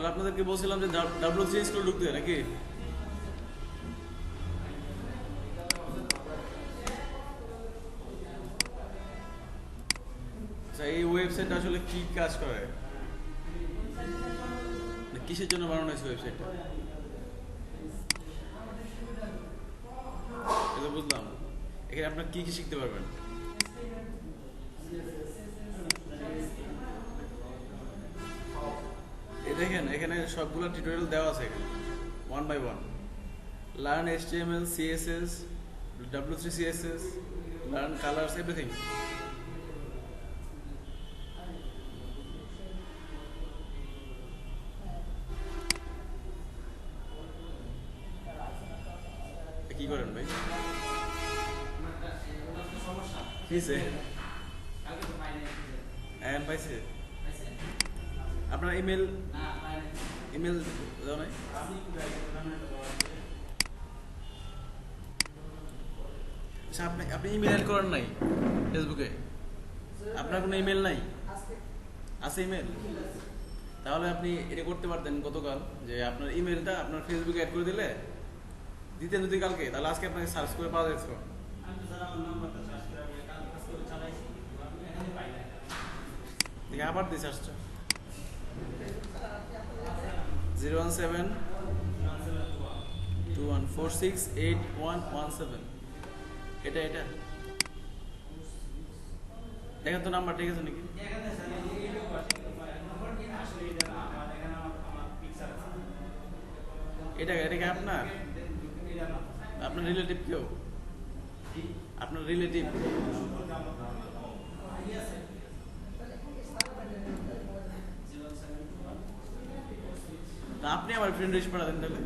তাহলে আপনাদেরকে বলছিলাম যে W3 স্কুল ঢুকতে নাকি? আচ্ছা, এই ওয়েবসাইট আসলে কি কাজ করে, কিসের জন্য বানানো হয়েছে ওয়েবসাইটটা, এটা বুঝলাম। এখানে আপনার কি কি শিখতে পারবেন? এই দেখেন এখানে সবগুলো টিউটোরিয়াল দেওয়া আছে এখানে, one by one. Learn HTML, CSS, W3 CSS, learn colours, everything. কি করেন ভাই? কিসে অ্যান পাইছে? আপনার ইমেল ইমেল দাও নাই? আচ্ছা, আপনি আপনি ইমেল অ্যাড করেন নাই ফেসবুকে? আপনার কোনো ইমেল নাই? আছে ইমেল? তাহলে আপনি এটা করতে পারতেন গতকাল, যে আপনার ইমেলটা আপনার ফেসবুকে অ্যাড করে দিলে দিতেন যদি কালকে, তাহলে আজকে আপনাকে সার্চ করে পাওয়া যেত। দেখে আবার দিই সার্চটা, 01721468117। এটা এটা দেখেন তো নাম্বার ঠিক আছে নাকি? এটা এটা কি আপনার আপনার রিলেটিভ কেউ? আপনার রিলেটিভ? আপনি আমার ফ্রেন্ড রিচ পাঠাতেন তাহলে।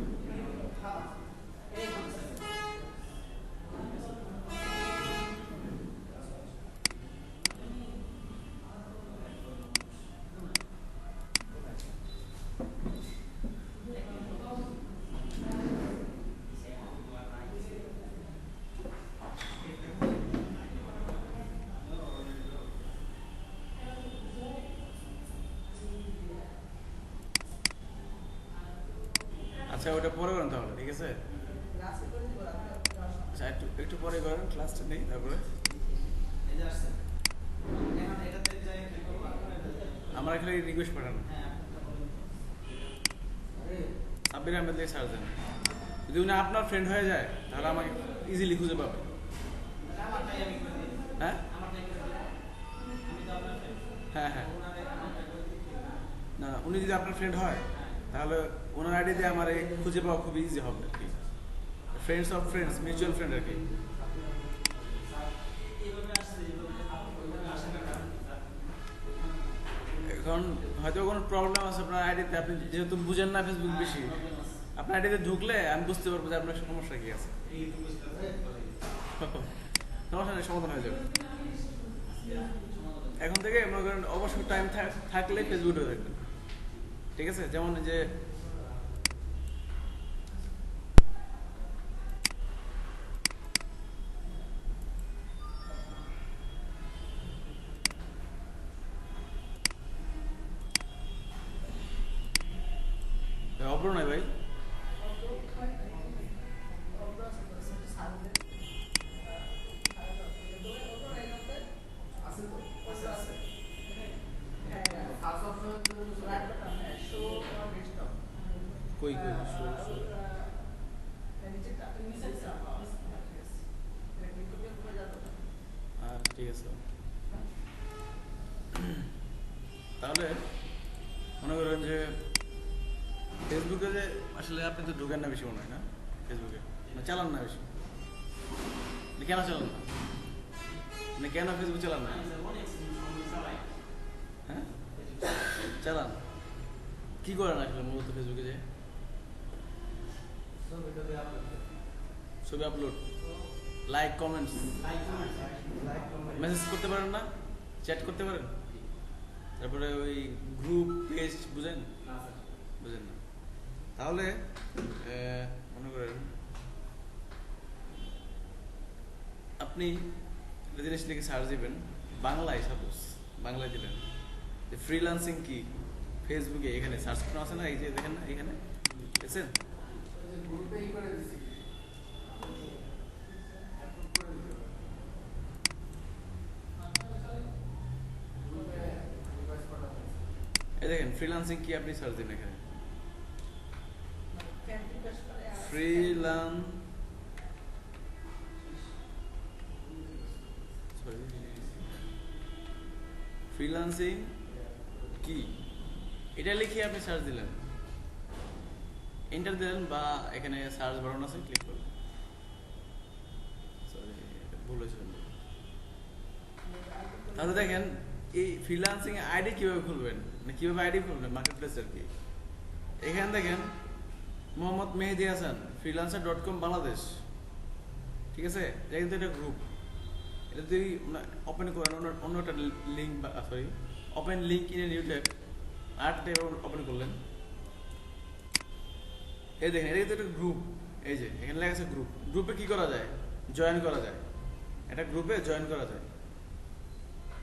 আচ্ছা, ওটা পরে করেন তাহলে, ঠিক আছে? আচ্ছা, একটু একটু পরে করেন, ক্লাসটা নেই তারপরে। আমার এখানে রিকোয়েস্ট পাঠান, সাব্বির আহমেদ দিয়ে সার্চ দেন। যদি উনি আপনার ফ্রেন্ড হয়ে যায় তাহলে আমাকে ইজিলি খুঁজে পাবে। হ্যাঁ হ্যাঁ হ্যাঁ, না না, উনি যদি আপনার ফ্রেন্ড হয় তাহলে ওনার আইডি দিয়ে আমার খুঁজে পাওয়া খুব ইজি হবে আর কি। Friends of friends, mutual friend আর কি। এখন হয়তো কোনো প্রবলেম আছে আপনার আইডিতে, আপনি যেহেতু বুঝেন না ফেসবুক বেশি, আপনার আইডিতে ঢুকলে আমি বুঝতে পারবো যে আপনার সমস্যা কি আছে। সমস্যা নেই, সমাধান হয়ে যাবে। এখন থেকে মনে করেন অবশ্যই টাইম থাকলে ফেসবুকে দেখবেন, ঠিক আছে? যেমন যে অপর নয় ভাই, কই কই ঠিক আছে। তাহলে মনে করেন যে ফেসবুকে যে আসলে আপনি তো ঢুকেন না বেশি মনে হয় না ফেসবুকে, চালান না বেশি, কেন চালান না? কেন ফেসবুক চালান না? হ্যাঁ চালান, কি করেন আসলে মূলত ফেসবুকে? যে ছবি আপলোড, লাইক, কমেন্টস, মেসেজ করতে পারেন না? চ্যাট করতে পারেন? তারপরে ওই গ্রুপ পেজ বুঝেন? বুঝেন না? তাহলে মনে করেন আপনি একটা জিনিস লিখে সার্চ দিবেন বাংলায়, সাপোজ বাংলায় দিলেন যে ফ্রিল্যান্সিং কি, ফেসবুকে এখানে সার্চ করা আছে না, এই যে দেখেন না এখানে দেখছেন, এই দেখেন ফ্রিল্যান্সিং কি, আপনি সার্চ দিন এখানে ফ্রিল্যান্সিং কি, এটা লিখে আপনি সার্চ দিলেন, এন্টার দিলেন, বা এখানে সার্চ বাটন আছে ক্লিক করলেন। সরি ভুল হয়েছে। তাহলে দেখেন এই ফ্রিল্যান্সিং আইডি কিভাবে খুলবেন, মানে কিভাবে আইডি খুলবেন মার্কেট প্লেস আর কি। এখানে দেখেন মোহাম্মদ মেহেদি হাসান freelancer.com বাংলাদেশ, ঠিক আছে, এটা কিন্তু একটা গ্রুপ। এটা যদি ওপেন করেন অন্য একটা link, sorry open link in a new tab, আরেকটা ওপেন করলেন, এই দেখেন এটা কিন্তু একটা গ্রুপ, এই যে এখানে লেখা আছে গ্রুপ। গ্রুপে কি করা যায়, জয়েন করা যায়, একটা গ্রুপে জয়েন করা যায়।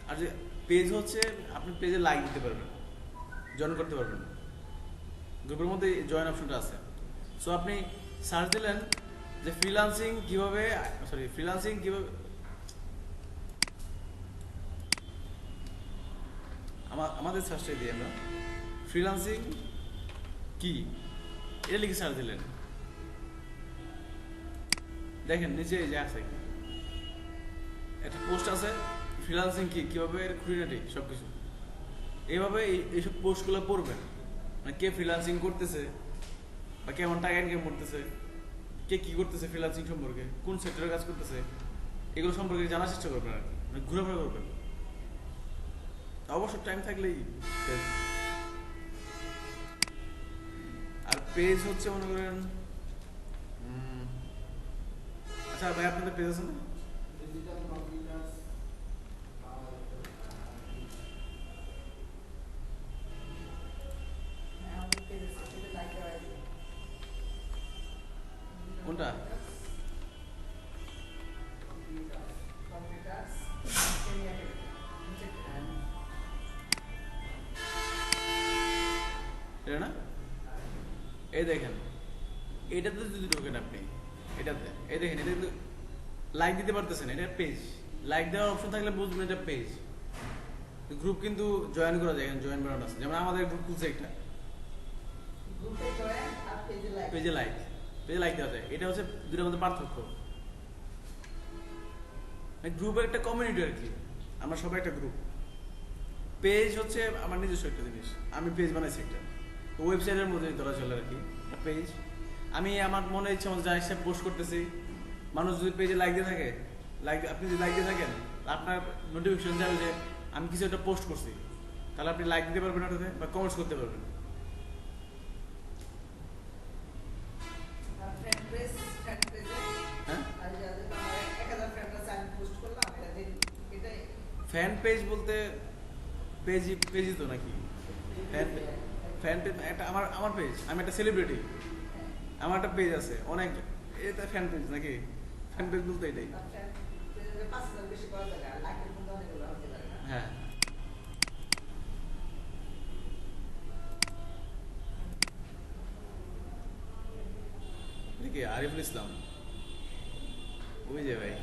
আর যে পেজ হচ্ছে আপনি পেজে লাইক দিতে পারবেন, জয়েন করতে পারবেন, গ্রুপের মধ্যে জয়েন অপশনটা আছে। সো আপনি সার্চ দিলেন যে ফ্রিল্যান্সিং কিভাবে, আমাদের সার্চে দিই আমরা ফ্রিল্যান্সিং কি, এটা লিখে সার্চ দিলেন, দেখেন নিচে যে আছে একটা পোস্ট আছে ফ্রিল্যান্সিং কি, কিভাবে খুঁটিনাটি সবকিছু। এইভাবে এইসব পোস্টগুলো পড়বেন, মানে কে ফ্রিল্যান্সিং করতেছে বা কেমন টাকা ইনকাম করতেছে, কে কি করতেছে ফ্রিল্যান্সিং সম্পর্কে, কোন সেক্টরে কাজ করতেছে, এগুলো সম্পর্কে জানার চেষ্টা করবেন আর কি, মানে ঘুরাফেরা করবেন। অবশ্য টাইম থাকলেই। আর পেজ হচ্ছে মনে করেন, আচ্ছা ভাই আপনাদের পেজ আছে না? কোনটা? এটা না, এই দেখেন এটাতে যদি ঢোকেন আপনি, এটাতে এই দেখেন, এটা কিন্তু লাইক দিতে পারতেছেন, এটা পেজ, লাইক দেওয়ার অপশন থাকলে বুঝবেন এটা পেজ। গ্রুপ কিন্তু জয়েন করা যায়, জয়েন বাটন আছে, যেমন আমাদের গ্রুপ খুলছে একটা, পেজে লাইক দেওয়া যায়। এটা হচ্ছে দুটোর মধ্যে পার্থক্য। গ্রুপের একটা কমিউনিটি আর কি, আমরা সবাই একটা গ্রুপ। পেজ হচ্ছে আমার নিজস্ব একটা জিনিস, আমি পেজ বানাইছি একটা, ওয়েবসাইটের মধ্যে ধরা চলে আর কি একটা পেজ। আমি আমার মনে ইচ্ছা মতো যা ইচ্ছা পোস্ট করতেছি, মানুষ যদি পেজে লাইক দিয়ে থাকে, আপনি যদি লাইক দিয়ে থাকেন, আপনার নোটিফিকেশন যাবে যে আমি কিছু একটা পোস্ট করছি, তাহলে আপনি লাইক দিতে পারবেন ওটাতে, বা কমেন্টস করতে পারবেন। ফ্যান পেজ বলতে পেজই তো নাকি, ফ্যান পেজ একটা আমার পেজ, আমি একটা সেলিব্রিটি, আমার একটা পেজ আছে অনেক, এটা ফ্যান পেজ নাকি? ফ্যান পেজ বলতে এটাই। হ্যাঁ দেখি আরিফুল ইসলাম, ওই যে ভাই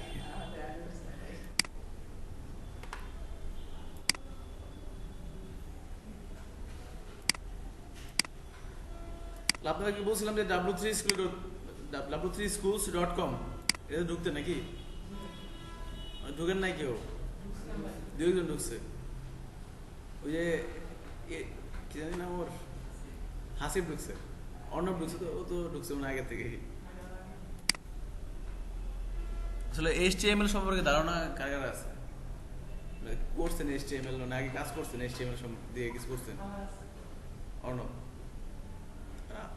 আপনাদেরকে বলছিলাম যে w3schools.com এটা ঢুকতে নাকি? ঢুকেন নাই কেউ? দুইজন ঢুকছে, ওই যে কি জানি না ওর, হাসিব ঢুকছে, অর্ণব ঢুকছে, তো ও তো ঢুকছে মানে আগে থেকে। আসলে HTML সম্পর্কে ধারণা কার কার আছে? করছেন HTML না আগে কাজ করছেন HTML দিয়ে কিছু করছেন? অর্ণব,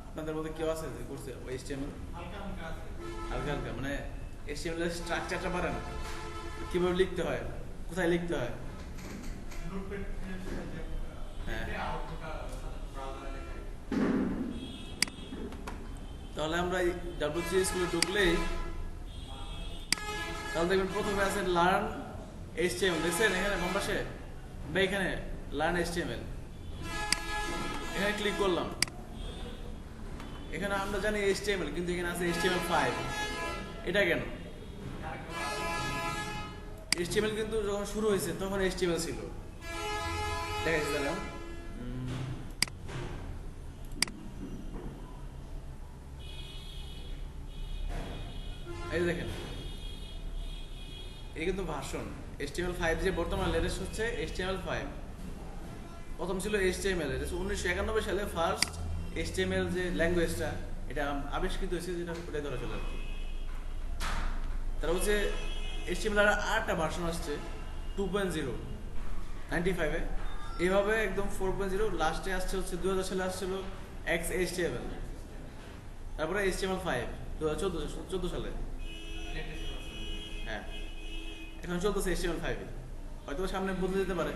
আপনাদের মধ্যে কেউ আছে যে করছে HTML? হালকা হালকা, মানে HTML এর স্ট্রাকচারটা পারেন, কিভাবে লিখতে হয়, কোথায় লিখতে হয়? হ্যাঁ, তাহলে আমরা W3 স্কুলে ঢুকলেই তাহলে দেখবেন প্রথমে আছে লার্ন HTML, দেখছেন এখানে বাম পাশে বা এখানে লার্ন HTML, এখানে ক্লিক করলাম, এখানে আমরা জানি HTML, কিন্তু এখানে আছে HTML5। এটা কেন? HTML কিন্তু যখন শুরু হয়েছে তখন HTML ছিল, দেখা যাচ্ছে দাঁড়ান, এই দেখেন এটা কিন্তু ভার্সন HTML5, যে বর্তমান লেটেস্ট হচ্ছে HTML5। প্রথম ছিল HTML, এটা 1991 সালে ফার্স্ট HTML যে ল্যাঙ্গুয়েজটা এটা আবিষ্কৃত হয়েছে, যেটা ওটাই ধরা চলে আর কি। তারা হচ্ছে HTML এর আরেকটা ভার্সন আসছে 2.0 95-এ, এইভাবে একদম 4.0, লাস্টে আসছে হচ্ছে 2000 সালে আসছিল XHTML, তারপরে HTML5 2014 সালে। হ্যাঁ, এখন চলতেছে HTML5, হয়তো সামনে বদলে যেতে পারে,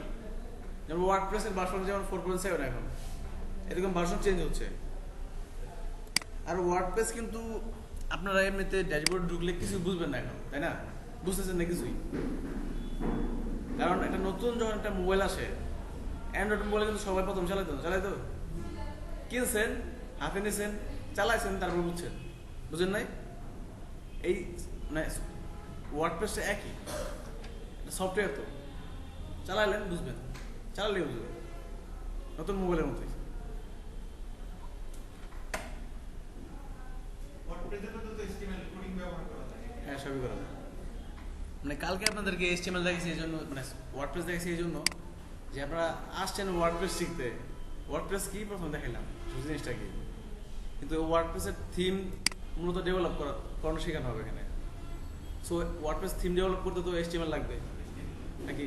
যেমন ওয়ার্ডপ্রেসের ভার্সন যেমন 4.7 এখন, এরকম ভার্সন চেঞ্জ হচ্ছে। আর ওয়ার্ডপ্রেস কিন্তু আপনারা এমনিতে ড্যাশবোর্ড ঢুকলে কিছু বুঝবেন না এখন, তাই না? বুঝতেছেন না কিছুই, কারণ একটা নতুন যখন একটা মোবাইল আসে, অ্যান্ড্রয়েড মোবাইল কিন্তু সবাই প্রথম চালাইতো কিনছেন, হাতে নিয়েছেন, চালাইছেন, তারপর বুঝছেন, বুঝেন নাই? এই মানে ওয়ার্ডপ্রেসটা একই সফটওয়্যার, তো চালাইলেন বুঝবেন, চালালেই বুঝবেন, নতুন মোবাইলের মতোই। হ্যাঁ, সবই করা যায়। মানে কালকে আপনাদেরকে HTML দেখেছি এই জন্য, মানে ওয়ার্ডপ্রেস দেখেছি এই জন্য যে আপনারা আসছেন ওয়ার্ডপ্রেস শিখতে। ওয়ার্ডপ্রেস কি প্রথম দেখাইলাম, জিনিসটা কি, কিন্তু ওয়ার্ডপ্রেসের থিম মূলত ডেভেলপ করানো শেখানো হবে এখানে। সো ওয়ার্ডপ্রেস থিম ডেভেলপ করতে তো HTML লাগবে নাকি?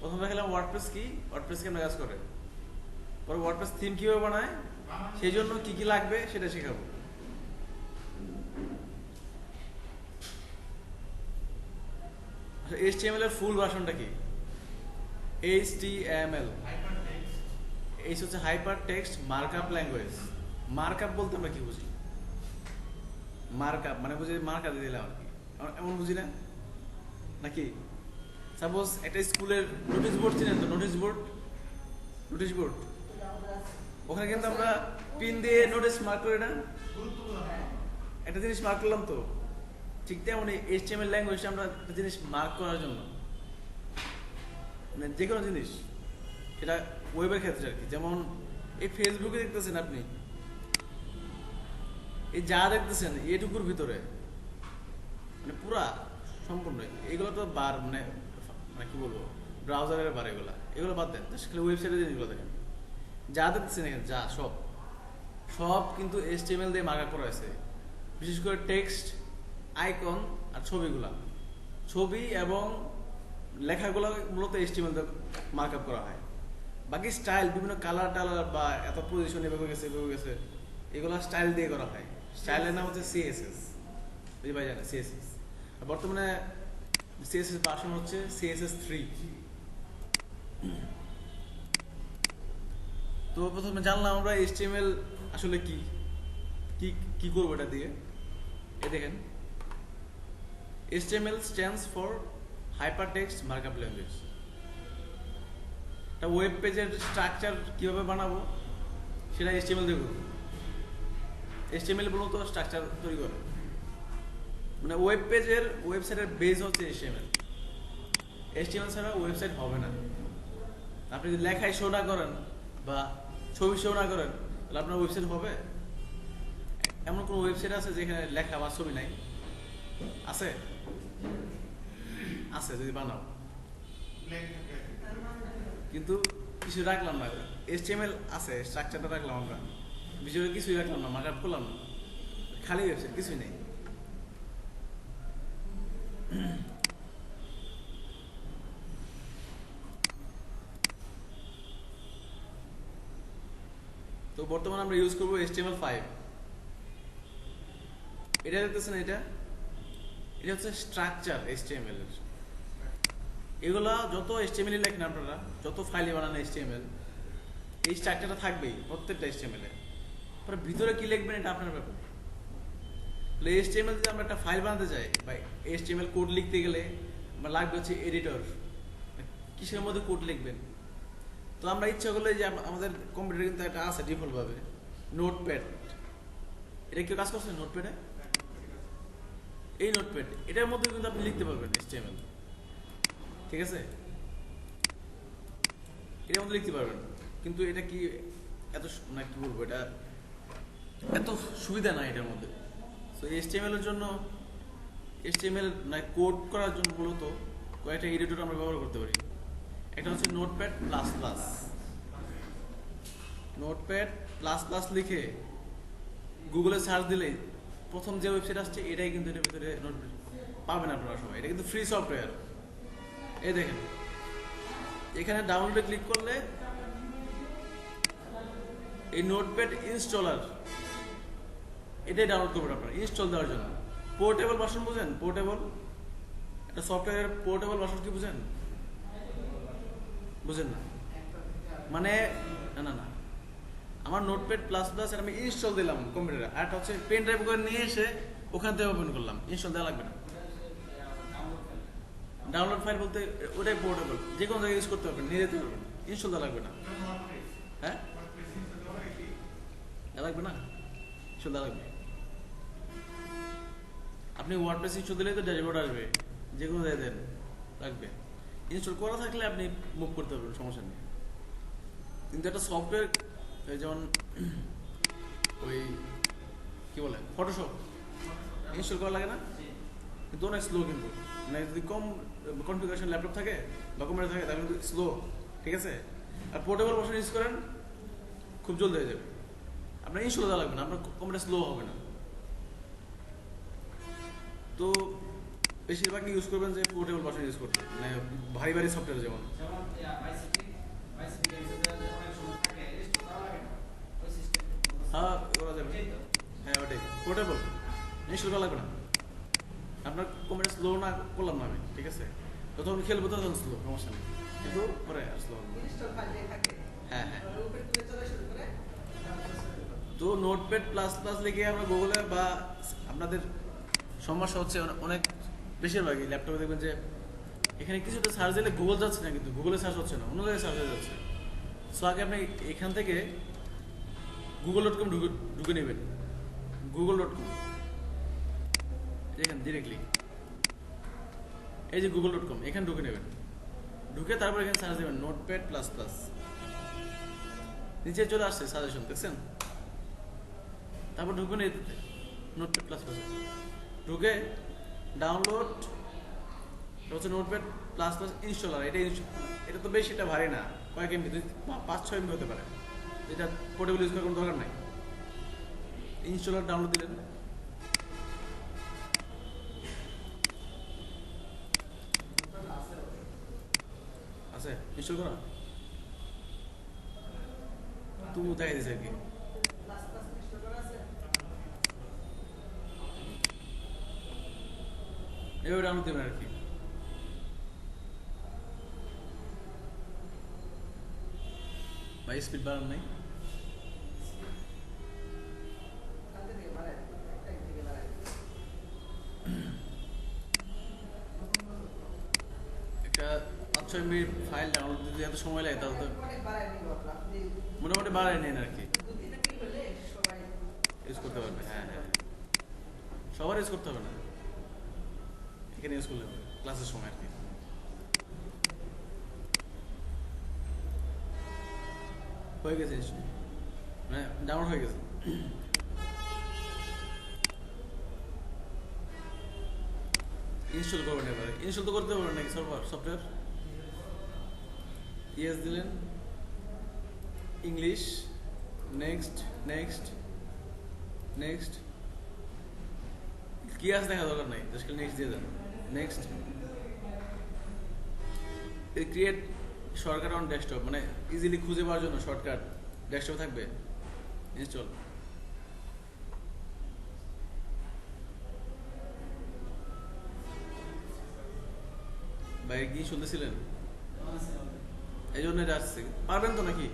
প্রথম দেখালাম ওয়ার্ডপ্রেস কি, ওয়ার্ডপ্রেস কেন কাজ করে, পরে ওয়ার্ডপ্রেস থিম কিভাবে বানায়, সেই জন্য কি কি লাগবে সেটা শেখাবো। HTML এর ফুল ভার্সনটা কি? HTML এই হচ্ছে hyper text markup language. Markup বলতে আমরা কি বুঝি? মার্কআপ মানে বুঝি মার্কা দিয়ে দিলাম আর কি, এমন বুঝি না নাকি? সাপোজ একটা স্কুলের নোটিশ বোর্ড চিনেন তো, নোটিশ বোর্ড, ওখানে কিন্তু আমরা পিন দিয়ে নোটিশ মার্ক করি না, একটা জিনিস মার্ক করলাম তো, ঠিক তেমন HTML ল্যাঙ্গুয়েজটা আমরা একটা জিনিস মার্ক করার জন্য, মানে যে কোনো জিনিস, সেটা ওয়েবের ক্ষেত্রে আর কি। যেমন এই ফেসবুকে দেখতেছেন আপনি, এই যা দেখতেছেন এটুকুর ভিতরে মানে পুরা সম্পূর্ণ এগুলো তো বার, মানে মানে কি বলবো, ব্রাউজারের বার, এগুলো বাদ দেন, খালি ওয়েবসাইটে জিনিসগুলো দেখেন, যা দেখতেছেন এখানে যা সব কিন্তু HTML দিয়ে মার্ক করা হয়েছে। বিশেষ করে টেক্সট, আইকন আর ছবি এবং লেখাগুলো মূলত HTML দিয়ে মার্ক আপ করা হয়। বাকি স্টাইল, বিভিন্ন কালার টালার বা এত পজিশন এভাবে গেছে এগুলো স্টাইল দিয়ে করা হয়। স্টাইলের নাম হচ্ছে CSS, বুঝি ভাই জানেন CSS। বর্তমানে CSS ভার্সন হচ্ছে CSS3। তো প্রথমে জানলাম আমরা HTML আসলে কি করবো এটা দিয়ে। এই দেখেন, HTML stands for Hypertext Markup Language। একটা ওয়েব পেজের স্ট্রাকচার কিভাবে বানাবো সেটা HTML দিয়ে করবো। HTML মূলত স্ট্রাকচার তৈরি করে, মানে ওয়েব পেজের, ওয়েবসাইটের বেস হচ্ছে HTML ছাড়া ওয়েবসাইট হবে না। আপনি যদি লেখায় শো না করেন বা ছবি শো না করেন, তাহলে আপনার ওয়েবসাইট হবে? এমন কোনো ওয়েবসাইট আছে যেখানে লেখা বা ছবি নাই? আছে? যদি বানাও, কিন্তু কিছু রাখলাম না। HTML আছে, স্ট্রাকচারটা রাখলাম আমরা, বিষয়ে কিছুই রাখলাম না, মার্কআপ করলাম না, খালি ওয়েবসাইট, কিছুই নেই। তো বর্তমানে আমরা ইউজ করবো HTML5। এটা দেখতেছেন, এটা হচ্ছে স্ট্রাকচার HTML এর। এগুলা যত HTML লেখেন আপনারা, যত ফাইলে বানান HTML, এই স্ট্রাকচারটা থাকবেই প্রত্যেকটা HTML এ। পরে ভিতরে কি লিখবেন এটা আপনার ব্যাপার। HTML যদি আমরা একটা ফাইল বানাতে চাই বা HTML কোড লিখতে গেলে আমার লাগবে হচ্ছে এডিটর। কিসের মধ্যে কোড লিখবেন? তো আমরা ইচ্ছা করলে যে আমাদের কম্পিউটারে কিন্তু একটা আছে ডিফল্ট ভাবে নোটপ্যাড। এটা কেউ কাজ করছে নোটপ্যাডে? এই নোটপ্যাড এটার মধ্যে কিন্তু আপনি লিখতে পারবেন HTML, ঠিক আছে? এটার মধ্যে লিখতে পারবেন, কিন্তু এটা কি এত না কি বলবো, এটা এত সুবিধা নাই এটার মধ্যে। তো HTML এর জন্য HTML না কোড করার জন্য মূলত কয়েকটা এডিটর আমরা ব্যবহার করতে পারি। একটা হচ্ছে notepad plus plus. Notepad plus plus লিখে গুগলে সার্চ দিলে প্রথম যে ওয়েবসাইট আসছে এটাই কিন্তু এটার ভিতরে নোটপ্যাড পাবেন আপনারা সবাই। এটা কিন্তু ফ্রি সফটওয়্যার। এই দেখেন এখানে ডাউনলোডে ক্লিক করলে এই নোটপ্যাড ইনস্টলার এটাই ডাউনলোড করবেন আপনারা ইনস্টল দেওয়ার জন্য। পোর্টেবল ভার্সন বুঝেন? পোর্টেবল একটা সফটওয়্যারের পোর্টেবল ভার্সন কি বুঝেন? বুঝেন না মানে? না না না, আমার নোটপ্যাড প্লাস প্লাস আমি ইনস্টল দিলাম কম্পিউটারে, আর হচ্ছে পেন ড্রাইভ করে নিয়ে এসে ওখান থেকে ওপেন করলাম, ইনস্টল দেওয়া লাগবে না। ডাউনলোড ফাইল বলতে ওটাই পোর্টেবল, যে কোনো জায়গায় ইউজ করতে পারবেন, নিয়ে যেতে পারবেন, ইনস্টল দেওয়া লাগবে না। হ্যাঁ দেওয়া লাগবে না, ইনস্টল দেওয়া লাগবে। আপনি ওয়ার্ডপ্রেস ইনস্টল দিলেই তো ড্যাশবোর্ড আসবে, যে কোনো জায়গায় দেন লাগবে। ইনস্টল করা থাকলে আপনি মুভ করতে পারবেন, সমস্যা নেই। কিন্তু একটা সফটওয়্যার যেমন ওই কি বলে ফটোশপ ইনস্টল করা লাগে না, কিন্তু অনেক স্লো, কিন্তু মানে যদি কম কনফিগারেশন ল্যাপটপ থাকে বা কম্পিউটার থাকে তাহলে কিন্তু স্লো, ঠিক আছে? আর পোর্টেবল ভার্সন ইউজ করেন খুব জলদি হয়ে যাবে, আপনার ইনস্টল দেওয়া লাগবে না, আপনার কম্পিউটার স্লো হবে না। তো বেশিরভাগ ইউজ করবেন যে পোর্টেবল ভার্সন ইউজ করতে, মানে ভারী ভারী সফটওয়্যার যেমন হ্যাঁ করা যাবে। হ্যাঁ ওটাই পোর্টেবল, ইনস্টল করা লাগবে না। আপনার কম্পিউটার স্লো না করলাম না আমি, ঠিক আছে? যখন খেলবো তখন স্লো, সমস্যা নেই, কিন্তু পরে আর স্লো হবে। হ্যাঁ হ্যাঁ। তো নোটপ্যাড প্লাস প্লাস লিখে আমরা গুগলে বা আপনাদের সমস্যা হচ্ছে অনেক বেশিরভাগই ল্যাপটপে দেখবেন যে এখানে কিছুটা সার্চ দিলে গুগল যাচ্ছে না, কিন্তু গুগলে সার্চ হচ্ছে না, অন্য জায়গায় সার্চ হয়ে যাচ্ছে। সো আগে আপনি এখান থেকে google.com ঢুকে নেবেন, google.com দেখেন ডিরেক্টলি এই যে google.com এখানে ঢুকে নেবেন, ঢুকে তারপর এখানে সার্চ দেবেন নোটপ্যাড প্লাস প্লাস, নিচে চলে আসছে সাজেশন, দেখছেন? তারপর ঢুকবেন এই নোটপ্যাড প্লাস প্লাস, ঢুকে ডাউনলোড হচ্ছে নোটপ্যাড প্লাস প্লাস ইনস্টলার। এটা তো বেশি, এটা ভারী না, কয়েক এমবি, 5-6 এমবি হতে পারে, এটা পোর্টেবল ইউজ করার কোনো দরকার নাই। ইনস্টলার ডাউনলোড দিলেন, আছে ইনস্টল করা, তুমি দেখাই দিছে আর কি। এভাবে ডাউনলোড দেবেন আর কি। ভাই স্পিড বাড়ান নাই, একটা 5-6 MB ফাইল ডাউনলোড দিতে এত সময় লাগে, তাহলে তো মোটামুটি বাড়াই নেন আর কি, ইউজ করতে পারবে। হ্যাঁ হ্যাঁ, সবার ইউজ করতে হবে না, এখানে ইউজ করলে হবে ক্লাসের সময় আর কি। হয়ে গেছে, মানে ডাউনলোড হয়ে গেছে। ইনস্টল করবেন এবারে, ইনস্টল তো করতে পারবেন নাকি সফটওয়্যার? ইয়েস দিলেন, ইংলিশ, নেক্সট নেক্সট নেক্সট, কি আছে দেখা দরকার নাই, জাস্ট নেক্সট দিয়ে দেন, next. Create shortcut on desktop, মানে ইজিলি খুঁজে পাওয়ার জন্য শর্টকাট ডেস্কটপে থাকবে, ইনস্টল। ভাই কি শুনতেছিলেন? এই জন্য এটা আসছে, পারবেন তো নাকি?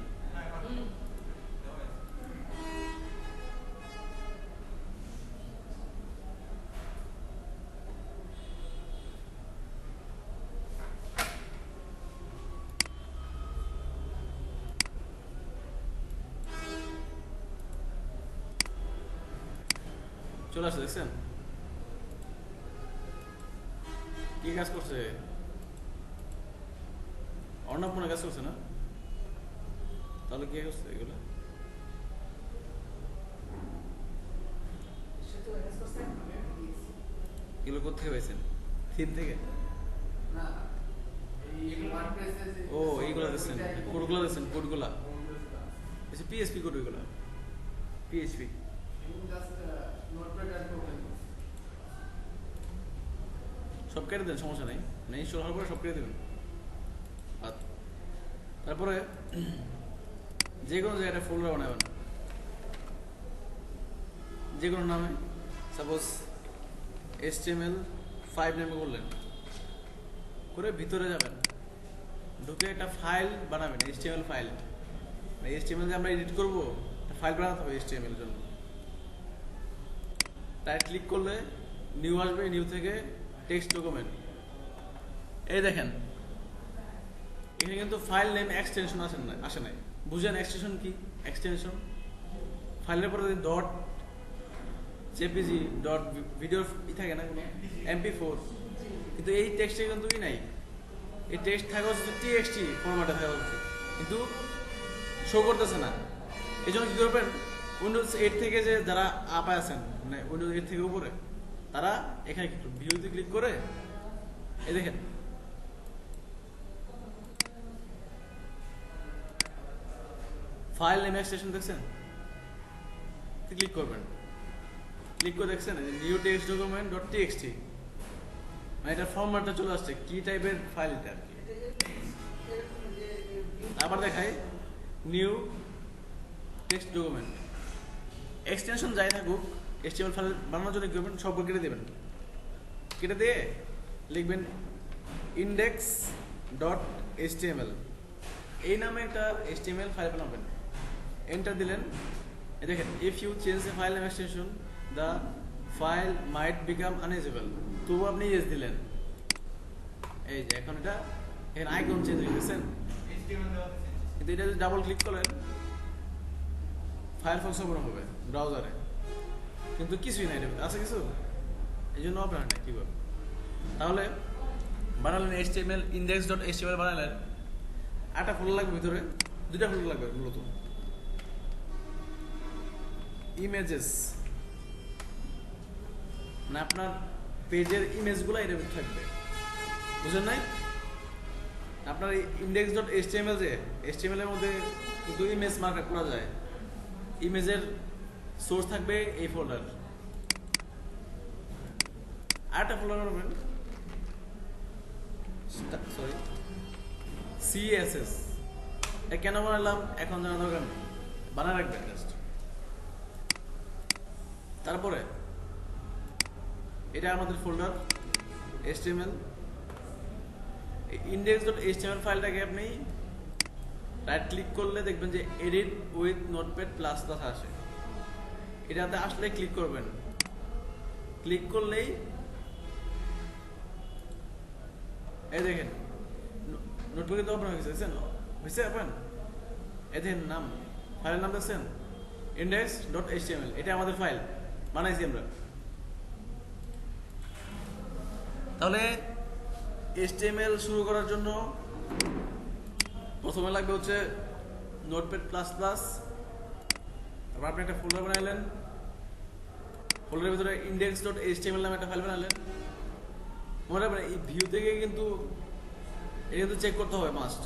চলে আসছে, দেখছেন কি কাজ করছে? অন্নপূর্ণা কাজ করছে না? তাহলে কি করছে এগুলো? এগুলো কোথেকে পাইছেন? থিম থেকে? ও এইগুলো দিচ্ছেন, কোডগুলো দিচ্ছেন, কোডগুলা পিএসপি কোড, ওইগুলো পিএইচপি। সব কেটে দেন, সমস্যা নেই, মানে ইনস্টল হওয়ার পরে সব কেটে দেবেন। তারপরে যে কোনো জায়গায় একটা ফোল্ডার বানাবেন, যে কোনো নামে, সাপোজ HTML5 নামে করলেন, করে ভিতরে যাবেন, ঢুকে একটা ফাইল বানাবেন, HTML ফাইল। HTML যে আমরা এডিট করবো, একটা ফাইল বানাতে হবে HTML এর জন্য। তাই ক্লিক করলে নিউ আসবে, নিউ থেকে টেক্সট ডকুমেন্ট। এই দেখেন এখানে কিন্তু ফাইল নেম এক্সটেনশন আসে নাই। বুঝেন এক্সটেনশন কি? এক্সটেনশন ফাইলের পরে ডট জেপিজি ডট ভিডিও থাকে না, কোনো MP4, কিন্তু এই টেক্সটে কিন্তু নাই। এই টেক্সট থাকা উচিত TXT ফরম্যাটে থাকা উচিত, কিন্তু শো করতেছে না। এই জন্য কি করবেন, উইন্ডোজ 8 থেকে যে যারা আপায় আছেন, মানে উইন্ডোজ 8 থেকে উপরে, তারা এখানে ভিডিওতে ক্লিক করে এই দেখেন ফাইল নেম এক্সটেনশন দেখছেন, ক্লিক করবেন। ক্লিক করে দেখছেন new text document dot TXT, মানে এটা ফরম্যাটটা চলে আসছে, কি টাইপের ফাইল এটা আর কি। আবার দেখাই নিউ টেক্সট ডকুমেন্ট, এক্সটেনশন যাই থাকুক, HTML ফাইল বানানোর জন্য কি করবেন, সবগুলো কেটে দেবেন। কেটে দিয়ে লিখবেন ইন্ডেক্স ডট HTML, এই নামে একটা HTML ফাইল বানাবেন। এন্টার দিলেন, দেখেন if you change a file name extension the file might become unusable, তো আপনি ইয়েস দিলেন। এই যে এখন এটা এখানে আইকন চেঞ্জ হয়ে গেছেন, কিন্তু এটা যদি ডাবল ক্লিক করেন ফায়ারফক্স ওপেন হবে ব্রাউজারে, কিন্তু কিছুই নাই, আছে কিছু, এই জন্য ওপেন হয় না। কি করবেন তাহলে, বানালেন HTML ইন্ডেক্স ডট HTML বানালেন, একটা ফোল্ডার লাগবে, ভিতরে দুইটা ফোল্ডার লাগবে মূলত। ইমেজেস, মানে আপনার পেজের ইমেজগুলো এর ভিতরে থাকবে, বুঝলেন নাই? আপনার ইন্ডেক্স ডট HTML যে HTML এর মধ্যে কিন্তু ইমেজ মার্কআপ করা যায়, ইমেজের সোর্স থাকবে এই ফোল্ডার। আরেকটা ফোল্ডার বানাবেন, সরি CSS, কেন বানালাম এখন জানা দরকার নেই, বানায় রাখবেন জাস্ট। তারপরে এটা আমাদের folder HTML, index dot HTML ফাইলটাকে আপনি রাইট ক্লিক করলে দেখবেন যে edit with notepad plus plus আসে, এটাতে আসলে ক্লিক করবেন। ক্লিক করলেই এই দেখেন নোটপ্যাড কিন্তু ওপেন হয়ে গেছে, দেখছেন হয়েছে ওপেন। এই দেখেন নাম, ফাইলের নাম দেখছেন ইন্ডেক্স ডট HTML, এটা আমাদের ফাইল বানাইছি আমরা। তাহলে HTML শুরু করার জন্য প্রথমে লাগবে হচ্ছে নোটপ্যাড প্লাস প্লাস, তারপর আপনি একটা ফোল্ডার বানাইলেন, ফোল্ডারের ভিতরে ইন্ডেক্স ডট HTML নামে একটা ফাইল বানালেন। মনে রাখবেন এই ভিউ থেকে কিন্তু এটা কিন্তু চেক করতে হবে মাস্ট,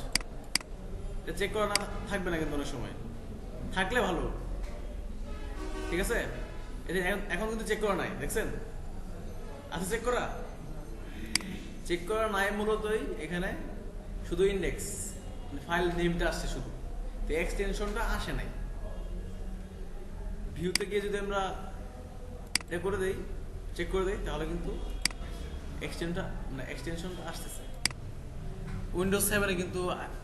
এটা চেক করা না থাকবে না কিন্তু অনেক সময়, থাকলে ভালো, ঠিক আছে? এটা এখন কিন্তু চেক করা নাই, দেখছেন আচ্ছা চেক করা নাই মূলতই এখানে শুধু ইন্ডেক্স, মানে ফাইল নেমটা আসছে শুধু, তো এক্সটেনশনটা আসে নাই। ভিউতে গিয়ে যদি আমরা এটা করে দেই, চেক করে দেই, তাহলে কিন্তু এক্সটেনশনটা আসতেছে। উইন্ডোজ 7 কিন্তু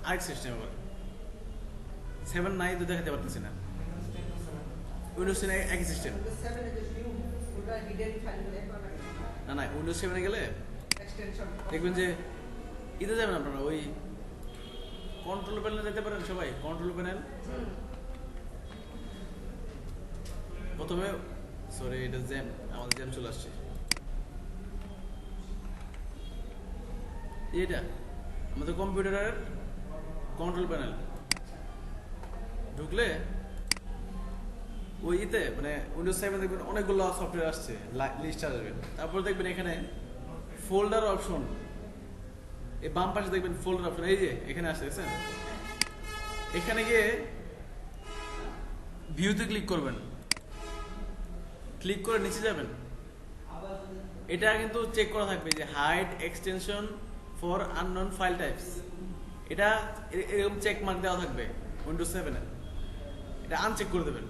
আরেক সিস্টেম, আবার 7 নাই তো দেখাতে পারতেছি না, উইন্ডোজ 10 একই সিস্টেম না, উইন্ডোজ 7 গেলে দেখবেন যে ইতে যাবেন আপনারা, ওই কন্ট্রোল প্যানেলে যেতে পারেন সবাই, কন্ট্রোল প্যানেল প্রথমে সরি এটা জ্যাম, আমাদের জ্যাম চলে আসছে। এটা আমাদের কম্পিউটারের কন্ট্রোল প্যানেল ঢুকলে ওই ইতে মানে উইন্ডোজ 7 দেখবেন অনেকগুলো সফটওয়্যার আসছে, লিস্ট আসবে। তারপর দেখবেন এখানে ফোল্ডার অপশন, এই বাম পাশে দেখবেন ফোল্ডার অপশন, এই যে এখানে আসছে দেখছেন। এখানে গিয়ে ভিউতে ক্লিক করবেন, ক্লিক করে নিচে যাবেন। এটা কিন্তু চেক করা থাকবে যে hide extension for unknown file types, এটা এরকম চেক মার্ক দেওয়া থাকবে উইন্ডোজ 7 এ। এটা আনচেক করে দেবেন,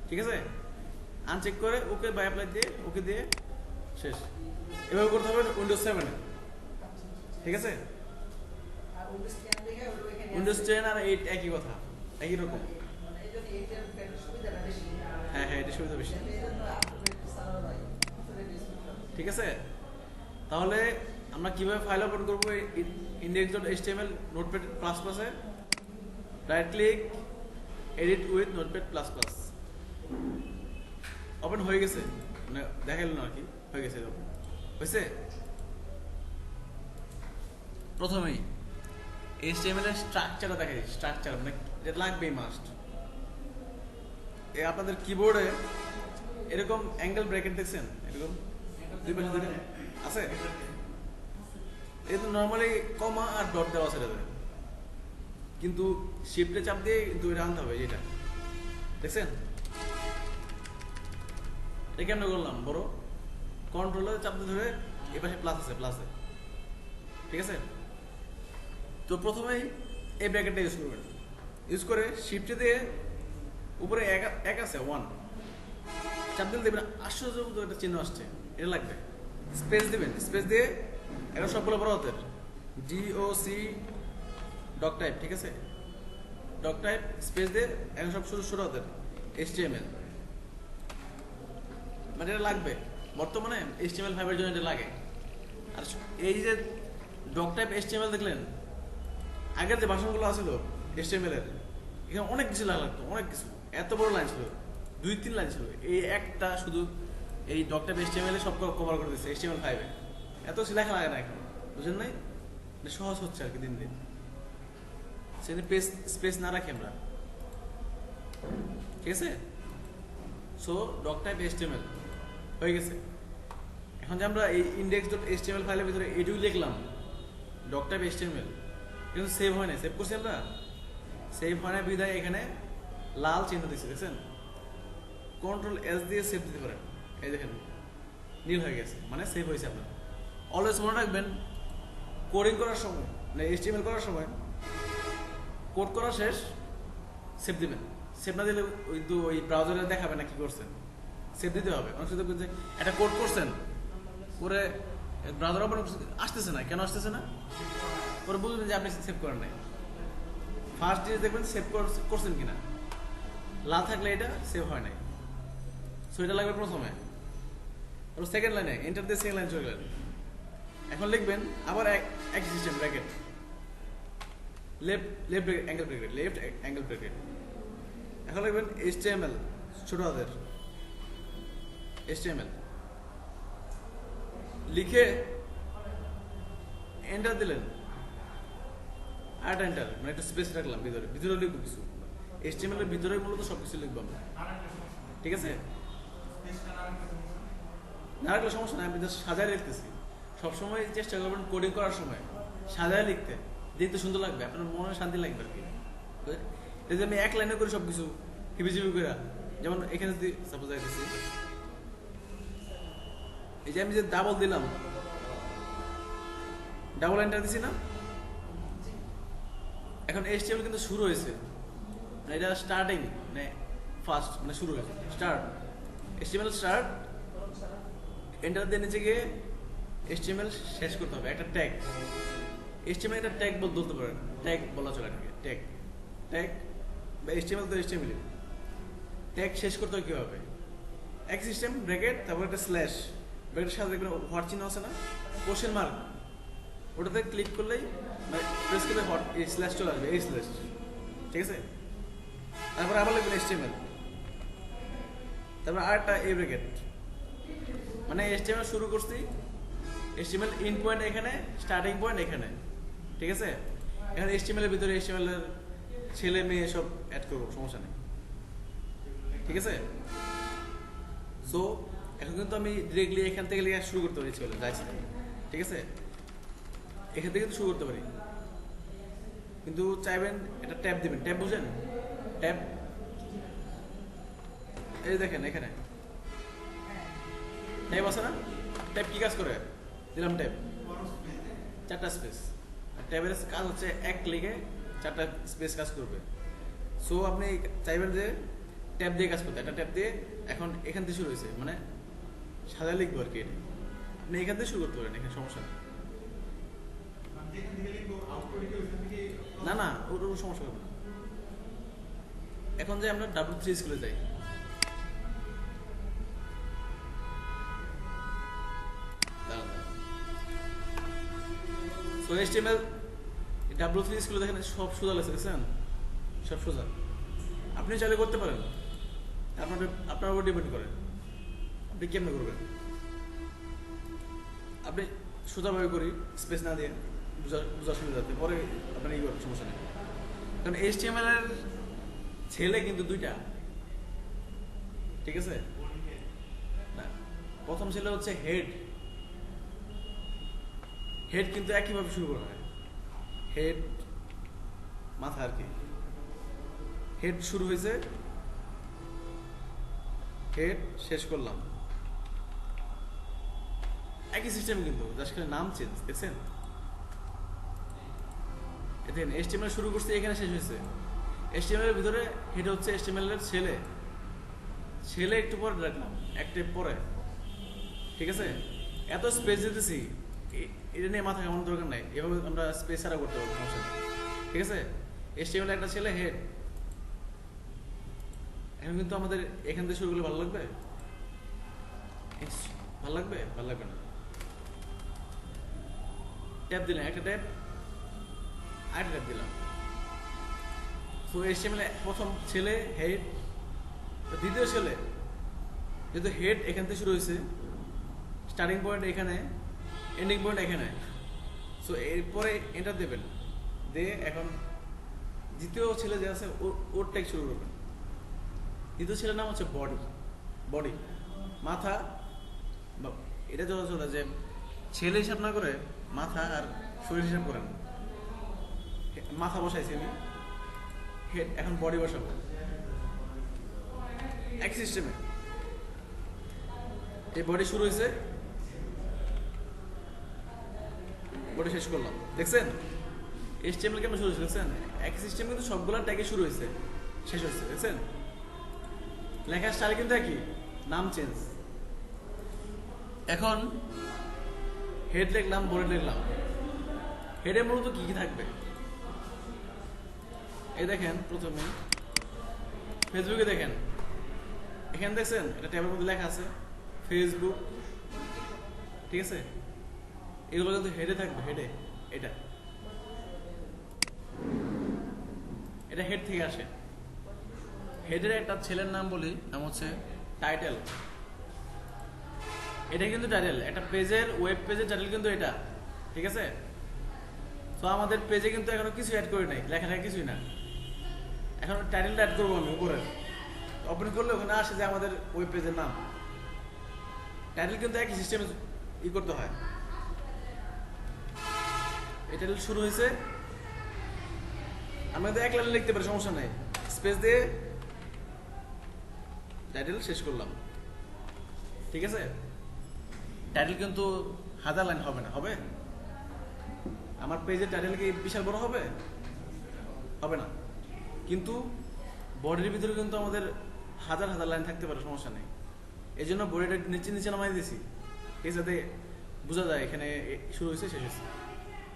ঠিক আছে? আনচেক করে ওকে বাই অ্যাপ্লাই দিয়ে ওকে দিয়ে শেষ। এভাবে করতে হবে উইন্ডোজ 7 এ, ঠিক আছে? উইন্ডোজ 10 আর 8 একই কথা, একই রকম। হ্যাঁ হ্যাঁ, এটা সুবিধা বেশি, ঠিক আছে? তাহলে আমরা কিভাবে ফাইল ওপেন করবো? index.html নোটপ্যাড প্লাস প্লাসে right click, edit with notepad plus plus. Open হয়ে গেছে, মানে দেখাইল না আর কি, হয়ে গেছে। হয়েছে? প্রথমেই HTML এর স্ট্রাকচারটা দেখাই, স্ট্রাকচার মানে এটা লাগবেই মাস্ট। আপনাদের কিবোর্ডে এরকম অ্যাঙ্গেল ব্র্যাকেট দেখছেন, এরকম দুই পাশে দুটো আছে। এই তো নর্মালি কমা আর ডট দেওয়া আছে এটাতে, কিন্তু শিফটে চাপ দিয়ে কিন্তু এটা আনতে হবে। যেটা দেখছেন এটা কেমন করলাম, বড় কন্ট্রোলে চাপ দিয়ে ধরে এই পাশে প্লাস আছে, প্লাসে, ঠিক আছে? তো প্রথমেই এই ব্র্যাকেটটা ইউজ করবেন, ইউজ করে শিফটে দিয়ে উপরে এক আছে 1 চাপ দিলে দেখবেন আশ্চর্য একটা চিহ্ন আসছে, এটা লাগবে। স্পেস দিবেন, স্পেস দিয়ে এটা সবগুলো বড় হাতের GOC ডক টাইপ, ঠিক আছে? ডক টাইপ স্পেস দিয়ে এখন সব ছোট হাতের HTML, মানে এটা লাগবে বর্তমানে HTML5 এর জন্য এটা লাগে। আর এই যে ডক টাইপ HTML দেখলেন, আগের যে ভাষণগুলো আছিল HTML এর, এখানে অনেক কিছু লাগতো, অনেক কিছু, এত বড় লাইন ছিল, 2-3 লাইন ছিল। এই একটা শুধু এই ডক টাইপ HTML এ সব কভার করে দিচ্ছে HTML5 এ। এত লেখা লাগে না এখন, বুঝলেন নাই? সহজ হচ্ছে আর কি দিন দিন, সেখানে স্পেস না রাখি আমরা, ঠিক আছে? সো ডক টাইপ HTML হয়ে গেছে। এখন যে আমরা এই index.html ফাইলের ভিতরে এটুকু লিখলাম ডক টাইপ HTML, কিন্তু সেভ হয় না। সেভ করছি আমরা, সেভ হয় না বিধায় এখানে লাল চিহ্ন দিচ্ছে, দেখছেন? Ctrl+S দিয়ে সেভ দিতে পারেন, এই দেখেন নীল হয়ে গেছে, মানে সেভ হয়েছে আপনার। অলওয়েজ মনে রাখবেন কোডিং করার সময়, মানে HTML করার সময় কোড করা শেষ সেভ দিবেন। সেভ না দিলে ওই ব্রাউজারে দেখাবে না কি করছেন, সেভ দিতে হবে। অনেক সময় দেখবেন যে একটা কোড করছেন, করে ব্রাউজার ওপেন আসতেছে না, কেন আসতেছে না? পরে বুঝবেন যে আপনি সেভ করেন নাই। ফার্স্ট জিনিস দেখবেন সেভ করছেন কিনা, লাল থাকলে এটা সেভ হয় নাই। সো এটা লাগবে প্রথমে। সেকেন্ড লাইনে এন্টার দিয়ে সেকেন্ড লাইন চলে গেলেন। এখন লিখবেন আবার এক system bracket, left angle bracket. এখন লিখবেন HTML ছোট হাতের HTML লিখে এন্টার দিলেন, আর এন্টার, মানে একটা স্পেস রাখলাম ভিতরে, লিখবো কিছু HTML এর ভিতরে, মূলত সবকিছু লিখবো আমরা, ঠিক আছে? না রাখলে সমস্যা নাই, আমি জাস্ট সাজায় লিখতেছি। সবসময় চেষ্টা করবেন কোডিং করার সময় সাজায় লিখতে, দেখতে সুন্দর লাগবে, আপনার মনে শান্তি লাগবে আর কি। এই যে আমি এক লাইনে করি সবকিছু হিবিজিবি করে, যেমন এখানে যদি সাপোজ আইতেছি, এই যে আমি যে ডাবল দিলাম, ডাবল এন্টার দিছি না, এখন HTML কিন্তু শুরু হয়েছে, মানে এটা স্টার্টিং, মানে ফার্স্ট, মানে শুরু হয়েছে, স্টার্ট HTML স্টার্ট। এন্টার দিয়ে নিচে গিয়ে HTML শেষ করতে হবে একটা ট্যাগ। HTML একটা ট্যাগ বলতে পারেন, ট্যাগ বলা চলে এটাকে, ট্যাগ বা HTML তো HTML ট্যাগ শেষ করতে হবে কিভাবে? এক সিস্টেম ব্র্যাকেট, তারপর একটা স্ল্যাশ, ব্র্যাকেটের সাথে দেখবেন হট চিহ্ন আছে না, কোশ্চেন মার্ক, ওটাতে ক্লিক করলেই মানে প্রেস করলে হট এই স্ল্যাশ চলে আসবে, এই স্ল্যাশ, ঠিক আছে? তারপর আবার লিখবেন HTML, তারপর আরেকটা এ ব্র্যাকেট, মানে HTML শুরু করছি, HTML ইন পয়েন্ট এখানে, স্টার্টিং পয়েন্ট এখানে, ঠিক আছে। এখানে HTML এর ভিতরে HTML এর ছেলে মেয়ে সব অ্যাড করবো, সমস্যা নেই, ঠিক আছে। সো এখন কিন্তু আমি ডিরেক্টলি এখান থেকে লেখা শুরু করতে পারি, চলে যাইছি, ঠিক আছে। এখান থেকে কিন্তু শুরু করতে পারি, কিন্তু চাইবেন এটা ট্যাব দিবেন, ট্যাব বুঝেন, ট্যাব, এই দেখেন এখানে ট্যাব আছে না, ট্যাব কি কাজ করে, দিলাম ট্যাব, 4টা স্পেস। ট্যাবের কাজ হচ্ছে এক ক্লিকে 4টা স্পেস কাজ করবে। সো আপনি চাইবেন যে ট্যাব দিয়ে কাজ করতে, একটা ট্যাব দিয়ে এখন এখান থেকে শুরু হয়েছে, মানে সাদা লিখবো আর কি, এটা আপনি এখান থেকে শুরু করতে পারেন, এখানে সমস্যা নেই। না না, ওর সমস্যা হবে না। এখন যে আমরা W3 স্কুলে যাই, সো HTML W3 স্কুলে দেখেন সব সোজা লেখা, দেখছেন সব সোজা। আপনি চাইলে করতে পারেন, আপনার উপর ডিপেন্ড করে আপনি কেমনে করবেন। আপনি সোজাভাবে করি, স্পেস না দিয়ে, বোঝার সুবিধা যাতে পরে আপনার এই সমস্যা নেই। কারণ HTML এর ছেলে কিন্তু 2টা, ঠিক আছে না। প্রথম ছেলে হচ্ছে হেড, হেড কিন্তু একইভাবে শুরু করা হয়, হেড মাথা আর কি। হেড শুরু হয়েছে, হেড শেষ করলাম, একই সিস্টেম কিন্তু, জাস্ট খালি নাম চেঞ্জ, দেখছেন। দেখেন HTML শুরু করছে, এখানে শেষ হয়েছে। HTML এর ভিতরে হেড হচ্ছে HTML এর ছেলে, ছেলে একটু পরে রাখলাম, এক স্টেপ পরে, ঠিক আছে। এত স্পেস দিতেছি, এটা নিয়ে মাথা কামানোর দরকার নাই, এভাবে আমরা স্পেস ছাড়া করতে পারবো, সমস্যা নেই, ঠিক আছে। HTML একটা ছেলে, হেড। এখন কিন্তু আমাদের এখান থেকে শুরু করলে ভালো লাগবে, ভালো লাগবে, ভালো লাগবে না। ট্যাব দিলাম, একটা ট্যাব, আরেকটা ট্যাব দিলাম। তো HTML প্রথম ছেলে হেড, দ্বিতীয় ছেলে যেহেতু হেড এখান থেকে শুরু হয়েছে, স্টার্টিং পয়েন্ট এখানে, এন্ডিং পয়েন্ট এখানে। সো এরপরে এন্টার দেবেন, দিয়ে এখন দ্বিতীয় ছেলে যে আছে ওর ট্যাগ শুরু করবেন। দ্বিতীয় ছেলের নাম হচ্ছে বডি, বডি মাথা, এটা যথাযথ যে ছেলে হিসাব না করে মাথা আর শরীর হিসাব করেন। মাথা বসাইছি আমি, হেড, এখন বডি বসাবো, এক সিস্টেমে। এই বডি শুরু হয়েছে, বডি শেষ করলাম, দেখছেন HTML কেমন শুরু হয়েছে, দেখছেন একই সিস্টেম কিন্তু সবগুলো ট্যাগে শুরু হয়েছে, শেষ হয়েছে, দেখছেন। লেখার স্টাইল কিন্তু একই, নাম চেঞ্জ। এখন হেড লিখলাম, বডি লিখলাম, হেডে মূলত কি কি থাকবে, এই দেখেন প্রথমে ফেসবুকে দেখেন, এখানে দেখছেন এটা ট্যাবের মধ্যে লেখা আছে ফেসবুক, ঠিক আছে। এগুলো কিন্তু হেডে থাকবে, হেডে, এটা এটা হেড থেকে আসে। হেডের একটা ছেলের নাম বলি, নাম হচ্ছে টাইটেল। এটা কিন্তু টাইটেল, একটা পেজের, ওয়েব পেজের টাইটেল কিন্তু এটা, ঠিক আছে। তো আমাদের পেজে কিন্তু এখনো কিছু অ্যাড করি নাই, লেখাটা কিছুই না, এখন টাইটেলটা অ্যাড করবো আমি উপরে। ওপেন করলে ওখানে আসে যে আমাদের ওয়েব পেজের নাম। টাইটেল কিন্তু একই সিস্টেমে ই করতে হয়। এই টাইটেল শুরু হয়েছে, আমরা তো এক লাইনে লিখতে পারি, সমস্যা নাই, স্পেস দিয়ে টাইটেল শেষ করলাম, ঠিক আছে। টাইটেল কিন্তু 1000 লাইন হবে না, হবে আমার পেজের টাইটেল কি বিশাল বড় হবে, হবে না। কিন্তু বডির ভিতরে কিন্তু আমাদের 1000 লাইন থাকতে পারে, সমস্যা নেই। এই জন্য বডিটা নিচে নিচে নামাই দিয়েছি, ঠিক আছে, যাতে বোঝা যায় এখানে শুরু হয়েছে শেষ হয়েছে,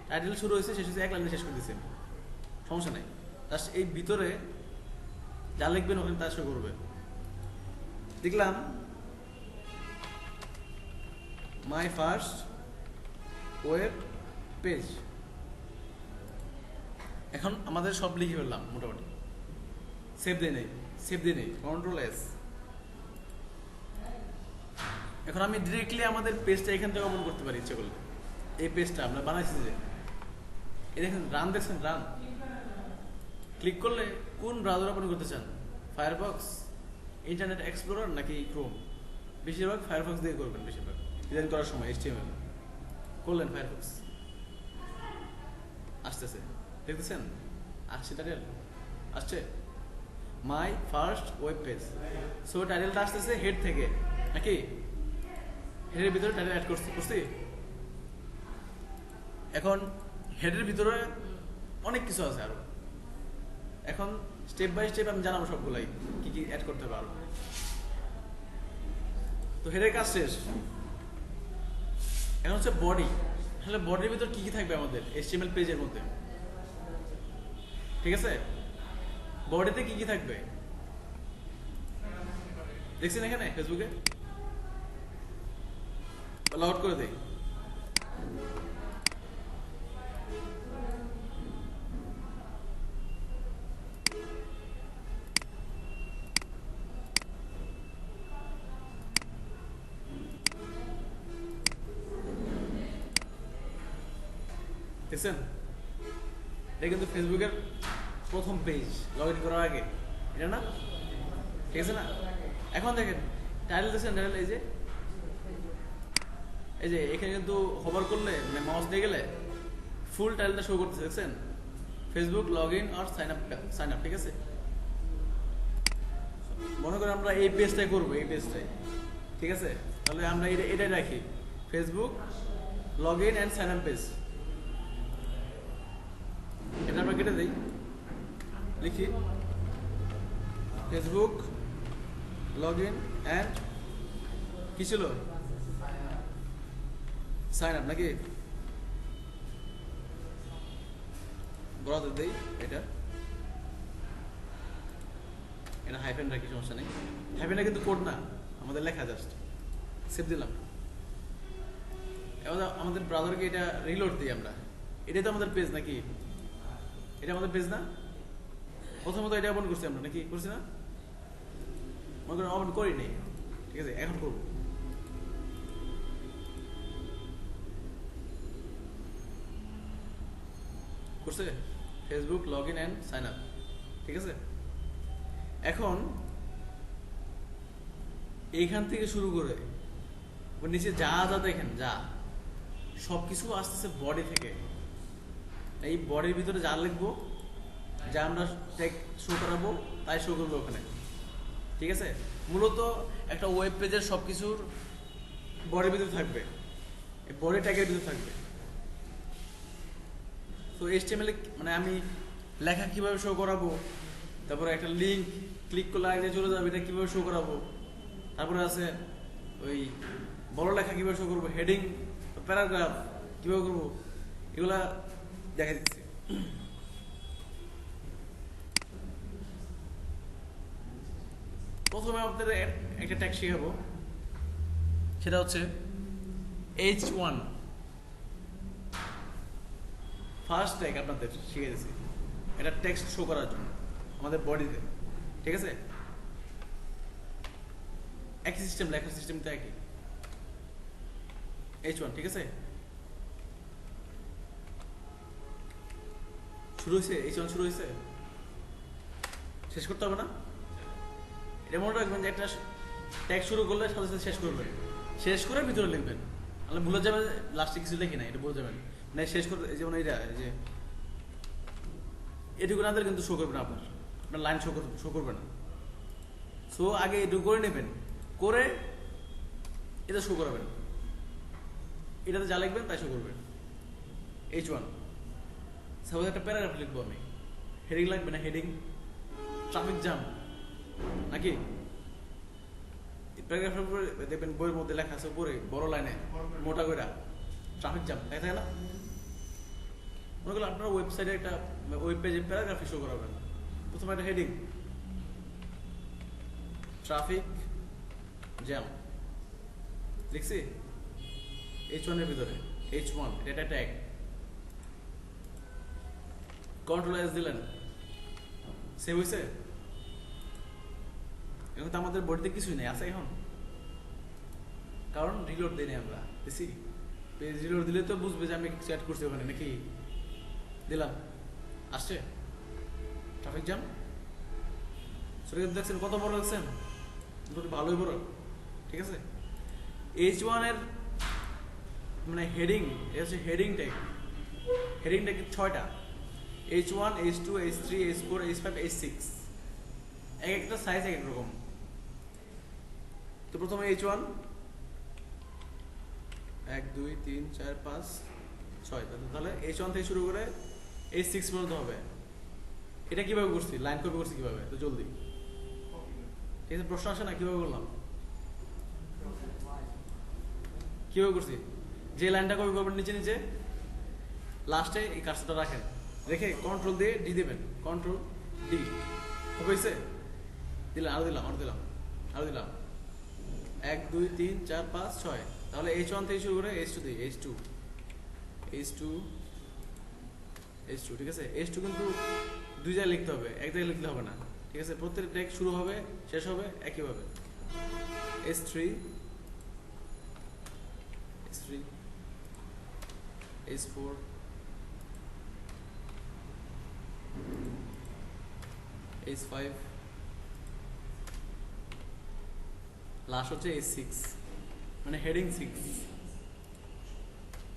টাইটেল শুরু হয়েছে শেষ হয়েছে, এক লাইনে শেষ করে দিয়েছি, সমস্যা নেই। জাস্ট এই ভিতরে যা লিখবেন ওখানে তা শো করবে। দেখলাম মাই ফার্স্ট ওয়েব পেজ, এখন আমাদের সব লিখে ফেললাম মোটামুটি, সেভ দিয়ে নেই, সেভ দিয়ে নেই, কন্ট্রোল S, এখন আমি ডিরেক্টলি আমাদের পেজটা এখান থেকে ওপেন করতে পারি ইচ্ছে করলে। এই পেজটা আমরা বানাইছি যে, এই দেখেন রান, দেখছেন রান, ক্লিক করলে কোন ব্রাউজার ওপেন করতে চান, ফায়ারফক্স, ইন্টারনেট এক্সপ্লোরার নাকি ক্রোম? বেশিরভাগ ফায়ারফক্স দিয়ে করবেন, বেশিরভাগ ডিজাইন করার সময় HTML করলেন ফায়ারফক্স আসতেছে, দেখতেছেন আসছে টাইটেল, আসছে my first web page. So টাইটেলটা আসতেছে হেড থেকে নাকি, হেডের ভিতরে টাইটেল অ্যাড করছি। এখন হেডের ভিতরে অনেক কিছু আছে আরো, এখন স্টেপ বাই স্টেপ আমি জানাবো সবগুলাই কি কি অ্যাড করতে পারবো। তো হেডের কাজ শেষ, এখন হচ্ছে বডি। তাহলে বডির ভিতর কি কি থাকবে আমাদের HTML পেজের মধ্যে, ঠিক আছে? বডিতে কি কি থাকবে দেখছেন এখানে ফেসবুকে, লগ করে দেই। দেখছেন এটা কিন্তু ফেসবুকের প্রথম পেজ লগ ইন করার আগে, এটা না? ঠিক আছে না? এখন দেখেন টাইটেল দেখছেন, টাইটেল এই যে এখানে কিন্তু হোভার করলে মানে মাউস দিয়ে গেলে ফুল টাইটেলটা শো করতেছে, দেখছেন? ফেসবুক লগ ইন আর সাইন আপ, ঠিক আছে? মনে করি আমরা এই পেজটাই করবো, এই পেজটাই, ঠিক আছে? তাহলে আমরা এটাই রাখি, Facebook log in and sign up page. এটা আমরা কেটে দিই, লিখি ফেসবুক লগ ইন অ্যান্ড কি ছিল, সাইন আপ নাকি, ব্রাউজার দেই। এটা হাইফেন রাখি, সমস্যা নেই। হাইফেনটা কিন্তু কোড না, আমাদের লেখা, জাস্ট সেভ দিলাম। এবার আমাদের ব্রাউজারকে এটা রিলোড দিই আমরা, এটাই তো আমাদের পেজ নাকি, এটা আমাদের পেজ না? প্রথমত এটা ওপেন করছি আমরা নাকি, করছি না? মনে করেন ওপেন করি নেই, ঠিক আছে? এখন করব। করছে Facebook log in and sign up, ঠিক আছে? এখন এইখান থেকে শুরু করে নিচে যা যা দেখেন, যা সব কিছু আসতেছে বডি থেকে। এই বডির ভিতরে যা লিখবো, যা আমরা ট্যাগ শো করাবো, তাই শো করবো ওখানে, ঠিক আছে? মূলত একটা ওয়েব পেজের সব কিছুর বডির ভিতরে থাকবে, এই বডি ট্যাগের ভিতরে থাকবে। তো HTML মানে আমি লেখা কিভাবে শো করাবো, তারপরে একটা লিঙ্ক ক্লিক করলে আগে চলে যাবে, এটা কিভাবে শো করাবো, তারপরে আছে ওই বড় লেখা কিভাবে শো করবো, হেডিং প্যারাগ্রাফ কিভাবে করবো, এগুলা দেখা দিচ্ছি। প্রথমে আপনাদের একটা ট্যাগ শেখাবো, সেটা হচ্ছে H1, ফার্স্ট ট্যাগ আপনাদের শিখে দিচ্ছি, এটা টেক্সট শো করার জন্য আমাদের বডিতে, ঠিক আছে? একই সিস্টেম, লেখার সিস্টেমটা একই, H1, ঠিক আছে? শুরু হয়েছে, H1 শুরু হয়েছে, শেষ করতে হবে না? এটা মনে রাখবেন যে একটা ট্যাগ শুরু করলে সাথে সাথে শেষ করবেন, শেষ করে ভিতরে লিখবেন, তাহলে ভুলে যাবেন লাস্টে কিছু লিখি না, এটা ভুলে যাবেন না। শেষ করতে যেমন এইটা, যে এটুকু না কিন্তু শো করবে না, আপনার লাইন শো করবে না। সো আগে এটুকু করে নেবেন, করে এটা শো করাবেন, এটাতে যা লিখবেন তাই শো করবেন। H1 সাপোজ একটা প্যারাগ্রাফ লিখবো আমি, হেডিং লাগবে না, হেডিং ট্রাফিক জ্যাম নাকি, প্যারাগ্রাফের উপরে দেখবেন বইয়ের মধ্যে লেখা আছে উপরে বড় লাইনে মোটা করে ট্রাফিক জ্যাম লেখা থাকে না? মনে করলে আপনার ওয়েবসাইটে একটা ওয়েব পেজে প্যারাগ্রাফি শো করাবেন, প্রথমে একটা হেডিং ট্রাফিক জ্যাম লিখছি H1 এর ভিতরে, H1 এটা ট্যাগ, কন্ট্রোল এস দিলেন, সেভ হয়েছে। এখন তো আমাদের বডিতে কিছুই নেই, আছে এখন কারণ রিলোড দিই আমরা দিছি, পেজ রিলোড দিলে তো বুঝবে যে আমি চ্যাট করছি ওখানে নাকি। দিলাম, আসছে ট্রাফিক জ্যাম। সরি দেখছেন কত বড় দেখছেন, ভালোই বড়, ঠিক আছে। H1 এর মানে হেডিং, এটা হচ্ছে হেডিং ট্যাগ। হেডিং ট্যাগ 6টা, H1, H2, H3, H4, H5, H6, এক একটা সাইজ এক এক রকম। তো প্রথমে H1 1 2 3 4 5 6, তাহলে H1 থেকে শুরু করে H6 পর্যন্ত হবে। এটা কিভাবে করছি, লাইন কপি করছি কিভাবে, তো জলদি ঠিক আছে। প্রশ্ন আসে না কিভাবে করলাম, কিভাবে করছি, যে লাইনটা কপি করবেন নিচে নিচে লাস্টে এই কাজটা রাখেন, রেখে কন্ট্রোল দিয়ে ডি দেবেন, কন্ট্রোল ডি হয়েছে। দিলাম, আরো দিলাম, আরো দিলাম, আরো দিলাম, 1 2 3 4 5 6। তাহলে H1 থেকে শুরু করে H2 দিই, H2 H2 H2, ঠিক আছে। H2 কিন্তু দুই জায়গায় লিখতে হবে, এক জায়গায় লিখলে হবে না, ঠিক আছে। প্রত্যেক ট্যাগ শুরু হবে শেষ হবে একইভাবে। H3 H3 H4 H5, last হচ্ছে H6, মানে হেডিং 6।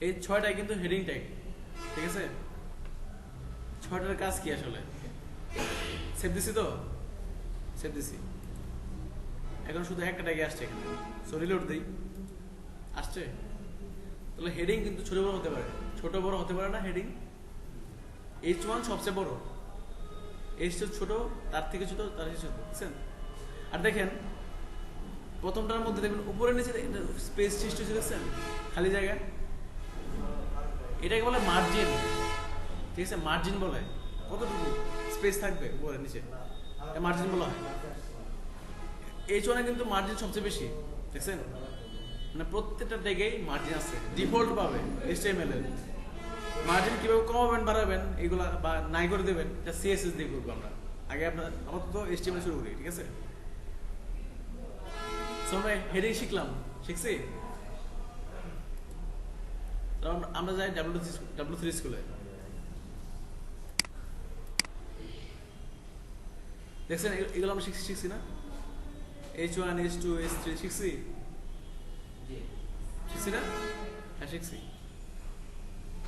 এই 6টাই কিন্তু হেডিং ট্যাগ, ঠিক আছে। 6টার কাজ কি আসলে, সেভ দিছি তো, সেভ দিছি। এখন শুধু একটা ট্যাগে আসছে এখানে, সো রিলোড দিই, আসছে। তাহলে হেডিং কিন্তু ছোট বড় হতে পারে, ছোট বড় হতে পারে না হেডিং। H1 সবচেয়ে বড়, H2 ছোট, তার থেকে ছোট, তার থেকে ছোট, বুঝছেন। আর দেখেন প্রথমটার মধ্যে দেখবেন উপরে নিচে স্পেস সৃষ্টি হচ্ছে, দেখছেন খালি জায়গা, এটাকে বলে মার্জিন, ঠিক আছে। মার্জিন বলে কতটুকু স্পেস থাকবে উপরে নিচে, মার্জিন বলা হয়। H1 এ কিন্তু মার্জিন সবচেয়ে বেশি, দেখছেন, মানে প্রত্যেকটা ট্যাগেই মার্জিন আছে ডিফল্ট পাবে। HTML এর মার্জিন কিভাবে কমাবেন বাড়াবেন এগুলা বা নাই করে দেবেন, এটা CSS দিয়ে করবো আমরা। আগে আপনার আপাতত HTML শুরু করি, ঠিক আছে। সো আমরা হেডিং শিখলাম, শিখছি। আমরা যাই W3 স্কুলে, দেখছেন এগুলো আমরা শিখছি না, H1 H2 H3 শিখছি, শিখছি না, হ্যাঁ শিখছি।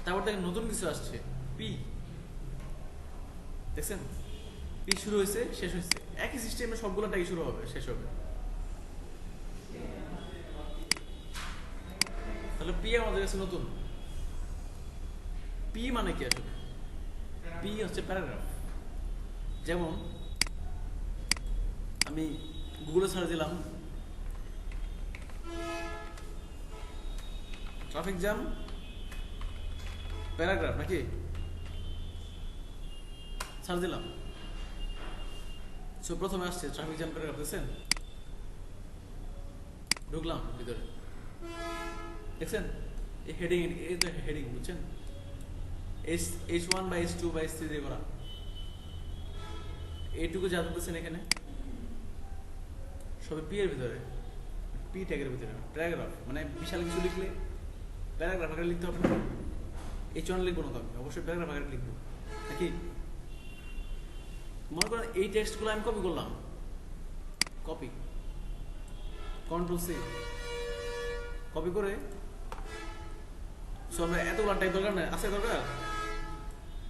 তারপর দেখেন নতুন কিছু আসছে, পি, দেখছেন পি শুরু হয়েছে শেষ হয়েছে, একই সিস্টেমে সবগুলো ট্যাগ শুরু হবে শেষ হবে। তাহলে পি আমাদের কাছে নতুন। পি মানে কি আসলে, পি হচ্ছে প্যারাগ্রাফ। যেমন আমি গুগলে সার্চ দিলাম ট্রাফিক জ্যাম প্যারাগ্রাফ, নাকি সার্চ দিলাম, সো প্রথমে আসছে ট্রাফিক জ্যাম প্যারাগ্রাফ, দেখছেন। ঢুকলাম ভিতরে, দেখছেন এই হেডিং, এই তো হেডিং, বুঝছেন, H1 বা H2 বা H3 দিয়ে করা। এইটুকু যা দেখতেছেন এখানে সবে পি এর ভিতরে, পি ট্যাগের ভিতরে প্যারাগ্রাফ, মানে বিশাল কিছু লিখলে প্যারাগ্রাফ আকারে লিখতে হবে না। H1 লিখবো না তো আমি, অবশ্যই প্যারাগ্রাফ আকারে লিখবো, নাকি। মনে করেন এই টেক্সটগুলো আমি কপি করলাম, কপি, কন্ট্রোল সি, কপি করে সো আমরা এতগুলো টাইপ দরকার না, আছে দরকার,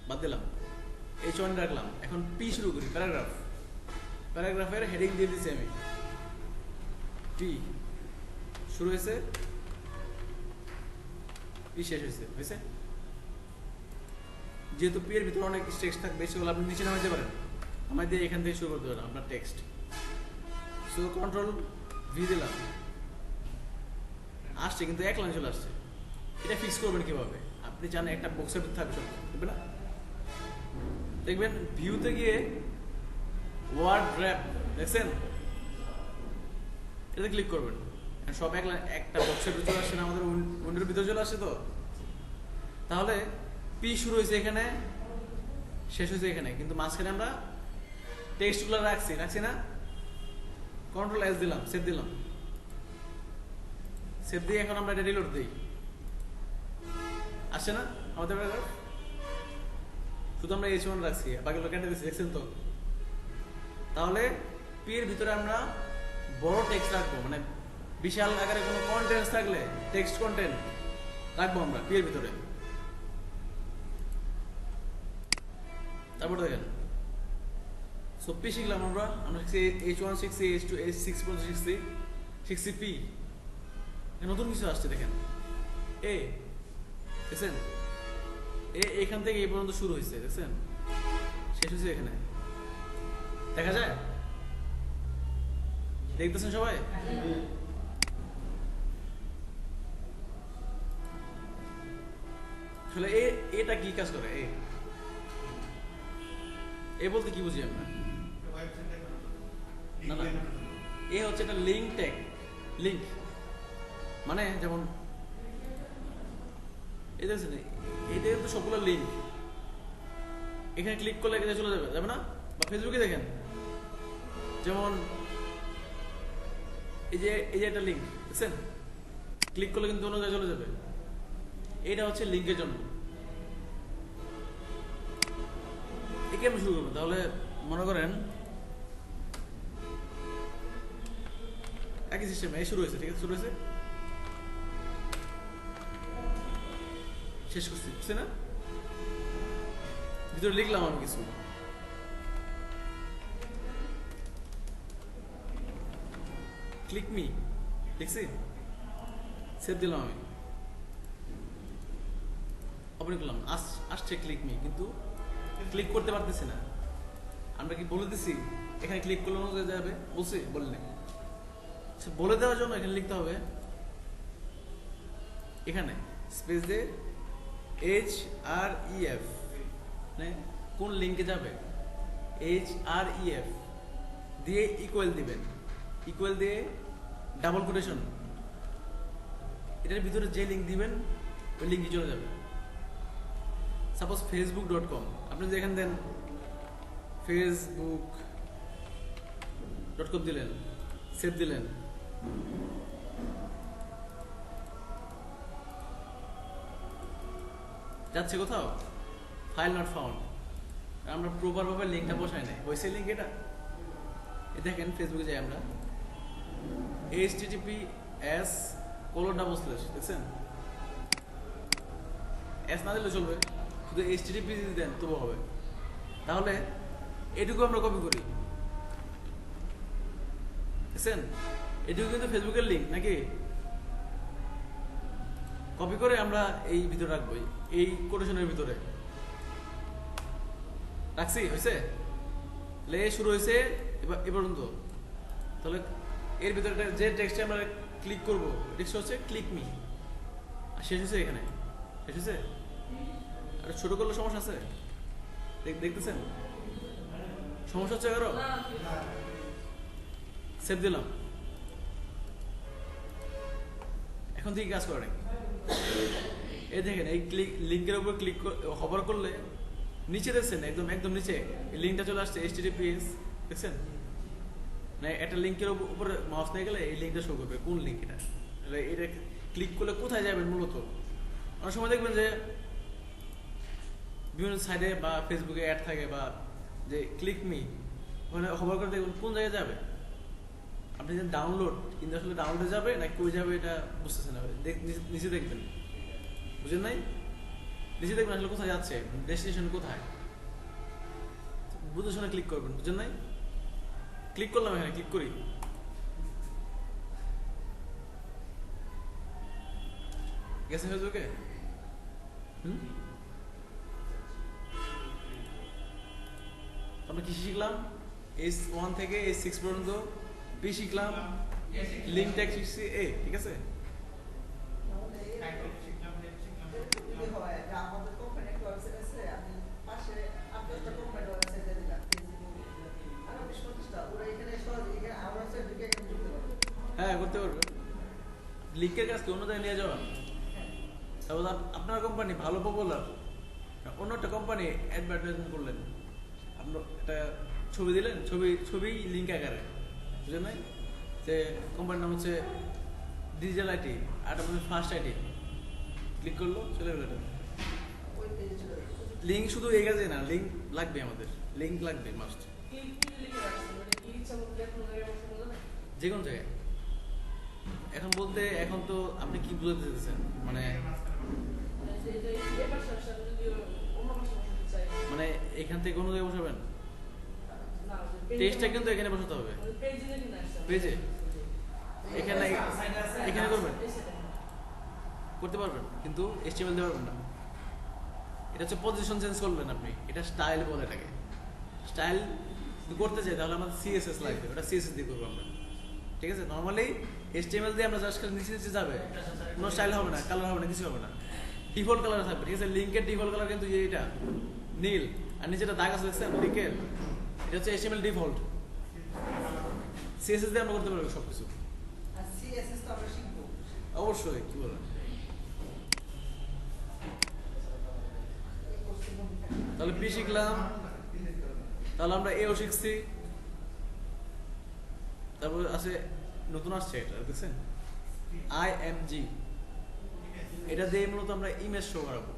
বাদ দিলাম, H1 রাখলাম। এখন পি শুরু করি, প্যারাগ্রাফ, প্যারাগ্রাফের হেডিং দিয়ে দিচ্ছি আমি, পি শুরু হয়েছে, পি শেষ হয়েছে, হয়েছে। যেহেতু পি এর ভিতরে অনেক টেক্সট থাকবে, সেগুলো আপনি নিচে নামাইতে পারেন, আমায় দিয়ে এখান থেকে শুরু করতে পারেন আপনার টেক্সট। সো কন্ট্রোল ভি দিলাম, আসছে কিন্তু এক লাইন চলে আসছে। এটা ফিক্স করবেন কিভাবে, আপনি জানেন একটা বক্সের ভিতরে থাকবে সব, দেখবে না, দেখবেন ভিউতে গিয়ে ওয়ার্ড র্যাপ, দেখছেন, এটা ক্লিক করবেন, সব এক লাইন একটা বক্সের ভিতরে চলে আসছে না, আমাদের উইন্ডোর ভিতরে চলে আসছে। তো তাহলে পি শুরু হয়েছে এখানে, শেষ হয়েছে এখানে, কিন্তু মাঝখানে আমরা টেক্সটগুলো রাখছি না। কন্ট্রোল এস দিলাম, সেভ দিলাম, সেভ দিয়ে এখন আমরা এটা রিলোড দিই, আসছে না আমাদের প্যারাগ্রাফ? শুধু আমরা H1 রাখছি, বাকিগুলো কেটে দিচ্ছি, দেখছেন তো? তাহলে পি এর ভিতরে আমরা বড় টেক্সট রাখবো, মানে বিশাল আকারে কোনো কন্টেন্টস থাকলে টেক্সট কন্টেন্ট রাখবো আমরা পি এর ভিতরে। তারপর দেখেন সো পি শিখলাম আমরা শিখছি H1 শিখছি, H2 H6 পর্যন্ত শিখছি পি। নতুন কিছু আসছে দেখেন এ, দেখছেন এখান থেকে এই পর্যন্ত শুরু হয়েছে, দেখছেন শেষ হয়েছে এখানে, দেখা যায়? দেখতেছেন সবাই? আসলে এটা কি কাজ করে? এ বলতে কি বুঝি আমরা? না না, এ হচ্ছে একটা লিঙ্ক ট্যাগ। লিঙ্ক মানে যেমন এই দেখছেন, এটা কিন্তু সবগুলো লিঙ্ক, এখানে ক্লিক করলে এখানে চলে যাবে না? বা ফেসবুকে দেখেন যেমন এই যে একটা লিঙ্ক, দেখছেন ক্লিক করলে কিন্তু অন্য জায়গায় চলে যাবে। এটা হচ্ছে লিঙ্কের জন্য। একে আমি শুরু করবো, তাহলে মনে করেন একই সিস্টেমে শুরু হয়েছে, ঠিক আছে? শুরু হয়েছে, শেষ করছি, বুঝছে না? ভিতরে লিখলাম আমি কিছু, ক্লিক মি লিখছি, সেভ দিলাম আমি, ওপেন করলাম, আসছে ক্লিক মি, কিন্তু ক্লিক করতে পারতেছি না। আমরা কি বলে দিছি এখানে ক্লিক করলে যাবে? বলছি? বললে বলে দেওয়ার জন্য এখানে লিখতে হবে, এখানে স্পেস দিয়ে HREF, মানে কোন লিঙ্কে যাবে HREF দিয়ে ইকুয়াল দিবেন, ইকুয়াল দিয়ে ডাবল কোটেশন, এটার ভিতরে যে লিঙ্ক দিবেন ওই লিঙ্কে চলে যাবে। সাপোজ facebook.com, আপনি যে এখানে দেন facebook.com দিলেন, সেভ দিলেন, যাচ্ছে কোথাও? ফাইল নট ফাউন্ড, আমরা প্রপার ভাবে লিঙ্কটা বসাই নাই। হয়েছে লিঙ্ক এটা? দেখেন ফেসবুকে যাই আমরা, https:// দেখছেন? এস না দিলে চলবে, শুধু http যদি দেন তবু হবে। তাহলে এটুকু আমরা কপি করি, দেখছেন? এটুকু কিন্তু ফেসবুকের লিঙ্ক নাকি? কপি করে আমরা এই ভিতরে রাখবো, এই কোটেশনের ভিতরে রাখছি। হয়েছে? লে শুরু হয়েছে এবার এ পর্যন্ত। তাহলে এর ভিতরে যে টেক্সটে আমরা ক্লিক করবো, টেক্সট হচ্ছে ক্লিক মি, আর শেষ হয়েছে এখানে। শেষ হয়েছে? আর ছোট করলে সমস্যা আছে? দেখতেছেন সমস্যা হচ্ছে? কারো সেভ দিলাম, এখন থেকে কাজ করে নাকি? এই দেখেন এই লিঙ্কের উপর ক্লিক হবার করলে নিচে দেখছেন, একদম নিচে এই লিঙ্কটা চলে আসছে https, দেখছেন? মানে একটা লিঙ্কের উপরে মাউস নিয়ে গেলে এই লিঙ্কটা শো করবে কোন লিঙ্ক এটা। এটা ক্লিক করলে কোথায় যাবেন মূলত? অনেক সময় দেখবেন যে বিভিন্ন সাইডে বা ফেসবুকে অ্যাড থাকে, বা যে ক্লিক মি, ওখানে খবর করে দেখবেন কোন জায়গায় যাবে। আপনি যে ডাউনলোড, কিন্তু আসলে ডাউনলোডে যাবে না কই যাবে এটা বুঝতেছেন না। নিচে দেখবেন, বুঝেন নাই? নিচে দেখবেন আসলে কোথায় যাচ্ছে, ডেস্টিনেশন কোথায়, বুঝে শুনে ক্লিক করবেন, বুঝেন নাই? ক্লিক করলাম, এখানে ক্লিক করি, গেছে ফেসবুকে। আমরা কি শিখলাম? S1 থেকে S6 পর্যন্ত পি শিখলাম, লিঙ্ক ট্যাগ শিখছি এ, ঠিক আছে? হ্যাঁ করতে পারবে, লিঙ্কের কাজ কি অন্য জায়গায় নিয়ে যাওয়া? আপনার কোম্পানি ভালো পপুলার, অন্য একটা কোম্পানি অ্যাডভার্টাইজমেন্ট করলেন, আপনার একটা ছবি দিলেন, ছবি লিঙ্ক আকারে, বুঝলেন নাই? যে কোম্পানির নাম হচ্ছে ডিজিটাল আইটি আর আমাদের ফার্স্ট আইটি ক্লিক করলো চলে গেলো এটা লিঙ্ক শুধু এই কাজে না লিঙ্ক লাগবে আমাদের লিঙ্ক লাগবে মাস্ট যে কোনো জায়গায় এখন বলতে এখন তো আপনি কি বুঝাতে চাইছেন মানে মানে এখান থেকে কোনো জায়গায় বসাবেন টেস্টটা কিন্তু এখানে বসাতে হবে পেজে এখানে এখানে করবেন করতে পারবেন কিন্তু HTML দিতে পারবেন না এটা হচ্ছে পজিশন চেঞ্জ করবেন আপনি এটা স্টাইল বলে এটাকে স্টাইল করতে চাই তাহলে আমাদের CSS লাগবে ওটা CSS দিয়ে করবো আমরা ঠিক আছে নর্মালি HTML দিয়ে আমরা জাস্ট নিচে নিচে যাবে কোনো স্টাইল হবে না কালার হবে না কিছু হবে না ডিফল্ট কালার থাকবে ঠিক আছে লিঙ্কের ডিফল্ট কালার কিন্তু এটা নীল আর নিচে একটা দাগ আছে দেখছেন লিঙ্কের এটা হচ্ছে HTML ডিফল্ট CSS দিয়ে আমরা করতে পারবো সবকিছু আর CSS তো আমরা শিখবো অবশ্যই কি বলেন তাহলে B শিখলাম তাহলে আমরা এও শিখছি তারপর আছে নতুন আসছে এটা দেখছেন IMG এটা দিয়ে মূলত আমরা ইমেজ শো করাবো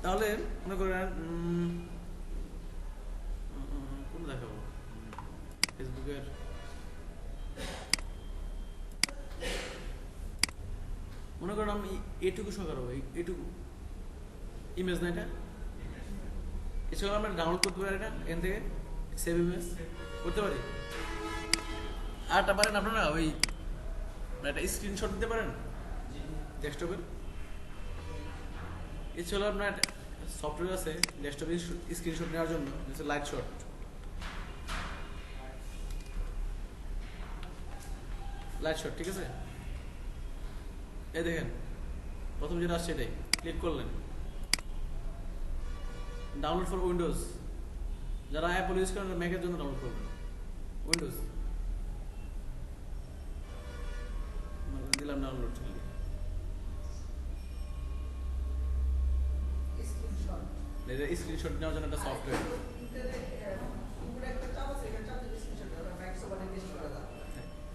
তাহলে মনে করেন কোন দেখাবো ফেসবুকের মনে করেন আমি এটুকু শো করাবো এইটুকু ইমেজ না এটা এছাড়া আমরা ডাউনলোড করতে পারি এটা এখান থেকে সেভ ইমেজ করতে পারি আরটা পারেন আপনারা ওই একটা স্ক্রিনশট দিতে পারেন ডেস্কটপের এছাড়া আপনার সফটওয়্যার আছে ডেস্কটপে স্ক্রিনশট নেওয়ার জন্য লাইট শট ঠিক আছে এই দেখেন প্রথম যেটা আসছে এটাই ক্লিক করলেন ডাউনলোড ফর উইন্ডোজ যারা অ্যাপল ইউজ করেন ম্যাকের জন্য ডাউনলোড করবেন উইন্ডোজ দিলাম ডাউনলোড স্ক্রিনশট নেওয়ার জন্য একটা সফটওয়্যার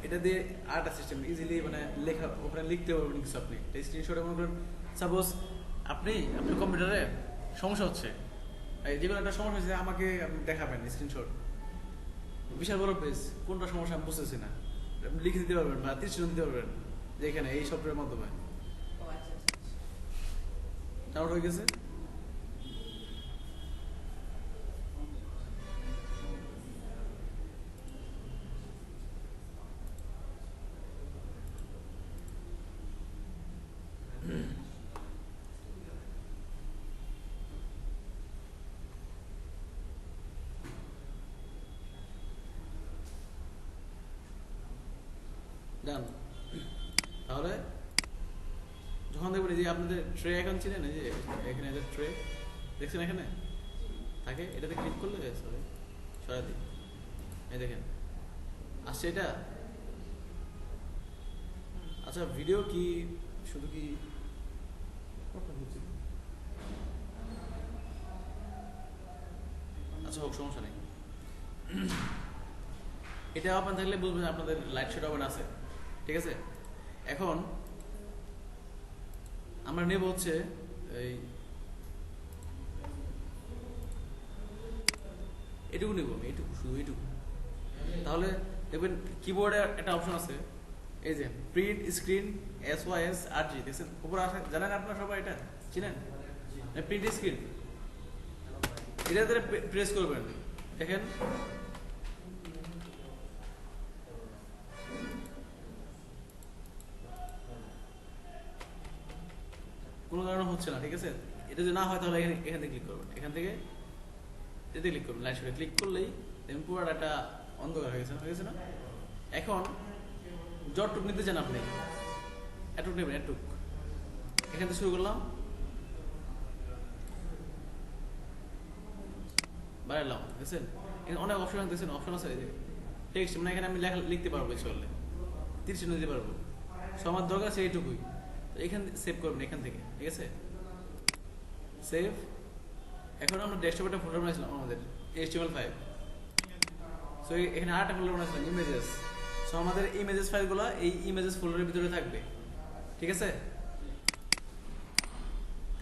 এটা দিয়ে আর্ট সিস্টেম ইজিলি মানে লেখা ওখানে লিখতে পারবেন কিছু আপনি স্ক্রিনশটে মনে করেন সাপোজ আপনার কম্পিউটারে সমস্যা হচ্ছে যে কোনো একটা সমস্যা হচ্ছে আমাকে দেখাবেন স্ক্রিনশট বিশাল বড় পেজ কোনটা সমস্যা আমি বুঝতেছি না আপনি লিখে দিতে পারবেন বা 30 জন দিতে পারবেন যে এখানে এই সফটওয়্যারের মাধ্যমে ডাউনলোড হয়ে গেছে ডান তাহলে যখন দেখবেন যে আপনাদের ট্রে এখন ছিলেন এই যে এখানে যে ট্রে দেখছেন এখানে থাকে এটাতে ক্লিক করলে সরি সরাই দিই এই দেখেন আসছে এটা আচ্ছা ভিডিও কি শুধু কি আচ্ছা হোক সমস্যা নেই এটা আপনার থাকলে বুঝবেন আপনাদের লাইট শেড ওপেন আছে ঠিক আছে এখন আমরা নেব হচ্ছে এই এটুকু নেব এইটুকু শুধু এইটুকু তাহলে দেখবেন কিবোর্ডে একটা অপশন আছে এই যে প্রিন্ট স্ক্রিন SYS RG দেখছেন উপরে আসে জানেন আপনারা সবাই এটা চিনেন প্রিন্ট স্ক্রিন এটাতে প্রেস করবেন দেখেন কোনো কারণে হচ্ছে না ঠিক আছে এটা যদি না হয় তাহলে এখান থেকে ক্লিক করবেন এখান থেকে এতে ক্লিক করবেন লাইট শটে ক্লিক করলেই দেখুন পুরো একটা অন্ধকার হয়ে গেছে না এখন যতটুক নিতে চান আপনি এটুক নেবেন এটুক এখান থেকে শুরু করলাম বাড়ালাম দেখছেন এখানে অনেক অপশন দেখছেন অপশন আছে টেক্সট মানে এখানে আমি লেখা লিখতে পারবো চললে 30 দিতে পারবো সো আমার দরকার আছে এইটুকুই এখান সেভ করবেন এখান থেকে ঠিক আছে সেভ এখন আমরা ডেস্কটপে একটা ফোল্ডার বানাইছিলাম আমাদের HTML5 সো এখানে আরেকটা ফোল্ডার বানাইছিলাম ইমেজেস সো আমাদের ইমেজেস ফাইলগুলো এই ইমেজেস ফোল্ডারের ভিতরে থাকবে, ঠিক আছে?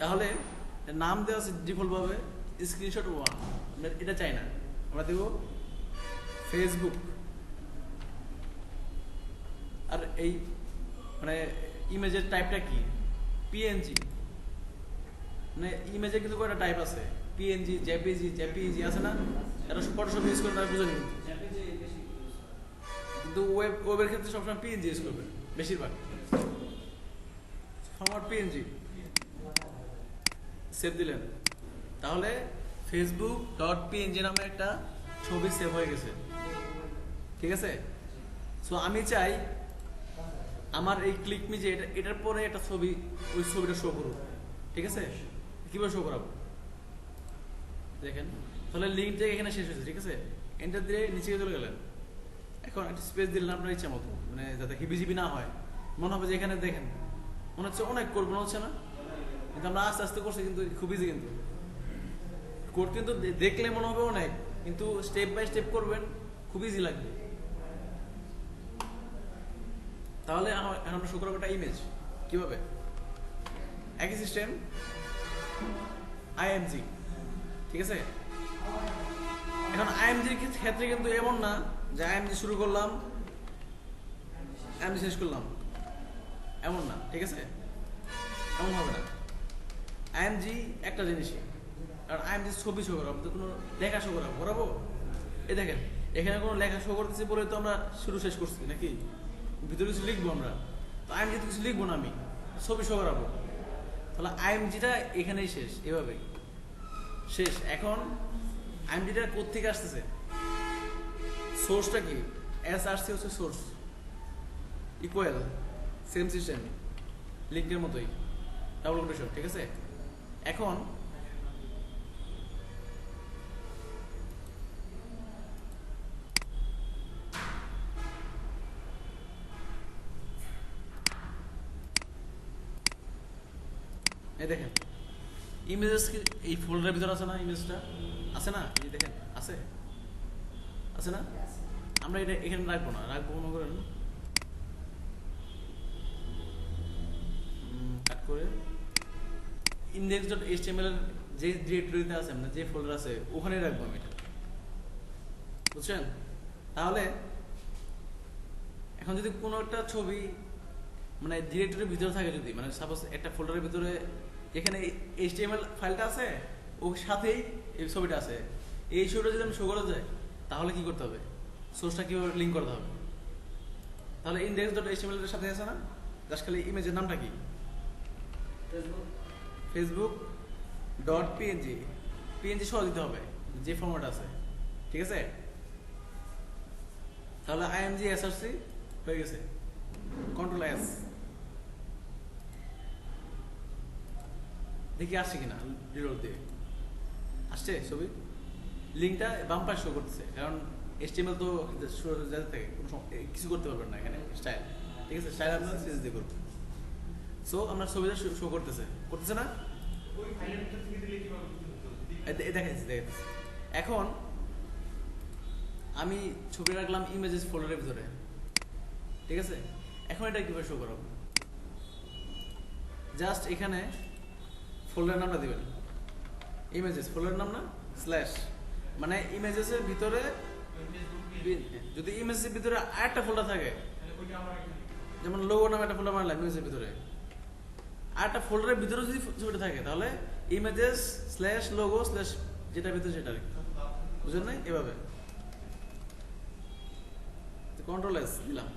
তাহলে নাম দেওয়া আছে ডিফল্ট ভাবে স্ক্রিনশট 1, আমরা এটা চাই না, আমরা দেব ফেসবুক। আর এই মানে ইমেজের টাইপটা কি? পিএনজি। মানে ইমেজে কিন্তু কয়টা টাইপ আছে, পিএনজি, জেপিজি আছে না? এটা ফটোশপ ইউজ করে তারা বুঝে নিন, কিন্তু ওয়েবের ক্ষেত্রে সবসময় পিএনজি ইউজ করবে বেশিরভাগ। ফরম্যাট পিএনজি সেভ দিলেন, তাহলে ফেসবুক ডট পিএনজি নামে একটা ছবি সেভ হয়ে গেছে, ঠিক আছে? সো আমি চাই আমার এই ক্লিক মি যে এটার পরে একটা ছবি, ওই ছবিটা শো করুক, ঠিক আছে? কিভাবে শো করাবো দেখেন, তাহলে লিঙ্কটা এখানে শেষ হয়েছে, ঠিক আছে? এন্টার দিয়ে নিচে চলে গেলেন, এখন একটা স্পেস দিলেন আপনার ইচ্ছা মতো, মানে যাতে হিবিজিবি না হয়, মনে হবে যে এখানে দেখেন মনে হচ্ছে অনেক কোড মনে হচ্ছে না, কিন্তু আমরা আস্তে আস্তে করছি, কিন্তু খুব ইজি, কিন্তু কোড কিন্তু দেখলে মনে হবে অনেক, কিন্তু স্টেপ বাই স্টেপ করবেন খুব ইজি লাগবে। তাহলে এখন আমরা শো করবো একটা ইমেজ, কিভাবে? একই সিস্টেম, আইএমজি, ঠিক আছে? এখন আইএমজির ক্ষেত্রে কিন্তু এমন না যে আইএমজি শুরু করলাম আইএমজি শেষ করলাম, এমন না, ঠিক আছে? এমন হবে না। আইএমজি একটা জিনিসই, কারণ আইএমজি ছবি শো করাবো, তো কোনো লেখা শো করাবো। এই দেখেন এখানে কোনো লেখা শো করতেছি বলে তো আমরা শুরু শেষ করছি নাকি? ভিতরে কিছু লিখবো আমরা, তো আইএমজি তো কিছু লিখবো না, আমি ছবি শো করাবো, তাহলে আইএমজিটা এখানেই শেষ, এভাবেই শেষ। এখন আইএমজিটা কোত্থেকে আসতেছে, সোর্সটা কি? এস আসছে হচ্ছে সোর্স, ইকুয়াল সেম সিস্টেম, লিঙ্কের মতোই, ডাবল কোটেশন, ঠিক আছে? এখন এই দেখেন ইমেজেস এই ফোল্ডারের ভিতরে আছে না? ইমেজটা আছে না? এই দেখেন আছে, আছে না? আমরা এটা এখানে রাখবো না, রাখবো মনে করেন কাট করে index.html এর যে ডিরেক্টরিতে আছে, মানে যে ফোল্ডার আছে ওখানে রাখবো আমি এটা, বুঝছেন? তাহলে এখন যদি কোনো একটা ছবি মানে ডিরেক্টরির ভিতরে থাকে, যদি মানে সাপোজ একটা ফোল্ডারের ভিতরে যেখানে HTML ফাইলটা আছে ওর সাথেই এই ছবিটা আছে, এই ছবিটা যদি আমি শো করা যায় তাহলে কি করতে হবে? সোর্সটা কিভাবে লিঙ্ক করতে হবে? তাহলে index.html এর সাথে আছে না, জাস্ট খালি ইমেজের নামটা কি? ফেসবুক ডট পিএনজি, পিএনজি সহ দিতে হবে যে ফরম্যাট আছে, ঠিক আছে? তাহলে আইএমজি এসআরসি হয়ে গেছে, কন্ট্রোল এস, দেখি আসছে কিনা, রিলোড দিয়ে আসছে ছবি, লিঙ্কটা বাম পাশে শো করতেছে, কারণ HTML তো যাতে থাকে কোনো কিছু করতে পারবেন না এখানে, স্টাইল, ঠিক আছে? স্টাইল আপনার সিরিজ দিয়ে করবেন। সো আমরা ছবিটা শো করতেছে না? দেখাচ্ছি। এখন আমি ছবি রাখলাম ইমেজেস ফোল্ডারের ভিতরে, ঠিক আছে? এখন এটা কিভাবে শো করাবো? জাস্ট এখানে ফোল্ডার নামটা দিবেন, ইমেজেস ফোল্ডার নাম না স্ল্যাশ, মানে ইমেজেসের ভিতরে যদি ইমেজেসের ভিতরে আরেকটা ফোল্ডার থাকে, যেমন লোগো নামে একটা ফোল্ডার বানালাম ইমেজের ভিতরে, আরেকটা ফোল্ডারের ভিতরে যদি ছবিটা থাকে তাহলে ইমেজেস স্ল্যাশ লোগো স্ল্যাশ যেটার ভিতরে সেটা, বুঝলেন না? এভাবে কন্ট্রোল এস দিলাম,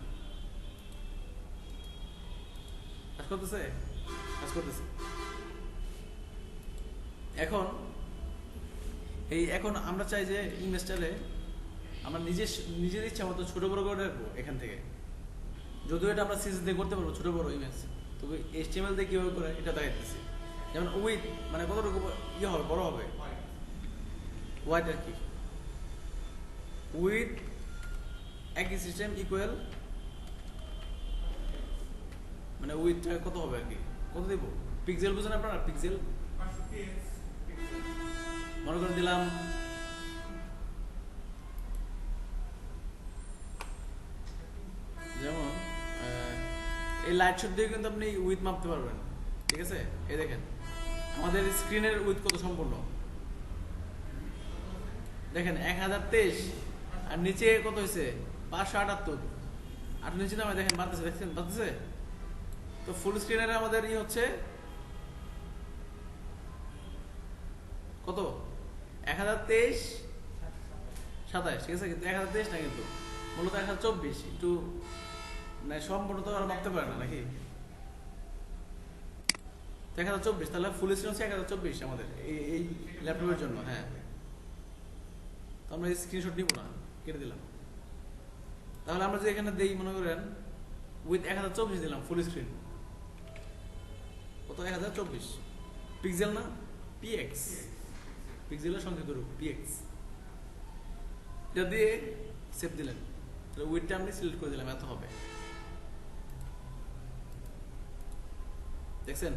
কাজ করতেছে। এখন আমরা চাই যে ইমেজটারে আমরা নিজের ইচ্ছা মতো ছোট বড় করে রাখবো এখান থেকে, যদিও এটা আমরা সিএসএস দিয়ে করতে পারবো ছোট বড় ইমেজ, তবে HTML দিয়ে কিভাবে করে এটা দেখাইতেছি। যেমন উইথ মানে কতটুকু ইয়ে হবে, বড় হবে, হোয়াইট আর কি, উইথ একই সিস্টেম ইকুয়াল, মানে উইথটা কত হবে আর কি, কত দিব? পিক্সেল বুঝেন আপনারা? পিক্সেল মনে করে দিলাম 500 এই লাইট শট দিয়ে কিন্তু আপনি উইথ মাপতে পারবেন, ঠিক আছে? এই দেখেন আমাদের স্ক্রিনের উইথ কত সম্পূর্ণ, দেখেন 1023 আর নিচে কত হয়েছে 578, আর নিচে নামে দেখেন বাড়তেছে, দেখছেন বাড়তেছে। তো ফুল স্ক্রিনের আমাদের হচ্ছে কত 1023 27, ঠিক আছে? কিন্তু 1023 না, কিন্তু মূলত 1024, একটু মানে সম্পূর্ণ তো আর মাপতে পারে না নাকি? 1024, তাহলে ফুল স্ক্রিন হচ্ছে 1024 আমাদের এই ল্যাপটপের জন্য। হ্যাঁ, তো আমরা এই স্ক্রিনশট নিব না, কেটে দিলাম। তাহলে আমরা যে এখানে দেই মনে করেন উইথ 1024 দিলাম ফুল স্ক্রিন, কত 1024 পিক্সেল না, পিএক্স, পিক্সেলের সংক্ষিপ্ত রূপ পিএক্স। এটা দিয়ে সেভ দিলেন, তাহলে উইথটা আমি সিলেক্ট করে দিলাম, এত হবে, দেখছেন?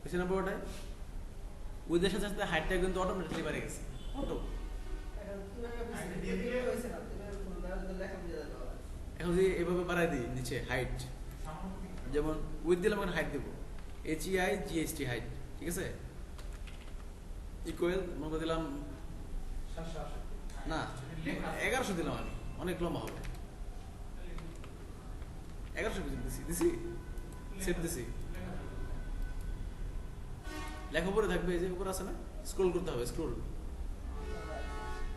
দেখছেন না পুরোটাই? উইথের সাথে সাথে হাইটটা কিন্তু অটোমেটিকলি বেড়ে গেছে, অটো। এখন যদি এভাবে বাড়াই দিই নিচে হাইট, যেমন উইথ দিলাম এখন হাইট দেবো HEIGHT হাইট, ঠিক আছে? ইকুয়াল মনে করে দিলাম না 1100 দিলাম আমি, অনেক লম্বা হবে। 1100 দিছি, সেভ দিছি। লেখা উপরে থাকবে, এই যে উপরে আছে না, স্ক্রল করতে হবে, স্ক্রল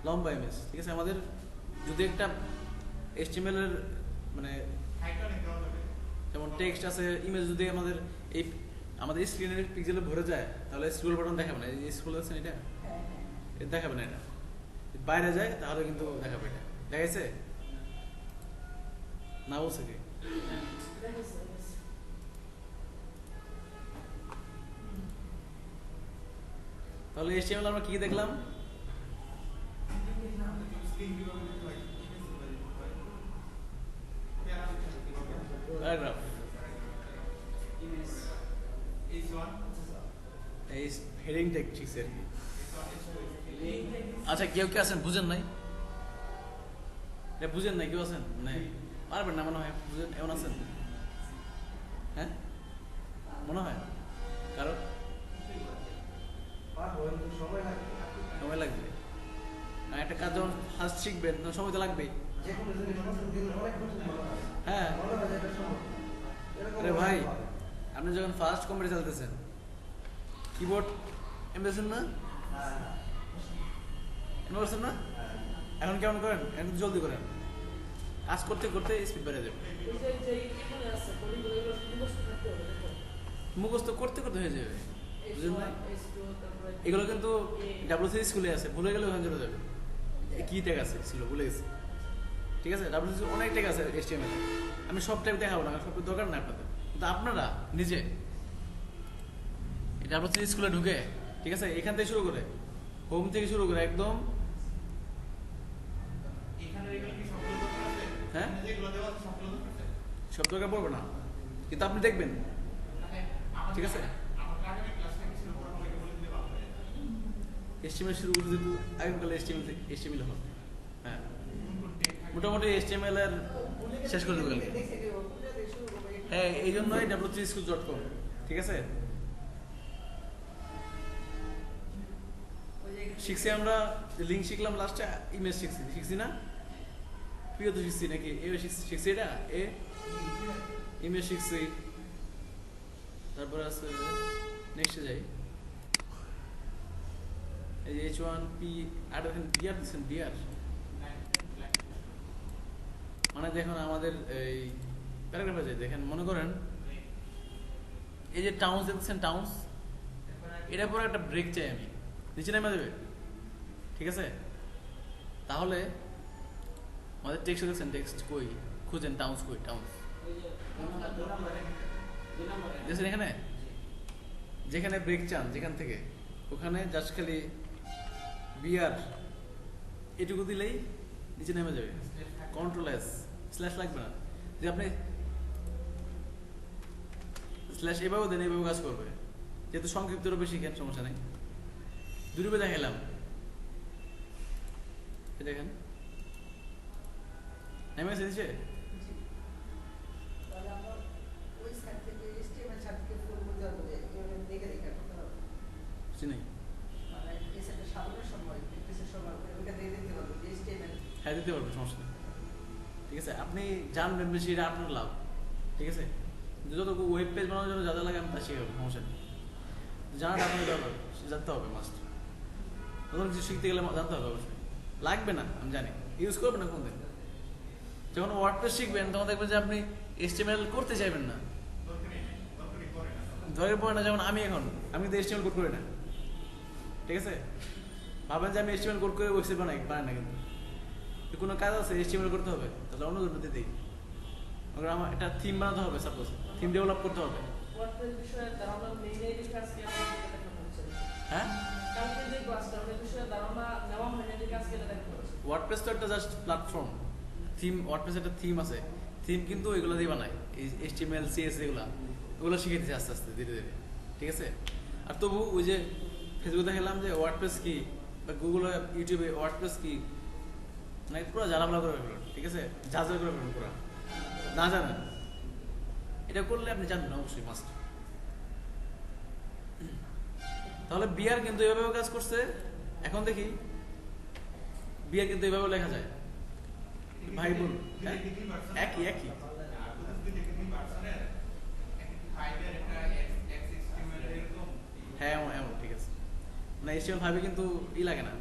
লম্বা ইমেজ, ঠিক আছে? আমাদের যদি একটা HTML এর মানে যেমন টেক্সট আছে, ইমেজ যদি আমাদের স্ক্রিনের পিক্সেলে ভরে যায়, তাহলে স্ক্রল বাটন দেখাবে না, এই স্ক্রল আছে না, এটা দেখাবে না। এটা বাইরে যায় তাহলে কিন্তু দেখাবে। এটা দেখাইছে না, বলছে কি? তাহলে HTML আমরা কি দেখলাম? প্যারাগ্রাফ, এই হেডিং টেক্সট, ঠিক আছে? আচ্ছা, কেউ কি আছেন বুঝেন নাই? এটা বুঝেন নাই কেউ আছেন? মানে পারবেন না মনে হয়, বুঝেন এমন আছেন? হ্যাঁ, মনে হয় কারণ সময় লাগবে না। একটা কাজ যখন ফার্স্ট শিখবেন তখন সময় তো লাগবেই। হ্যাঁ, আরে ভাই, আপনি যখন ফার্স্ট কম্পিউটার চালাতেছেন, কিবোর্ড এমতেছেন না, এমন করছেন না? এখন কেমন করেন? এখন জলদি করেন, কাজ করতে করতে স্পিড বেড়ে যাবে, মুখস্থ করতে করতে হয়ে যাবে, বুঝলেন না? এগুলো কিন্তু W3 স্কুলে আছে, ভুলে গেলে ওখানে চলে যাবে। কি ট্যাগ আছে ছিল ভুলে গেছি, ঠিক আছে? W3 অনেক ট্যাগ আছে HTML, আমি সব ট্যাগ দেখাবো না, সব দরকার না আপনাদের। কিন্তু আপনারা নিজে W3 স্কুলে ঢুকে, ঠিক আছে, এখান থেকে শুরু করে, হোম থেকে শুরু করে একদম, হ্যাঁ সব দরকার পড়বে না, কিন্তু আপনি দেখবেন, ঠিক আছে? HTML শুরু করে যেহেতু আগামীকালে HTML হবে, হ্যাঁ মোটামুটি HTML এর শেষ করে দেবো কালকে। হ্যাঁ, এই জন্যই w3school.com, ঠিক আছে? শিখছি আমরা, লিঙ্ক শিখলাম, লাস্টে ইমেজ শিখছি না, প্রিয় তো শিখছি নাকি? শিখছি এটা ইমেজ শিখছি, তারপর আছে নেক্সটে যাই, এই যে H1P আর এখানে বিআর দিচ্ছেন, বিআর মানে দেখুন আমাদের এই প্যারাগ্রাফে যাই, দেখেন মনে করেন এই যে টাউন্স দেখছেন, টাউন্স, এটার পরে একটা ব্রেক চাই আমি, নিচে নেমে দেবে, ঠিক আছে? তাহলে আমাদের টেক্সট দেখছেন, টেক্সট কই খুঁজেন, টাউন্স কই, টাউন্স দেখছেন এখানে, যেখানে ব্রেক চান যেখান থেকে, ওখানে জাস্ট খালি বিআর এটুকু দিলেই নিচে নেমে যাবে, কন্ট্রোল S, স্ল্যাশ লাগবে না। যে আপনি স্ল্যাশ এভাবে দেন, এইভাবে কাজ করবে, যেহেতু সংক্ষিপ্ত রূপে শিখেন, সমস্যা নেই। দুরূপে দেখালাম, দেখেন নেমে এসে নিচে, চিনি মানে এই সেটটা সাধারণের সময় প্র্যাকটিসের সময় ওইটা দিয়ে দিতে পারবো যে HTML হ্যাঁ দিতে পারবেন, সমস্যা নেই। ঠিক আছে, আপনি জানবেন বেশি, এটা আপনার লাভ। ঠিক আছে, যত ওয়েব পেজ বানানোর জন্য যা যা লাগে আমি তা শিখাবো, সমস্যা নেই। জানাটা আপনাকে দরকার, জানতে হবে মাস্ট। নতুন কিছু শিখতে গেলে জানতে হবে অবশ্যই। লাগবে না আমি জানি, ইউজ করবেন না কোনদিন। যখন ওয়ার্ডপ্রেস শিখবেন তখন দেখবেন যে আপনি HTML করতে চাইবেন না, দরকার পড়ে না। যেমন আমি তো HTML কোড করি না, ঠিক আছে। ভাবেন যে আমি HTML কোড করে ওয়েবসাইট বানাই না, কিন্তু কোনো কাজ আছে HTML করতে হবে, তাহলে অন্য জন্য দিই। আমার একটা থিম বানাতে হবে, সাপোজ থিম ডেভেলপ করতে হবে। ওয়ার্ডপ্রেস বিষয়ে ধারণা নেই কাজকে আমরা দেখা হচ্ছে। হ্যাঁ, কালকে যে ক্লাসটা ওই বিষয়ে ধারণা নেওয়া হয়নি যে কাজকে দেখা হচ্ছে। ওয়ার্ডপ্রেস তো একটা জাস্ট প্ল্যাটফর্ম। থিম, ওয়ার্ডপ্রেস একটা থিম আছে, থিম কিন্তু এগুলো দিয়ে বানায়, এই HTML CSS ওগুলো শিখে দিচ্ছে আস্তে আস্তে ধীরে ধীরে, ঠিক আছে। আর তবু ওই যে ফেসবুকে দেখলাম যে ওয়ার্ডপ্রেস কি, বা গুগলে ইউটিউবে ওয়ার্ডপ্রেস কি, মানে পুরো জ্বালাপালা করে ফেলুন, ঠিক আছে, যা যা করে ফেলুন পুরো। না জানেন এটা করলে আপনি জানবেন অবশ্যই মাস্ট। তাহলে বিয়ার কিন্তু এভাবে কাজ করছে। এখন দেখি বিয়ার কিন্তু এভাবে লেখা যায়, ভাই বোন একই একই। হ্যাঁ এমন এমন, ঠিক আছে। না HTML5 কিন্তু লাগে না,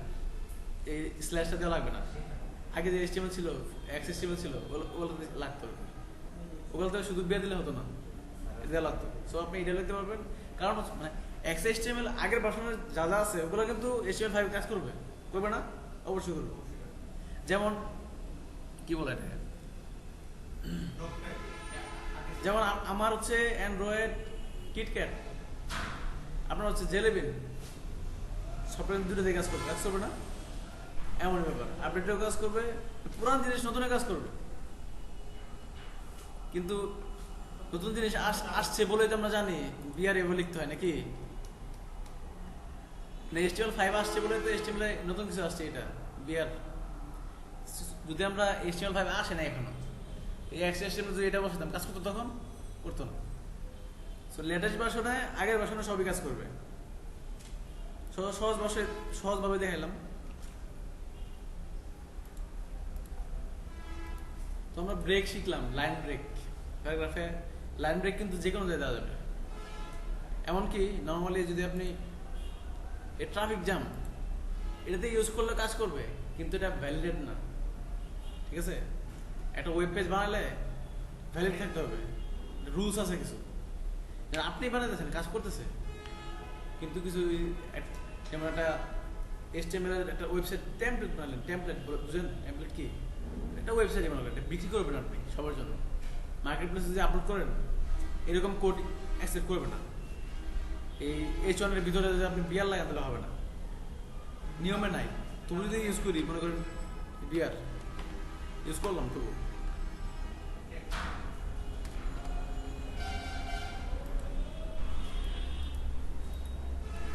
এই স্ল্যাশটা দেওয়া লাগবে না। আগে যে HTML ছিল, XHTML ছিল, ওগুলো লাগতো, ওগুলো তো শুধু বিয়ে দিলে হতো না, দেওয়া লাগতো। সো আপনি এটা লিখতে পারবেন, কারণ মানে XHTML আগের ভার্সনের যা যা আছে ওগুলো কিন্তু HTML5 কাজ করবে না, অবশ্যই করবে। যেমন কি বলে এটা, যেমন আমার হচ্ছে অ্যান্ড্রয়েড কিটক্যাট, আপনার হচ্ছে জেলেবিন, সফটওয়্যার দুটো দিয়ে কাজ করবে না, এমন ব্যাপার। আপডেটেও কাজ করবে, পুরান জিনিস নতুনে কাজ করবে। কিন্তু নতুন জিনিস আসছে বলেই তো আমরা জানি বিআর এভাবে লিখতে হয় নাকি, না HTML5 আসছে বলে তো HTML নতুন কিছু আসছে, এটা বিআর। যদি আমরা HTML5 আসে না এখনো, এই XHTML যদি এটা বসাতাম কাজ করতো, তখন করতো না। সো লেটেস্ট ভার্সনে আগের ভার্সনে সবই কাজ করবে। সহজভাবে দেখাইলাম। তো আমরা ব্রেক শিখলাম, লাইন ব্রেক। প্যারাগ্রাফে লাইন ব্রেক কিন্তু যে কোনো জায়গায় দেওয়া যাবে। এমনকি নর্মালি যদি আপনি ট্রাফিক জ্যাম, এটাতে ইউজ করলে কাজ করবে, কিন্তু এটা ভ্যালিডেট না, ঠিক আছে। একটা ওয়েব পেজ বানালে ভ্যালিড থাকতে হবে, রুলস আছে কিছু। আপনি বানাতেছেন, কাজ করতেছে, কিন্তু কিছু যেমন একটা HTML এর একটা ওয়েবসাইট টেমপ্লেট বানালেন, টেমপ্লেট বুঝেন টেমপ্লেট কি, একটা ওয়েবসাইট বানালেন, এটা বিক্রি করবেন আপনি সবার জন্য, মার্কেট প্লেসে যদি আপলোড করেন, এরকম কোড অ্যাকসেপ্ট করবে না। এই H1 এর ভিতরে যদি আপনি বিয়ার লাগান তাহলে হবে না, নিয়মে নাই। তুমি যদি ইউজ করি, মনে করেন বিয়ার ইউজ করলাম, তবু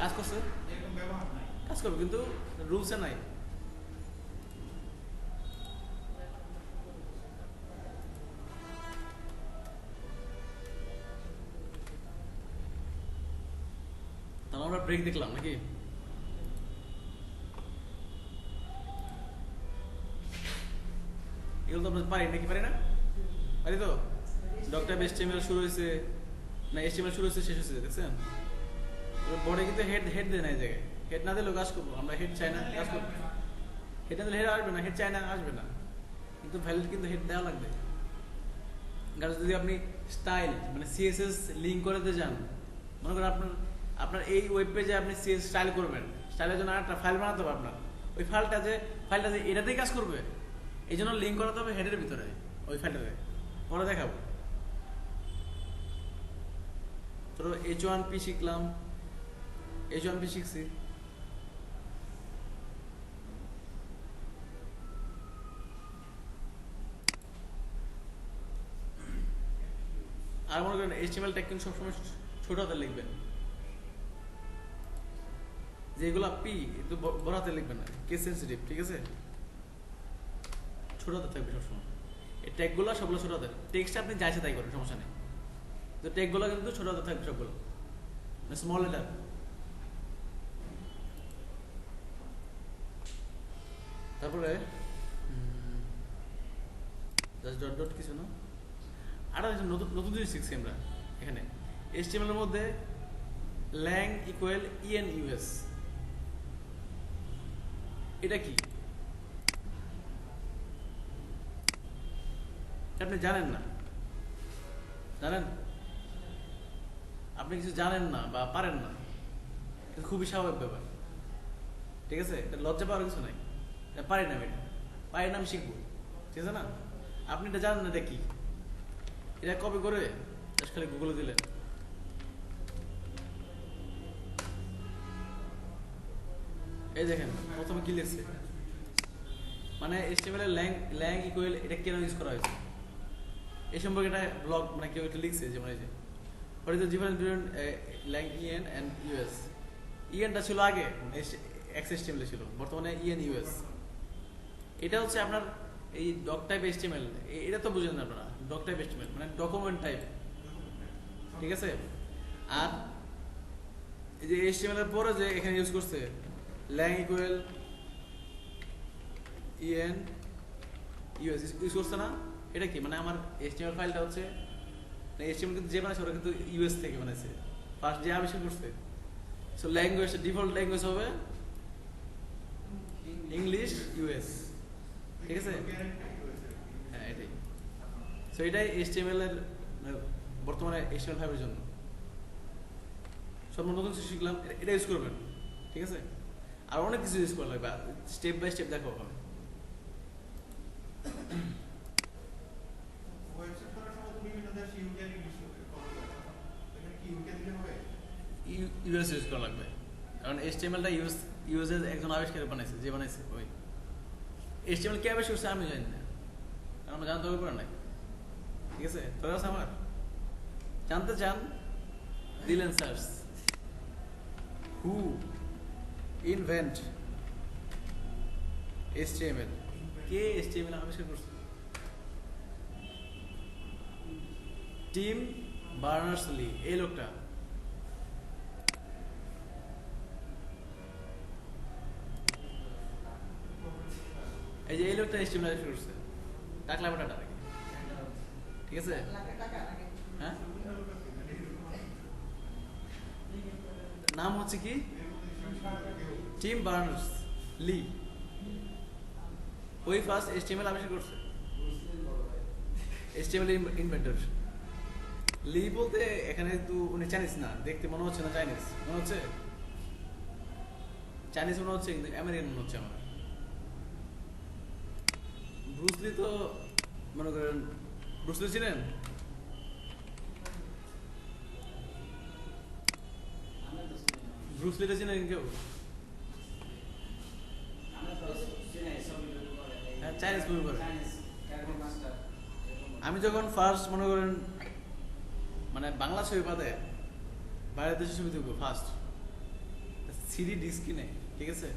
কাজ করছে, কাজ করবে, কিন্তু রুলসে নাই। তাহলে আমরা ব্রেক দেখলাম নাকি? এগুলো তো আমরা পারি নাকি, পারি না? পারি তো। ডক্টর HTML শুরু হয়েছে না, HTML শুরু হয়েছে শেষ হয়েছে, দেখছেন? বডি কিন্তু হেড দেয় না, এই জায়গায় হেড না দিলেও কাজ করবো আমরা, হেড চাই না কাজ করবো, হেড না দিলে হেড আসবে না, হেড চাই না আসবে না, কিন্তু ভ্যালিড কিন্তু হেড দেওয়া লাগবে। কারণ যদি আপনি স্টাইল মানে CSS লিঙ্ক করে দিতে যান, মনে করেন আপনার এই ওয়েব পেজে আপনি CSS স্টাইল করবেন, স্টাইলের জন্য একটা ফাইল বানাতে হবে আপনার, ওই ফাইলটা যে এটাতেই কাজ করবে, এই জন্য লিঙ্ক করাতে হবে হেডের ভিতরে, ওই ফাইলটাতে পরে দেখাবো। তো H1P শিখলাম, H1P শিখছি, আর মনে করেন HTML ট্যাগ কিন্তু সবসময় ছোট হাতে লিখবেন, যেগুলো পি একটু বড় হাতে লিখবেন না, কেস সেন্সিটিভ, ঠিক আছে, ছোট হাতে থাকবে সবসময়। এই ট্যাগগুলো সবগুলো ছোট হাতে, টেক্সট আপনি যাইছে তাই করেন, সমস্যা নেই, তো ট্যাগগুলো কিন্তু ছোট হাতে থাকবে সবগুলো, স্মল লেটার। তারপরে জাস্ট ডট ডট কিছু না, আর একটা নতুন নতুন জিনিস শিখছি আমরা এখানে HTML এর মধ্যে ল্যাং ইকুয়াল ইএন ইউএস। এটা কি আপনি জানেন না? জানেন? আপনি কিছু জানেন না বা পারেন না, এটা খুবই স্বাভাবিক ব্যাপার, ঠিক আছে? এটা লজ্জা পাওয়ার কিছু নাই, এটা পারি না, এটা পারি না, আমি শিখবো, ঠিক আছে না? আপনি এটা জানেন না এটা কি, এটা কপি করে জাস্ট খালি গুগলে দিলেন, এই দেখেন প্রথমে কি লিখছে, মানে HTML এর ল্যাং ইকুয়াল এটা কেন ইউজ করা হয়েছে এই সম্পর্কে একটা ব্লগ মানে কেউ একটা লিখছে, যেমন এই যে what is the difference between lang EN and US. ইএনটা ছিল আগে XHTML ছিল, বর্তমানে ইএন ইউএস। এটা হচ্ছে আপনার এই ডক টাইপ HTML, এটা তো বুঝেন না আপনারা, ডক টাইপ HTML মানে ডকুমেন্ট টাইপ, ঠিক আছে? আর এই যে HTML এর পরে যে এখানে ইউজ করছে ল্যাং ইকুয়াল ইএন ইউএস ইউজ করছে না, এটা কি মানে আমার HTML ফাইলটা হচ্ছে HTML কিন্তু যে বানাইছে ওরা কিন্তু ইউএস থেকে বানাইছে, ফার্স্ট যে আবিষ্কার করছে। সো ল্যাঙ্গুয়েজ ডিফল্ট ল্যাঙ্গুয়েজ হবে ইংলিশ ইউএস, ঠিক আছে? হ্যাঁ এটাই। সো এটাই HTML এর বর্তমানে HTML5 এর জন্য সব নতুন কিছু শিখলাম, এটা ইউজ করবেন, ঠিক আছে? আর অনেক কিছু ইউজ করা লাগবে, স্টেপ বাই স্টেপ দেখো হবে। ইউএস ইউজ করা লাগবে, কারণ HTML টা ইউএস একজন আবিষ্কার বানাইছে, যে বানাইছে ওই HTML কে আবিষ্কার করছে আমি জানি না, কারণ আমার জানতে হবে না, ঠিক আছে? তোরা আছে আমার জানতে চান, দিলেন সার্চ হু ইনভেন্ট HTML, কে HTML আবিষ্কার করছে? টিম বার্নার্স-লি, এই লোকটা। এই যে এই লোকটা HTML আবিষ্কার করছে, টাকলা বাটাটা, ঠিক আছে? হ্যাঁ, নাম হচ্ছে কি? টিম বার্নার্স-লি, ওই ফার্স্ট HTML আবিষ্কার করছে, HTML ইনভেন্টর। লি বলতে এখানে তো উনি চাইনিজ না, দেখতে মনে হচ্ছে না চাইনিজ, মনে হচ্ছে চাইনিজ মনে হচ্ছে, কিন্তু আমেরিকান মনে হচ্ছে আমার। ব্রুসলি তো মনে করেন, ব্রুসলি চিনেন? ব্রুসলিটা চিনেন কেউ? হ্যাঁ, চাইনিজ মুভি করে। আমি যখন ফার্স্ট মনে করেন মানে বাংলা ছবি বাদে বাইরের দেশের ছবি দেখবো ফার্স্ট সিডি ডিস্ক কিনে, ঠিক আছে?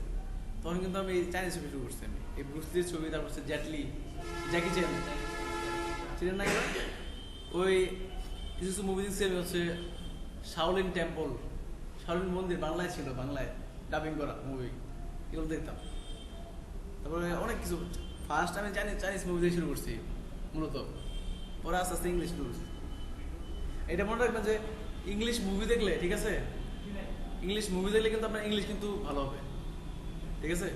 তখন কিন্তু আমি চাইনিজ ছবি শুরু করছি, আমি এই ব্রুসলির ছবি, তারপর হচ্ছে জেটলি, জ্যাকি চ্যান, চিনেন না? ওই কিছু কিছু মুভি দেখছি আমি, হচ্ছে শাওলিন টেম্পল, শাওলিন মন্দির, বাংলায় ছিল, বাংলায় ডাবিং করা মুভি, এগুলো দেখতাম। তারপরে অনেক কিছু, ফার্স্ট আমি চাইনিজ মুভি দিয়ে শুরু করছি মূলত, পরে আস্তে আস্তে ইংলিশ শুরু করছি। এটা মনে রাখবেন যে ইংলিশ মুভি দেখলে, ঠিক আছে, ইংলিশ মুভি দেখলে কিন্তু আপনার ইংলিশ কিন্তু ভালো হবে, ঠিক আছে?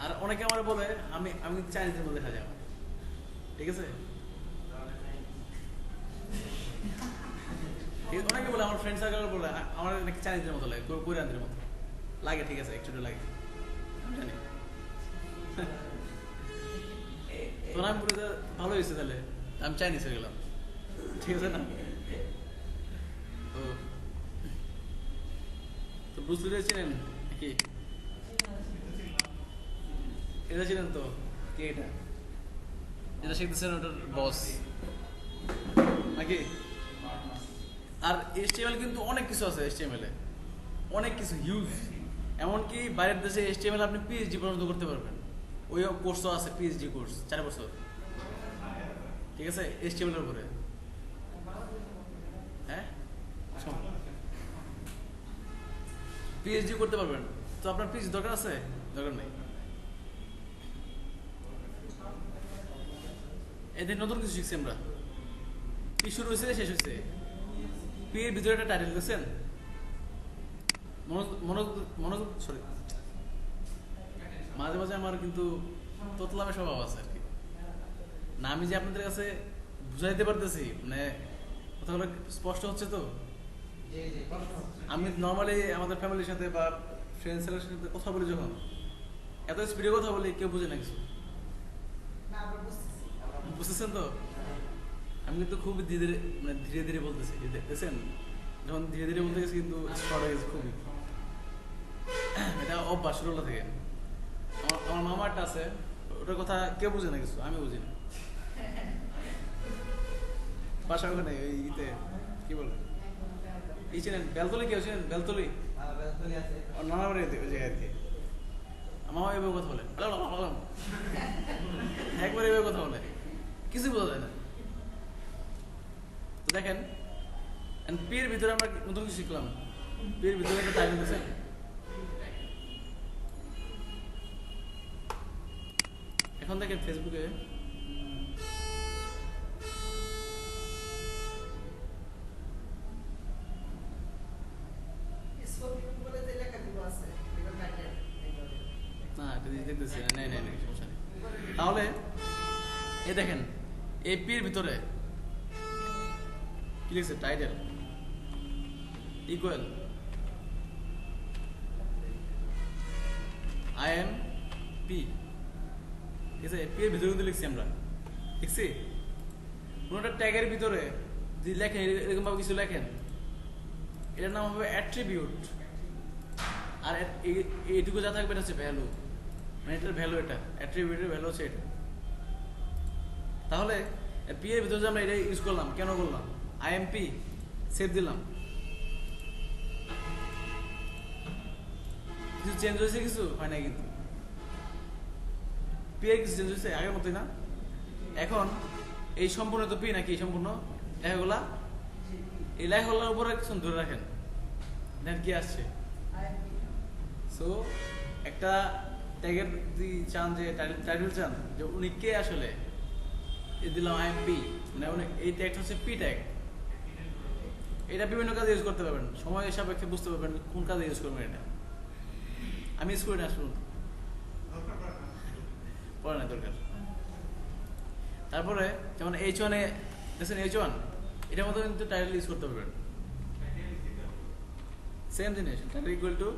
আর অনেকে আমার বলে আমি আমি চাইনিজের মধ্যে দেখা যায়, ঠিক আছে? অনেকে বলে, আমার ফ্রেন্ড সার্কেল বলে আমার নাকি চাইনিজের মতো লাগে, কোরিয়ানদের মতো লাগে, ঠিক আছে? একটু লাগে, আমি জানি। তোর আমি বলে ভালো হয়েছে, তাহলে আমি চাইনিজ হয়ে গেলাম, ঠিক আছে না? তো ব্রুস লি চিনেন কি? এটা ছিলেন তো কে? এটা যেটা শিখতেছেন ওটার বস নাকি? আর HTML কিন্তু অনেক কিছু আছে, HTML এ অনেক কিছু হিউজ, এমনকি বাইরের দেশে HTML আপনি PhD পর্যন্ত করতে পারবেন, ওই কোর্সও আছে, PhD কোর্স 4 বছর, ঠিক আছে? HTML এর উপরে। হ্যাঁ, পিএইচডি করতে পারবেন। তো আপনার পিএইচডি দরকার আছে? দরকার নেই। এদের নতুন কিছু শিখছি আমরা। পি শুরু হয়েছে, শেষ হয়েছে। পি এর ভিতরে একটা টাইটেল দেখছেন? মনোযোগ সরি, মাঝে মাঝে আমার কিন্তু তোতলামে স্বভাব আছে আর কি। না আমি যে আপনাদের কাছে বুঝাইতে পারতেছি, মানে কথাগুলো স্পষ্ট হচ্ছে তো? আমি নর্মালি আমাদের ফ্যামিলির সাথে বা ফ্রেন্ডসের সাথে কথা বলি, যখন এত স্পিডে কথা বলি কেউ বুঝে না কিছু। না আমরা বুঝতেছি। বুঝতেছেন তো? আমি কিন্তু খুব ধীরে ধীরে, মানে ধীরে ধীরে বলতেছি, দেখছেন? যখন ধীরে ধীরে বলতে গেছি কিন্তু শর্ট হয়ে গেছে খুবই। এটা অভ্যাস ছোটবেলা থেকে। আমার মামা একটা আছে, ওটার কথা কেউ বুঝে না কিছু, আমি বুঝি না। বাসা ওখানে ওই ইতে কি বলে এই ছিলেন বেলতলি, কেউ ছিলেন বেলতলি? নানা বাড়ি ওই জায়গায় আর কি। আমার এভাবে কথা বলে, একবার এভাবে কথা বলে, কিছু বোঝা যায় না। তো দেখেন, পিয়ের ভিতরে আমরা নতুন কিছু শিখলাম। পিয়ের ভিতরে একটা টাইটেল দিয়েছেন। এখন দেখেন ফেসবুকে স্পোকেন বলে যে লেখাগুলো আছে, এগুলো টাইটেল না দেখতেছি না, নেই সমস্যা নেই। তাহলে এই দেখেন, এই পির ভিতরে কি লিখছে? Title equal I am P. ঠিক আছে, পি এর ভিতরে কিন্তু লিখছি আমরা, লিখছি। কোনো একটা ট্যাগের ভিতরে যদি লেখেন, এরকম ভাবে কিছু লেখেন, এটার নাম হবে অ্যাট্রিবিউট। আর এইটুকু যা থাকবে এটা হচ্ছে ভ্যালু, মানে এটার ভ্যালু, এটা অ্যাট্রিবিউটের ভ্যালু হচ্ছে এটা। তাহলে পি এর ভিতরে যে আমরা এটা ইউজ করলাম, কেন করলাম? আইএমপি সেভ দিলাম, কিছু চেঞ্জ হয়েছে? কিছু হয় না কিন্তু। পি এর কিছু চেঞ্জ হয়েছে? আগের মতোই না। এখন এই সম্পূর্ণ তো পি নাকি? সম্পূর্ণ লেখাগুলা, এই লেখাগুলোর উপরে কিছু ধরে রাখেন, দেখেন কি আসছে। সো একটা ট্যাগের যদি চান, যে টাইটেল চান যে উনি কে আসলে, এই দিলাম আইএমপি, মানে উনি, এই ট্যাগটা হচ্ছে পি ট্যাগ। এটা বিভিন্ন কাজে ইউজ করতে পারবেন, সময় সাপেক্ষে বুঝতে পারবেন কোন কাজে ইউজ করবেন এটা। আমি ইউজ করি না, শুনুন, পড়া না দরকার। তারপরে যেমন H1 এ দেখছেন, H1 এটার মতো কিন্তু টাইটেল ইউজ করতে পারবেন। সেম জিনিস, title equal to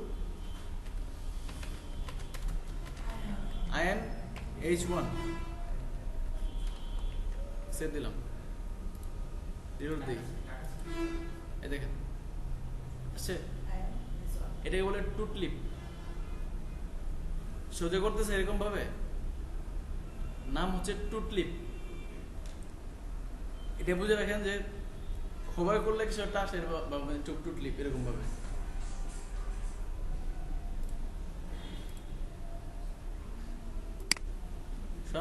INH1 save দিলাম, রিলোড দিই, এই দেখেন আসছে। এটাকে বলে টু ক্লিপ। সোজা করতেছে এরকম ভাবে, নাম হচ্ছে টু ক্লিপ। এটা বুঝে রাখেন যে হোভার করলে কিছু একটা আসে, টু ক্লিপ এরকম ভাবে।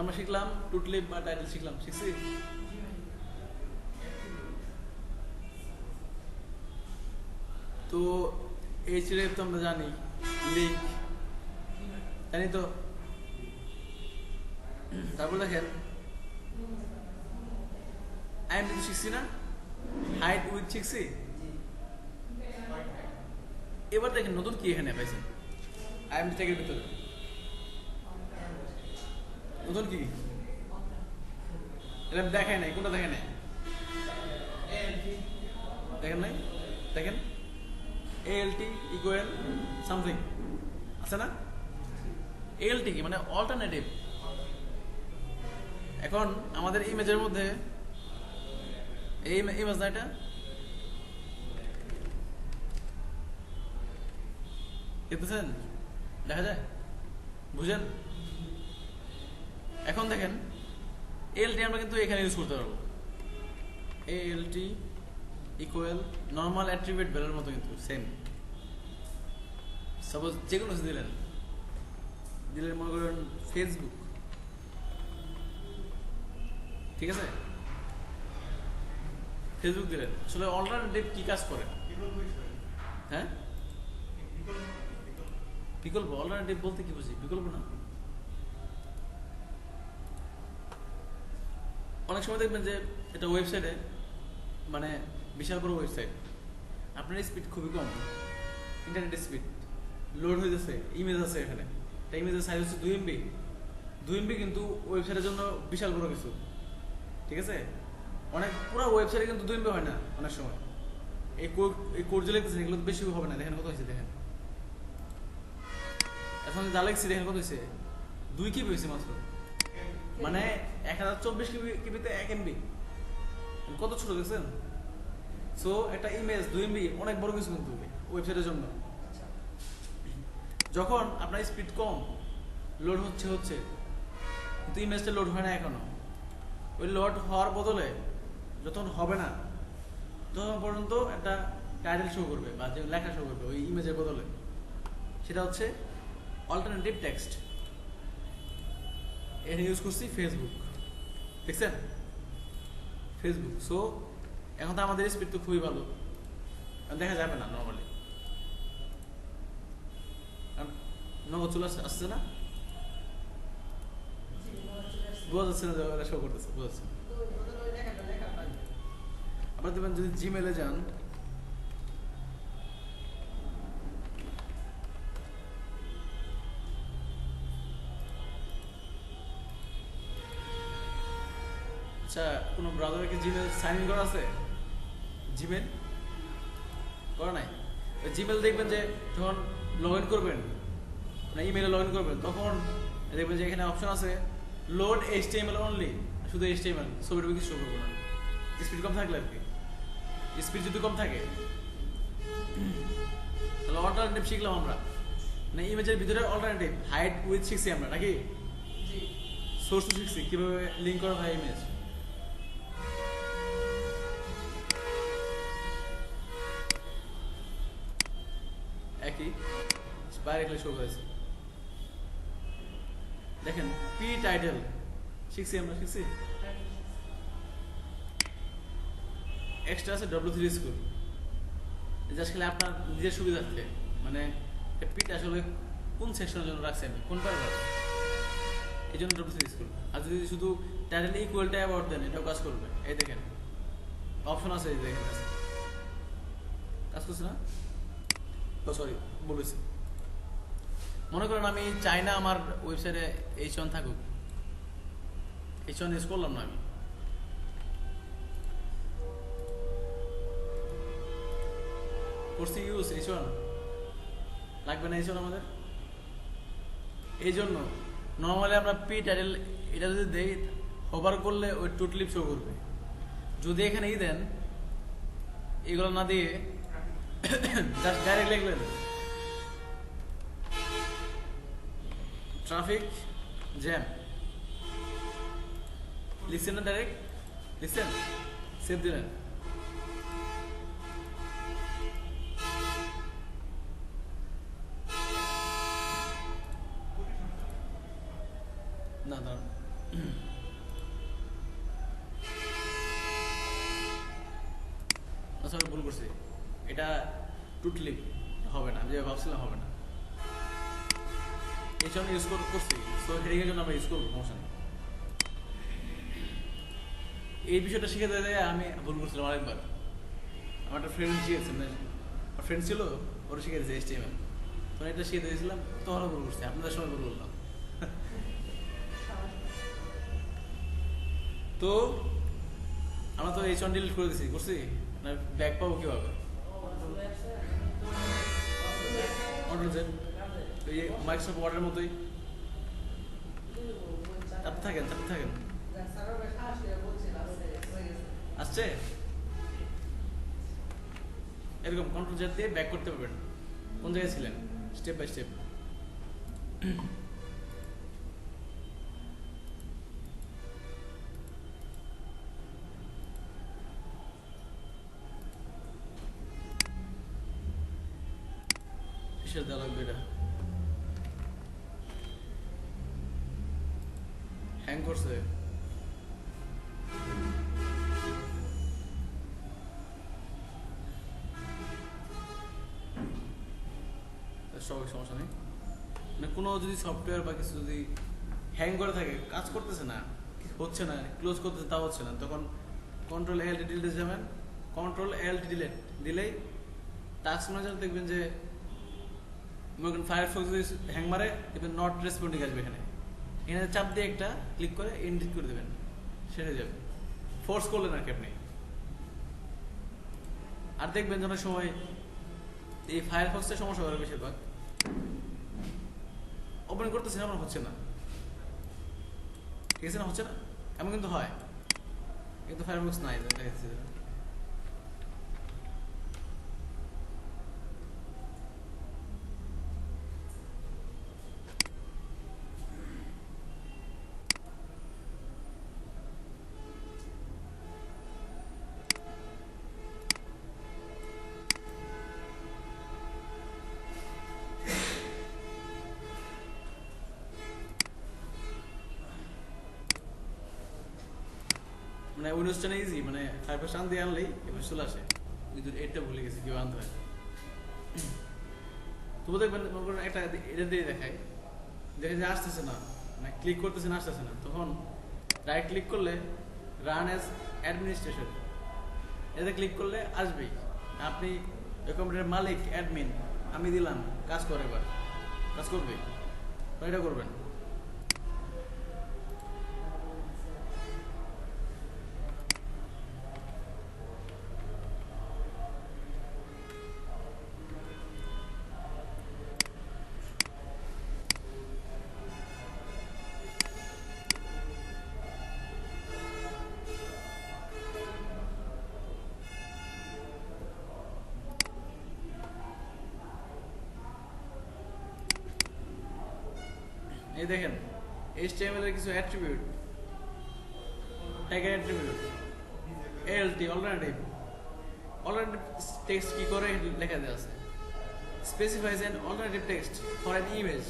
আমরা শিখলাম টু ক্লিপ বা টাইটেল শিখলাম, শিখছি। তো এইচরেফ তো আমরা জানি, লিঙ্ক জানি তো। তারপর দেখেন আইএমডি শিখছি না, হাইট উইথ শিখছি। এবার দেখেন নতুন কি এখানে পাইছেন আইএমডি ট্যাগের ভিতরে, নতুন কি? এটা দেখায় নাই, কোনটা দেখেন নাই? দেখেন নাই? দেখেন এএলটি ইকুয়াল সামথিং আছে না? এএলটি কি মানে অল্টারনেটিভ। এখন আমাদের ইমেজের মধ্যে এই ইমেজ না, এটা দেখতেছেন, দেখা যায়, বুঝেন? এখন দেখেন এএলটি আমরা কিন্তু এখানে ইউজ করতে পারবো। এএলটি ইকুয়াল নর্মাল অ্যাট্রিবিউট ভ্যালুর মতো, কিন্তু সেম। সাপোজ যে কোনো কিছু দিলেন, মনে করেন ফেসবুক, ঠিক আছে? ফেসবুক দিলেন, আসলে অল্টারনেটিভ কি কাজ করে? হ্যাঁ, বিকল্প অল্টারনেটিভ বলতে কি বুঝি? বিকল্প না, অনেক সময় দেখবেন যে এটা ওয়েবসাইটে মানে বিশাল বড় ওয়েবসাইট, আপনার স্পিড খুবই কম, ইন্টারনেট স্পিড লোড হয়ে যাচ্ছে, ইমেজ আছে এখানে, একটা ইমেজের সাইজ হচ্ছে 2 MB, 2 MB কিন্তু ওয়েবসাইটের জন্য বিশাল বড় কিছু, ঠিক আছে? অনেক পুরো ওয়েবসাইটে কিন্তু 2 MB হয় না অনেক সময়। এই কোড যে লিখতেছেন এগুলো তো বেশি হবে না, দেখেন কত হয়েছে, দেখেন এখন যা লিখছি দেখেন কত হয়েছে, 2 KB হয়েছে মাত্র, মানে 1024 কিবিতে 1 MB, কত ছোট দেখছেন? সো একটা ইমেজ 2 MB অনেক বড় কিছু কিন্তু ওয়েবসাইটের জন্য। যখন আপনার স্পিড কম, লোড হচ্ছে কিন্তু ইমেজটা লোড হয় না এখনো, ওই লোড হওয়ার বদলে যখন হবে না তখন পর্যন্ত একটা টাইটেল শো করবে বা যে লেখা শো করবে ওই ইমেজের বদলে, সেটা হচ্ছে অল্টারনেটিভ টেক্সট। এটা ইউজ করছি ফেসবুক, দেখছেন? ফেসবুক। সো এখন তো আমাদের স্পিড তো খুবই ভালো, দেখা যাবে না নর্মালি, নগদ চলে আসছে না, বোঝা যাচ্ছে না যে শো করতেছে, বোঝা যাচ্ছে না। আপনার দেখবেন যদি জিমেলে যান, আচ্ছা কোনো ব্রাউজারে কি জিমেল সাইন ইন করা আছে? জিমেল করা নাই? জিমেল দেখবেন যে যখন লগ ইন করবেন, মানে ইমেলে লগ ইন করবেন, তখন দেখবেন যে এখানে অপশন আছে লোড HTML অনলি, শুধু HTML, ছবিটা কিছু শো করবো না, স্পিড কম থাকলে আর কি। স্পিড যদি কম থাকে তাহলে অল্টারনেটিভ শিখলাম আমরা, মানে ইমেজের ভিতরে অল্টারনেটিভ হাইড উইথ শিখছি আমরা নাকি, সোর্স শিখছি কিভাবে লিঙ্ক করা হয় ইমেজ। একই বাইরে শো করেছে, দেখেন পি টাইটেল শিখছি আমরা, শিখছি। এক্সট্রা আছে W3 স্কুল, জাস্ট খালি আপনার নিজের সুবিধার্থে, মানে পিটা আসলে কোন সেকশনের জন্য রাখছি আমি, কোন প্যারাগ্রাফ, এই জন্য W3 স্কুল। আর যদি শুধু টাইটেল ইকুয়াল টু অ্যাবাউট দেন এটাও কাজ করবে, এই দেখেন অপশন আছে, এই দেখেন কাজ করছে না, সরি বলেছি। মনে করেন আমি চাই না আমার ওয়েবসাইটে H1 থাকুক, H1 ইউজ করলাম না, আমি করছি ইউজ H1, লাগবে না H1 আমাদের। এই জন্য নর্মালি আমরা পি টাইটেল এটা যদি দেই, হোভার করলে ওই টোটালি শো করবে। যদি এখানে দেন এগুলো না দিয়ে জাস্ট ডাইরেক্ট লিখলেন ট্রাফিক জ্যাম, লিখছেন না, ডাইরেক্ট লিখছেন, সেভ দিলেন, না দাঁড়ান সরি ভুল করছি, এটা টোটালি হবে না, যে ভাবছিলাম হবে না, এই জন্য ইউজ করছি। সো হেডিং এর জন্য আমরা ইউজ করবো, সমস্যা নেই। এই বিষয়টা শিখে দেয় আমি ভুল করছিলাম আরেকবার, আমার একটা ফ্রেন্ড শিখেছে, ফ্রেন্ড ছিল, ওরা শিখে দিয়েছে HTML, তখন এটা শিখে দিয়েছিলাম, তখনও ভুল করছি, আপনাদের সময় ভুল করলাম। তো আমরা তো H1 ডিলিট করে দিছি, করছি না, ব্যাক পাবো কিভাবে? কন্ট্রোল-Z, এই মাইক্রোসফট ওয়ার্ডের মতোই চাপতে থাকেন, চাপতে থাকেন, আসছে এরকম কন্ট্রোল-Z দিয়ে ব্যাক করতে পারবেন। কোন জায়গায় ছিলেন? Step by step. কিসের দেওয়া লাগবে এটা? হ্যাং করছে। সমস্যা নেই। মানে কোনো যদি সফটওয়্যার বা কিছু যদি হ্যাং করে থাকে, কাজ করতেছে না, হচ্ছে না, ক্লোজ করতেছে তাও হচ্ছে না, তখন কন্ট্রোল এল টি ডিলিট যাবেন। কন্ট্রোল এল টি ডিলিট দিলেই টাস্ক ম্যানেজার দেখবেন যে ফায়ারফক্স যদি হ্যাং মারে দেখবেন নট রেসপন্ডিং আসবে এখানে। এখানে চাপ দিয়ে একটা ক্লিক করে ইন্ডিট করে দেবেন, সেরে যাবে। ফোর্স করলেন আর কি আপনি। আর দেখবেন যে অনেক সময় এই ফায়ারফক্সের সমস্যা করে বেশিরভাগ, ওপেন করতেছে না, আমার হচ্ছে না, ঠিক আছে না, হচ্ছে না, এমন কিন্তু হয়, কিন্তু ফায়ারফক্স নাই দেখা যাচ্ছে। মানে উইন্ডোজ টেন ইজি, মানে ফায়ারফক্স আন দিয়ে আনলেই এবার চলে আসে। এটা ভুলে গেছি কেউ আনতে হয়। তবু দেখবেন মনে করেন একটা এটা দিয়ে দেখায়, দেখে যে আসতেছে না, মানে ক্লিক করতেছে না, আসতেছে না, তখন রাইট ক্লিক করলে রান অ্যাজ অ্যাডমিনিস্ট্রেশন, এতে ক্লিক করলে আসবেই। আপনি কম্পিউটারের মালিক, অ্যাডমিন, আমি দিলাম, কাজ করে, এবার কাজ করবে, এটা করবেন। এই দেখেন HTML এর কিছু অ্যাট্রিবিউট, ট্যাগের অ্যাট্রিবিউট, এলটি অল্টারনেটিভ টেক্সট কি করে লেখা দেওয়া আছে। Specifies an alternative text for an image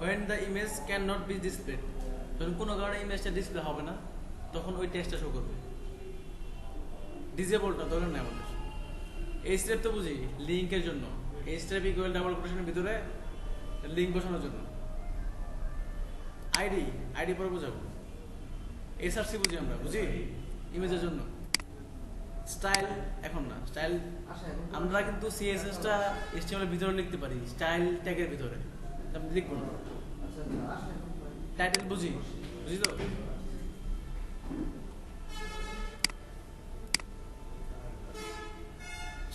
when the image can not be displayed. যখন কোনো কারণে ইমেজটা ডিসপ্লে হবে না, তখন ওই টেক্সটটা শো করবে। ডিজেবলটা ধরেন না আমাদের এই স্টেপ তো বুঝি লিঙ্কের জন্য, এই স্টেপ ইকুয়াল ডাবল কোটেশনের ভিতরে লিঙ্ক বসানোর জন্য। আইডি পরে বোঝাবো। এসআরসি বুঝি আমরা, বুঝি ইমেজের জন্য। স্টাইল এখন না, স্টাইল আমরা কিন্তু সিএসএসটা HTML এর ভিতরে লিখতে পারি, স্টাইল ট্যাগের ভিতরে আপনি লিখবো না। টাইটেল বুঝি তো,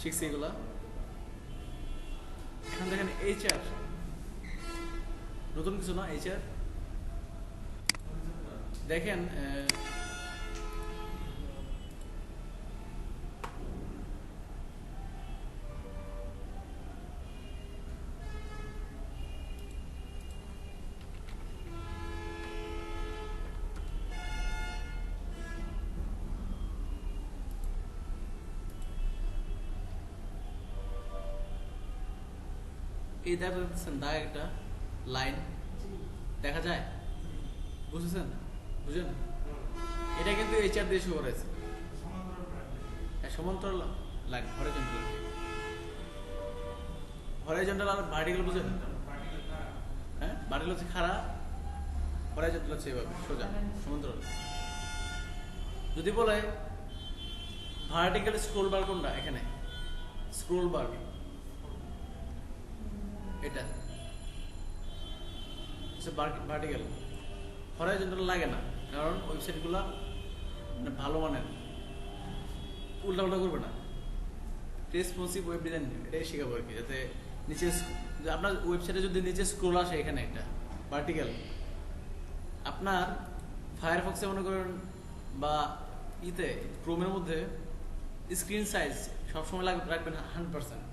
শিখছি এগুলা। এখন দেখেন HR, নতুন কিছু না, HR দেখেন এই দেখেন দাগ একটা লাইন দেখা যায়, বুঝেছেন? বুঝেন? এটা কিন্তু HR দিয়ে শো করেছে, সমান্তরাল লাইন, হরাইজন্টাল আর ভার্টিক্যাল, বুঝেন? হ্যাঁ, ভার্টিক্যাল হচ্ছে খাড়া, হরাইজন্টাল হচ্ছে এভাবে সোজা সমান্তরাল। যদি বলে ভার্টিক্যাল স্ক্রোল বার কোনটা, এখানে স্ক্রোল বার এটা ভার্টিক্যাল, হরাইজন্টাল লাগে না, কারণ ওয়েবসাইটগুলো মানে ভালো মানের, উল্টা করবে না। রেসপন্সিভ ওয়েব ডিজাইন এটাই শেখাবো আর কি, যাতে নিচে আপনার ওয়েবসাইটে যদি নিচে স্ক্রোল আসে, এখানে একটা ভার্টিক্যাল, আপনার ফায়ারফক্সে মনে করেন বা ক্রোমের মধ্যে স্ক্রিন সাইজ সবসময় রাখবেন 100%,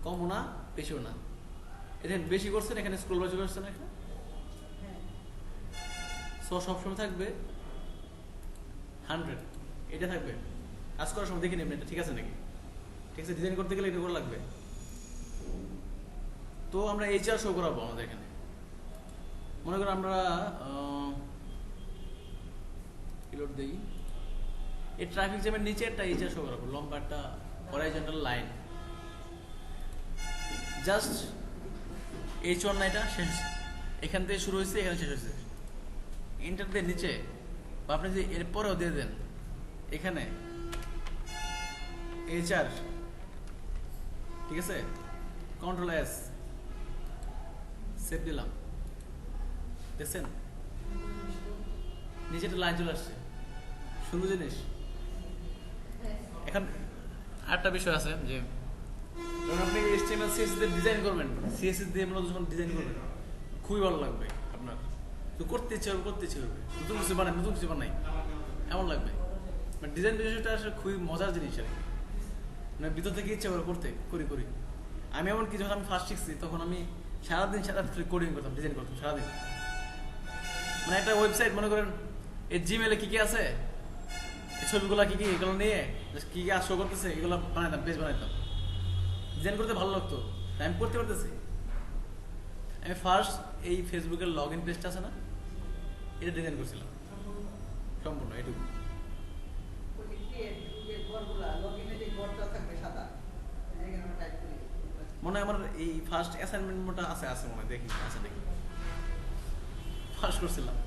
কমও না বেশিও না। এখানে বেশি করছেন, এখানে স্ক্রোল বার চলে আসছে না, এখানে সবসময় থাকবে 100, এটা থাকবে। কাজ করার সময় দেখে নেবেন এটা ঠিক আছে নাকি, ঠিক আছে। ডিজাইন করতে গেলে এটা করে লাগবে। তো আমরা HR শো করাবো আমাদের এখানে। মনে করেন আমরা রিলোড দেই, এই ট্রাফিক জ্যামের নিচে একটা HR শো করাবো, লম্বা একটা হরাইজন্টাল লাইন। জাস্ট H1 না এটা শেষ, এখান থেকে শুরু হয়েছে এখানে শেষ হয়েছে। এন্টার দিয়ে নিচে বা আপনি যদি এরপরেও দিয়ে দেন এখানে HR, ঠিক আছে, Ctrl+S, সেভ দিলাম, দেখছেন নিচে একটা লাইন চলে আসছে, সুন্দর জিনিস। এখন আরেকটা বিষয় আছে যে যখন আপনি HTML CSS দিয়ে ডিজাইন করবেন, CSS দিয়ে মূলত যখন ডিজাইন করবেন খুবই ভালো লাগবে আপনার, তো করতে ইচ্ছে হবে, নতুন কিছু বানাই এমন লাগবে। মানে ডিজাইন বিষয়টা আসলে খুবই মজার জিনিস আর কি, মানে ভিতর থেকে ইচ্ছে করে করি। আমি এমন কি যখন আমি ফার্স্ট শিখছি তখন আমি সারাদিন কোডিং করতাম, ডিজাইন করতাম সারাদিন। মানে একটা ওয়েবসাইট মনে করেন এই জিমেলে কি আছে, এই ছবিগুলো কি এগুলো নিয়ে কি শো করতেছে এগুলো বানাইতাম, পেজ বানাইতাম, ডিজাইন করতে ভালো লাগতো, তাই আমি করতে পারতেছি। আমি ফার্স্ট এই ফেসবুকের লগ ইন পেজটা আছে না, এটা ডিজাইন করছিলাম সম্পূর্ণ এটুকু। মনে হয় আমার এই ফার্স্ট অ্যাসাইনমেন্ট মোটা আছে মনে হয়, দেখি ফার্স্ট করছিলাম।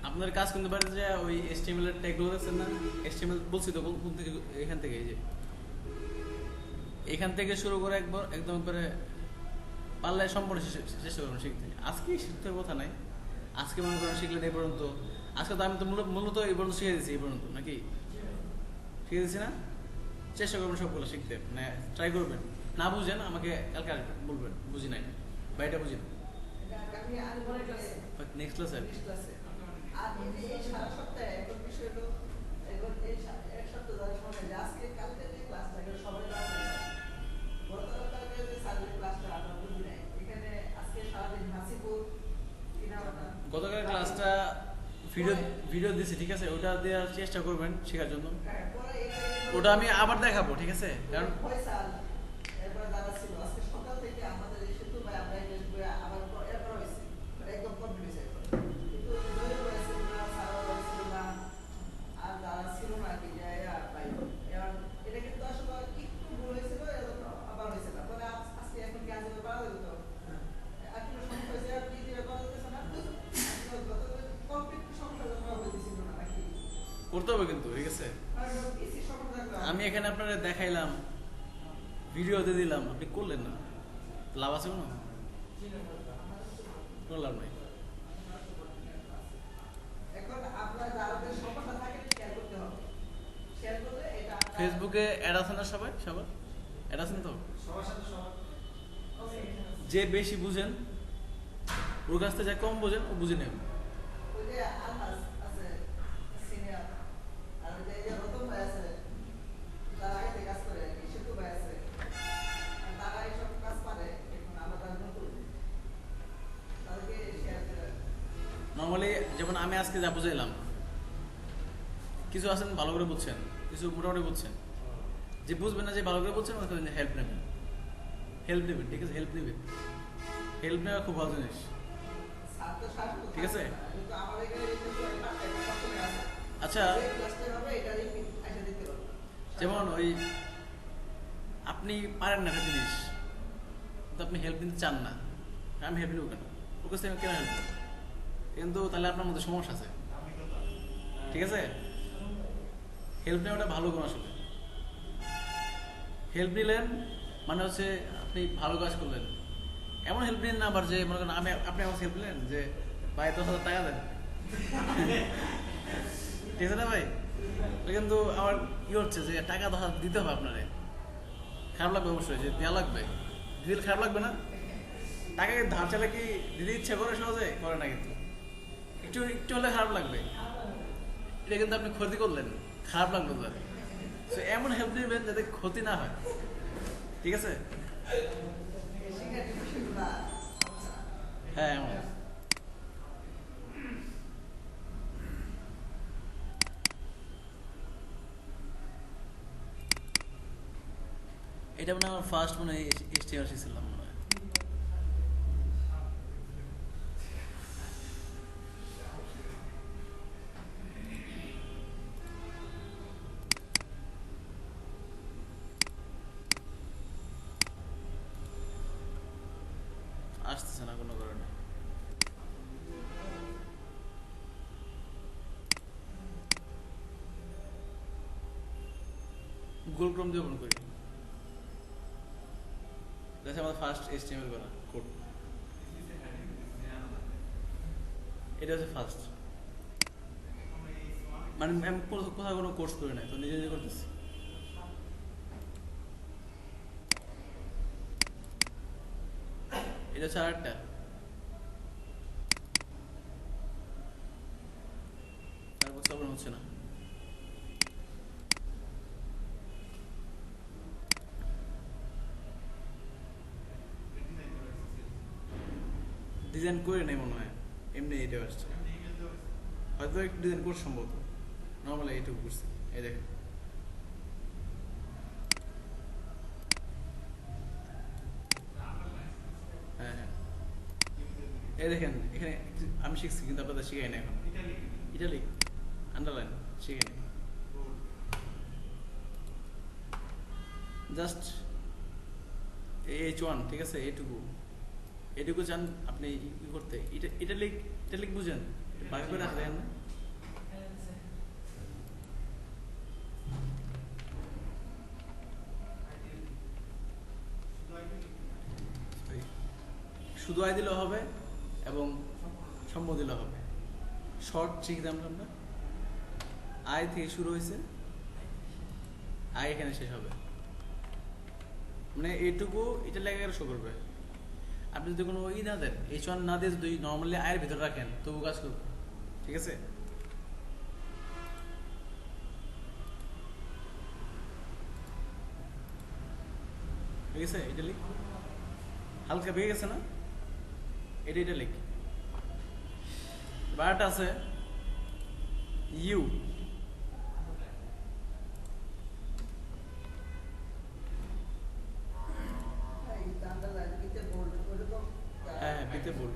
আপনার কাজ করতে পারে যে ওই HTML এর ট্যাগগুলো দেখছেন না, HTML বলছি তো কোন থেকে, এখান থেকে এই যে এখান থেকে শুরু করে একদম করে পারলে সম্পূর্ণ চেষ্টা করবেন শিখতে। আজকে শিখতে কথা নাই, আজকে মনে করেন শিখলেন এই পর্যন্ত, আজকে তো আমি তো মূলত এই পর্যন্ত শিখে দিয়েছি, এই পর্যন্ত নাকি শিখে দিয়েছি না, চেষ্টা করবেন সবগুলো শিখতে, মানে ট্রাই করবেন। না বুঝেন আমাকে কালকে বলবেন বুঝি নাই বা এটা বুঝি না, নেক্সট ক্লাসে। আর এই সারা সপ্তাহে এখন বিষয় হলো, এখন এই এক সপ্তাহ ধরে শোনে যে আজকে কালকে যে ক্লাসটা এগুলো সবাই গতকালকে যে সার্ভে ক্লাসটা আমরা বুঝি নাই, এখানে আজকে সারাদিন হাসিপুর গতকাল ক্লাসটা ভিডিও দিয়েছি, ঠিক আছে, ওটা দেওয়ার চেষ্টা করবেন শেখার জন্য, ওটা আমি আবার দেখাবো, ঠিক আছে, কারণ এরপরে যারা ছিল আজকে সকাল থেকে আমাদের এই সেতু ভাই আমরা আবার এরপর হয়েছে একদম কমপ্লিট হয়েছে, করতে হবে কিন্তু, ঠিক আছে। আমি এখানে আপনারা দেখাইলাম, ভিডিওতে দিলাম, আপনি করলেন না, লাভ আছে কোনো লাভ নাই। ফেসবুকে অ্যাড আছে না, সবার অ্যাড আছেন তো, যে বেশি বুঝেন ওর কাছ থেকে যা কম বোঝেন ও বুঝে নেবেন। নর্মালি যেমন আমি আজকে যা বুঝাইলাম, কিছু আছেন ভালো করে বুঝছেন, কিছু মোটামুটি বুঝছেন, যে বুঝবেন না, যে ভালো করে বুঝছেন হেল্প নেবেন, ঠিক আছে, হেল্প নেওয়া খুব ভালো জিনিস, ঠিক আছে। আচ্ছা, যেমন ওই আপনি পারেন না একটা জিনিস, তো আপনি হেল্প নিতে চান না, আমি হেল্প নেবো কেন, ওর কাছে কেন হেল্প নেবো, কিন্তু তাহলে আপনার মধ্যে সমস্যা আছে, ঠিক আছে। হেল্প নেওয়াটা ভালো গুণ আসলে, হেল্প নিলেন মানে হচ্ছে আপনি ভালো কাজ করলেন, এমন হেল্প নিন না আবার যে মনে করেন আপনি আমার হেল্প নিলেন যে ভাই 10,000 টাকা দেন, ঠিক আছে না ভাই, কিন্তু আমার কি হচ্ছে যে টাকা 10,000 দিতে হবে আপনারে, খারাপ লাগবে অবশ্যই, যে দেওয়া লাগবে, দিলে খারাপ লাগবে না, টাকাকে ধার চালে কি দিতে ইচ্ছে করে, সহজে করে না, কিন্তু একটু হলে খারাপ লাগবে, এটা কিন্তু আপনি ক্ষতি করলেন, খারাপ লাগলো তার, তো এমন হেল্প নেবেন যাতে ক্ষতি না হয়, ঠিক আছে। হ্যাঁ এমন এটা মানে আমার ফার্স্ট মানে HTML শিখছিলাম মনে হয়। আসতেছে না কোনো কারণে। গুগল ক্রোম দিয়ে ওপেন করি। দেখো আমাদের ফার্স্ট HTML করা কোড, এটা হচ্ছে ফার্স্ট। মানে আমি কোথাও কোনো কোর্স করি নাই, তো নিজে নিজে করতেছি। এটা হচ্ছে আরেকটা। তারপর ওপেন হচ্ছে না। ডিজাইন করে নেই মনে হয়, এমনি এটা আসছে। হয়তো একটু ডিজাইন করছে সম্ভবত, নর্মালি এইটুকু করছি। এই দেখেন হ্যাঁ হ্যাঁ, এই দেখেন এখানে আমি শিখছি কিন্তু আপনাদের শিখাই না এখন। ইটালিক আন্ডারলাইন শিখে নেই, জাস্ট H1, ঠিক আছে? এটুকু চান আপনি ই করতে। ইটালিক বুঝেন, বাকি করে রাখলেন না। শুধু আয় দিলেও হবে এবং সম্ভব দিলেও হবে। শর্ট শিখতাম আমরা, আয় থেকে শুরু হয়েছে, আয় এখানে শেষ হবে। মানে এইটুকু এটা লেগে শো করবে। আপনি যদি কোনো ই না দেন, H1 না দিয়ে যদি নর্মালি আয়ের ভিতরে রাখেন তবু কাজ করবে, ঠিক আছে? ঠিক আছে, এটা লিখ, হালকা বেগে গেছে না? এটা লিখ। বারটা আছে ইউ, হ্যাঁ বিতে বোল্ট,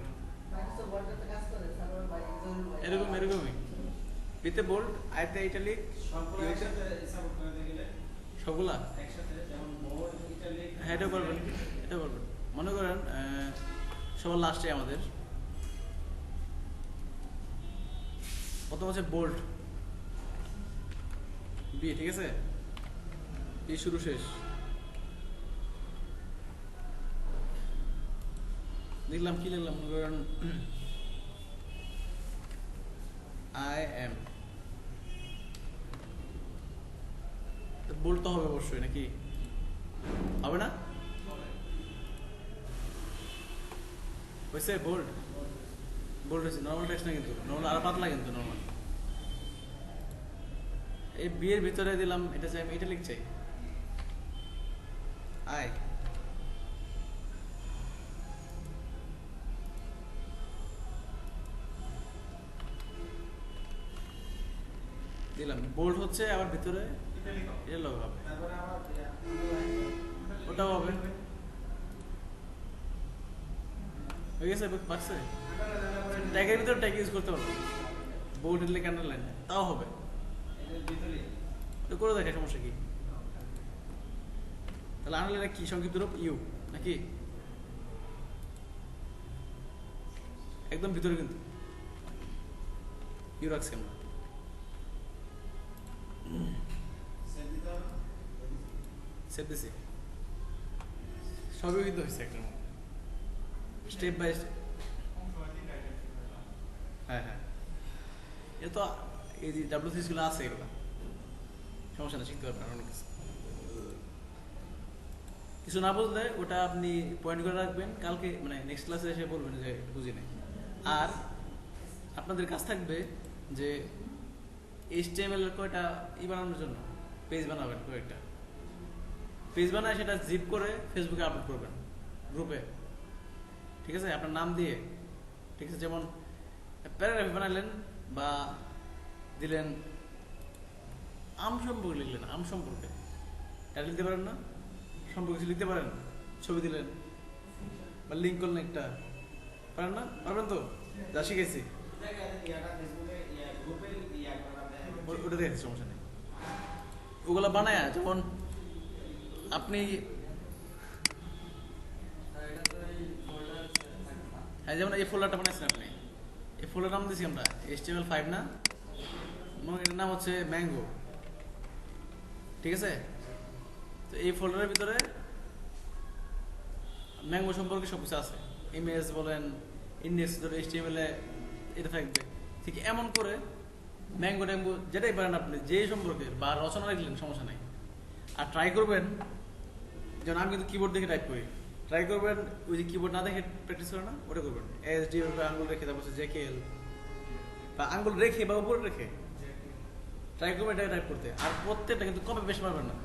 এরকমই বিতে বোল্ট, আয়তে ইটালিক, সবগুলা হ্যাঁ এটা করবেন। মনে করেন সবার লাস্টে আমাদের প্রথম হচ্ছে বোল্ট বি, ঠিক আছে? বি শুরু শেষ লিখলাম, কি লিখলাম? মনে করেন আই এম, বোল্ট তো হবে অবশ্যই, নাকি হবে না? হয়েছে বোল্ট হয়েছে। নর্মাল টেক্সট না কিন্তু, নর্মাল আরো পাতলা কিন্তু নর্মাল। এই বিয়ের ভিতরে দিলাম, এটা চাই আমি, এটা লিখ চাই আই, দিলাম বোল্ড হচ্ছে, আবার ভিতরে এটা লোক হবে, ওটাও হবে। হয়ে গেছে, পারছে? ট্যাগের ভিতরে ট্যাগ ইউজ করতে পারবো, বোল্ড লিখে আন্ডারলাইন তাও হবে, করে দেখে সমস্যা কি? তাহলে আন্ডারলাইন কি সংক্ষিপ্ত রূপ? ইউ নাকি? একদম ভিতরে কিন্তু ইউ রাখছি আমরা। সেভ দিছি, সবই কিন্তু হয়েছে একটা স্টেপ বাই স্টেপ। হ্যাঁ হ্যাঁ, এ তো এই যে WCS গুলো আছে, এগুলো সমস্যা না, শিখতে পারবেন অনেক কিছু। কিছু না বুঝলে ওটা আপনি পয়েন্ট করে রাখবেন, কালকে মানে নেক্সট ক্লাসে এসে বলবেন যে বুঝি নাই। আর আপনাদের কাজ থাকবে যে HTML এর কয়টা বানানোর জন্য পেজ বানাবেন, কয়েকটা পেজ বানায় সেটা জিপ করে ফেসবুকে আপলোড করবেন গ্রুপে, ঠিক আছে? আপনার নাম দিয়ে, ঠিক আছে? যেমন প্যারাগ্রাফ বানালেন বা দিলেন আম সম্পর্কে, লিখলেন আম সম্পর্কে, এটা লিখতে পারেন না? সম্পর্কে কিছু লিখতে পারেন, ছবি দিলেন বা লিঙ্ক করলেন একটা, পারেন না? পারবেন তো? যা শিখেছি ওটা দেখেছি, সমস্যা নেই। ওগুলা বানায় যেমন আপনি হ্যাঁ, যেমন এই ফোল্ডারটা বানাইছেন আপনি, এই ফোল্ডার নাম দিয়েছি আমরা HTML5 না, এর নাম হচ্ছে ম্যাঙ্গো, ঠিক আছে? তো এই ফোল্ডারের ভিতরে ম্যাঙ্গো সম্পর্কে সব কিছু আছে, ইমেজ বলেন, ইন্ডেক্স ধরে HTML এ এটা থাকবে। ঠিক এমন করে ম্যাঙ্গো ট্যাঙ্গো যেটাই পারেন আপনি, যে সম্পর্কে বা রচনা লিখলেন সমস্যা নাই। আর ট্রাই করবেন, যেমন আমি কিন্তু কিবোর্ড দেখে টাইপ করি, ট্রাই করবেন ওই যে কিবোর্ড না দেখে প্র্যাকটিস করে না, ওটা করবেন। SD বা আঙ্গুল রেখে, তারপর JKL বা আঙ্গুল রেখে বা উপরে রেখে ট্রাই করবেন এটা টাইপ করতে। আর প্রত্যেকটা কিন্তু কপি পেস্ট মারবেন না,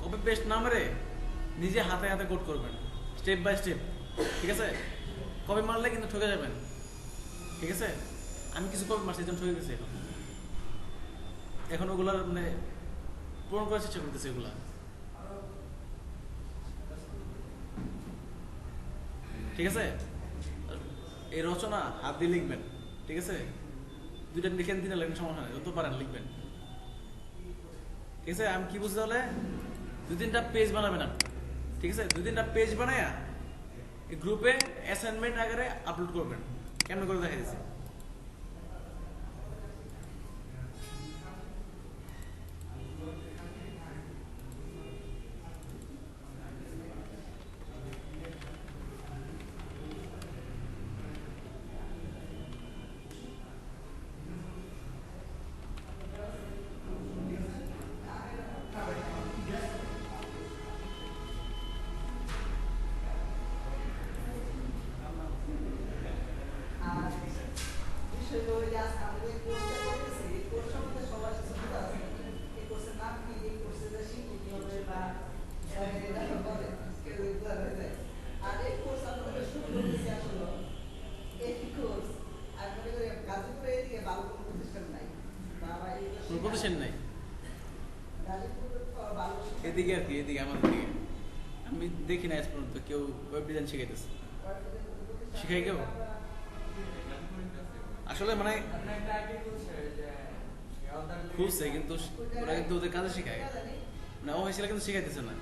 কপি পেস্ট না মেরে নিজে হাতে হাতে কোড করবেন, স্টেপ বাই স্টেপ, ঠিক আছে? কপি মারলে কিন্তু ঠকে যাবেন, ঠিক আছে? আমি কিছু কপি মারছি, একজন ঠকে গেছে। এখন ওগুলার মানে পূরণ করার চেষ্টা করতেছে এগুলা, ঠিক আছে? এই রচনা হাত দিয়ে লিখবেন, ঠিক আছে? দুইটা লিখেন, তিনটা লেখেন, সমস্যা নেই, যত পারেন লিখবেন, ঠিক আছে? আমি কি বুঝতে হলে 2-3টা পেজ বানাবেন আপনি, ঠিক আছে? 2-3টা পেজ বানায়া এই গ্রুপে অ্যাসাইনমেন্ট আকারে আপলোড করবেন। কেমন করে দেখা দিচ্ছে? আর বিষয় হলো যে আজকে আমাদের এই কোর্সটা করতেছি, এই কোর্স সম্বন্ধে সবার কিছু বোঝা আছে। এই কোর্সের নাম কি, এই কোর্সে যে শিখি কি হবে বা এটা বলে কেউ বোঝা হয়ে যায়। আর এই কোর্স আমাদের শুরু করতেছি আসলে এই কোর্স আর মনে করি গাজীপুরে এদিকে ভালো কোনো প্রতিষ্ঠান নাই বা আমার কোনো প্রতিষ্ঠান নাই গাজীপুরে তো ভালো এদিকে, আর কি এদিকে আমাদের দিকে আমি দেখি না আজ পর্যন্ত কেউ ওয়েব ডিজাইন শিখাইতেছে। শিখাই কেউ? আসলে মানে খুঁজছে, কিন্তু ওরা কিন্তু ওদের কাজে শেখায় মানে অফিসিয়াল কিন্তু শিখাইতেছে না।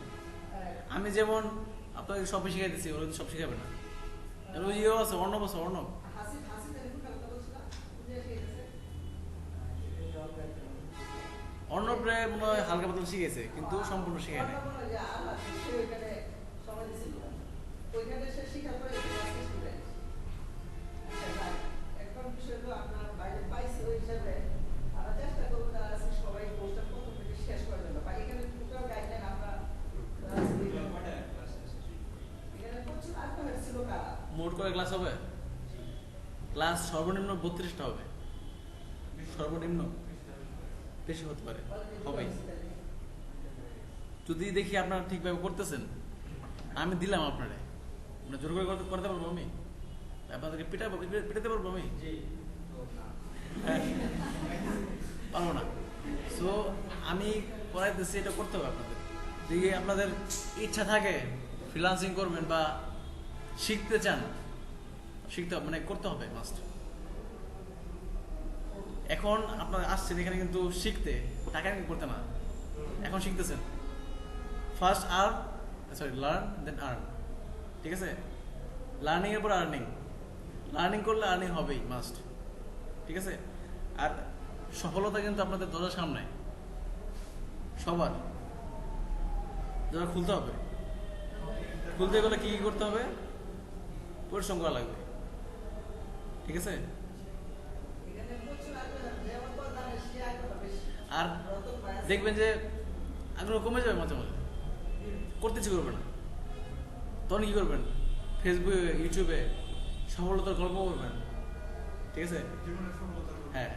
আমি যেমন আপনাকে সবই শিখাইতেছি, ওরা কিন্তু সব শিখাবে না। আর ওই ইয়েও আছে, অর্ণব আছে, অর্ণব অর্ণবরে মনে হয় হালকা পাতলা শিখেছে, কিন্তু সম্পূর্ণ শিখায় নাই। মোট করে ক্লাস হবে? ক্লাস সর্বনিম্ন 32টা হবে, সর্বনিম্ন, বেশি হতে পারে, হবে। যদি দেখি আপনারা ঠিকভাবে করতেছেন, আমি দিলাম আপনারে, মানে জোর করে করতে পারবো আমি? আপনাদেরকে পিটাতে পারবো আমি? হ্যাঁ, পারবো না। সো আমি করাইতেছি, এটা করতে হবে আপনাদের। যদি আপনাদের ইচ্ছা থাকে ফ্রিল্যান্সিং করবেন বা শিখতে চান, শিখতে মানে করতে হবে মাস্ট। এখন আপনারা আসছেন এখানে কিন্তু শিখতে, টাকা ইনকাম করতে না। এখন শিখতেছেন, ফার্স্ট লার্ন দেন আর্ন, ঠিক আছে? লার্নিং এর পর আর্নিং, লার্নিং করলে আর্নিং হবেই মাস্ট, ঠিক আছে? আর সফলতা কিন্তু আপনাদের দরজার সামনে, সবার দরজা খুলতে হবে। খুলতে গেলে কি করতে হবে? পরিশ্রম করা লাগবে, ঠিক আছে? আর দেখবেন যে আগ্রহ কমে যাবে মাঝে মাঝে, করতে ইচ্ছে করবে না, তখন কি করবেন? ফেসবুকে, ইউটিউবে সফলতার গল্প করবেন, ঠিক আছে? হ্যাঁ,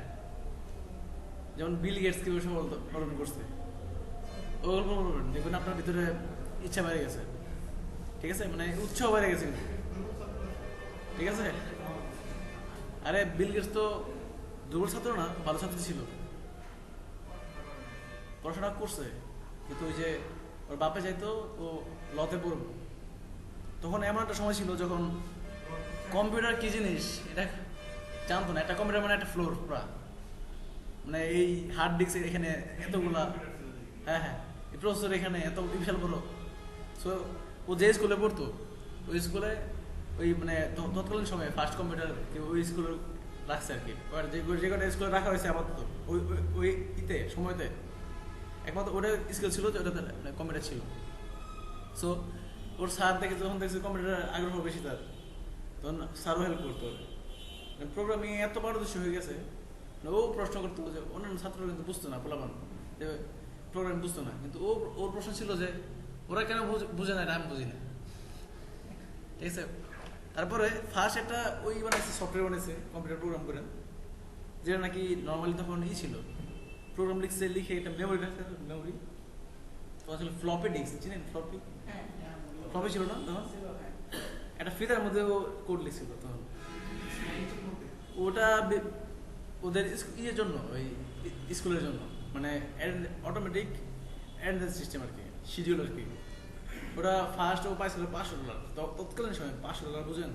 যেমন বিল গেটস কিভাবে সফলতা অর্জন করছে, ও গল্প করবেন, দেখবেন আপনার ভিতরে ইচ্ছা বেড়ে গেছে, ঠিক আছে? মানে উৎসাহ বেড়ে গেছে, ঠিক আছে? আরে বিল গেটস তো দুর্বল ছাত্র না, ভালো ছাত্র ছিল, পড়াশোনা করছে, কিন্তু ওই যে ওর বাপে চাইতো ও লতে পড়বো। তখন এমন একটা সময় ছিল যখন কম্পিউটার কি জিনিস এটা জানতো না। একটা কম্পিউটার মানে একটা ফ্লোর পুরা, মানে এই হার্ড ডিস্ক এখানে এতগুলা, হ্যাঁ হ্যাঁ, এই প্রসেসর এখানে এত বিশাল বড়। সো ও যে স্কুলে পড়তো ওই স্কুলে ওই মানে তৎকালীন সময়ে ফার্স্ট কম্পিউটার ওই স্কুলে রাখছে আর কি। যে কটা স্কুলে রাখা হয়েছে আপাতত ওই ওই ইতে সময়তে একমাত্র ওটা স্কুল ছিল যে ওটাতে কম্পিউটার ছিল। সো ওর স্যার দেখে যখন দেখছে কম্পিউটার আগ্রহ বেশি তার, তখন স্যারও হেল্প করতো। প্রোগ্রামিং এত পারদর্শী হয়ে গেছে, ও প্রশ্ন করতো যে অন্যান্য ছাত্ররা কিন্তু বুঝতো না, পোলাপান যে প্রোগ্রাম বুঝতো না, কিন্তু ওর প্রশ্ন ছিল যে ওরা কেন বুঝে না, এটা আমি বুঝি না। ঠিক আছে, তারপরে ফার্স্ট একটা ওই বানাইছে, সফটওয়্যার বানাইছে কম্পিউটার প্রোগ্রাম করে, যেটা নাকি নর্মালি তখন ছিল প্রোগ্রাম লিখছে, লিখে এটা মেমোরি রাখছে, মেমোরি তো আসলে ফ্লপি ডিস্ক, চিনেন ফ্লপি? ফ্লপি ছিল না তখন, একটা ফিতার মধ্যে ও কোড লিখছিল তখন। ওটা ওদের ইয়ের জন্য, ওই স্কুলের জন্য, মানে অটোমেটিক অ্যাটেন্ডেন্স সিস্টেম আর কি, শিডিউল আর কি। ওটা ফার্স্ট ও পাইছিল $500, তৎকালীন সময় $500 বুঝেন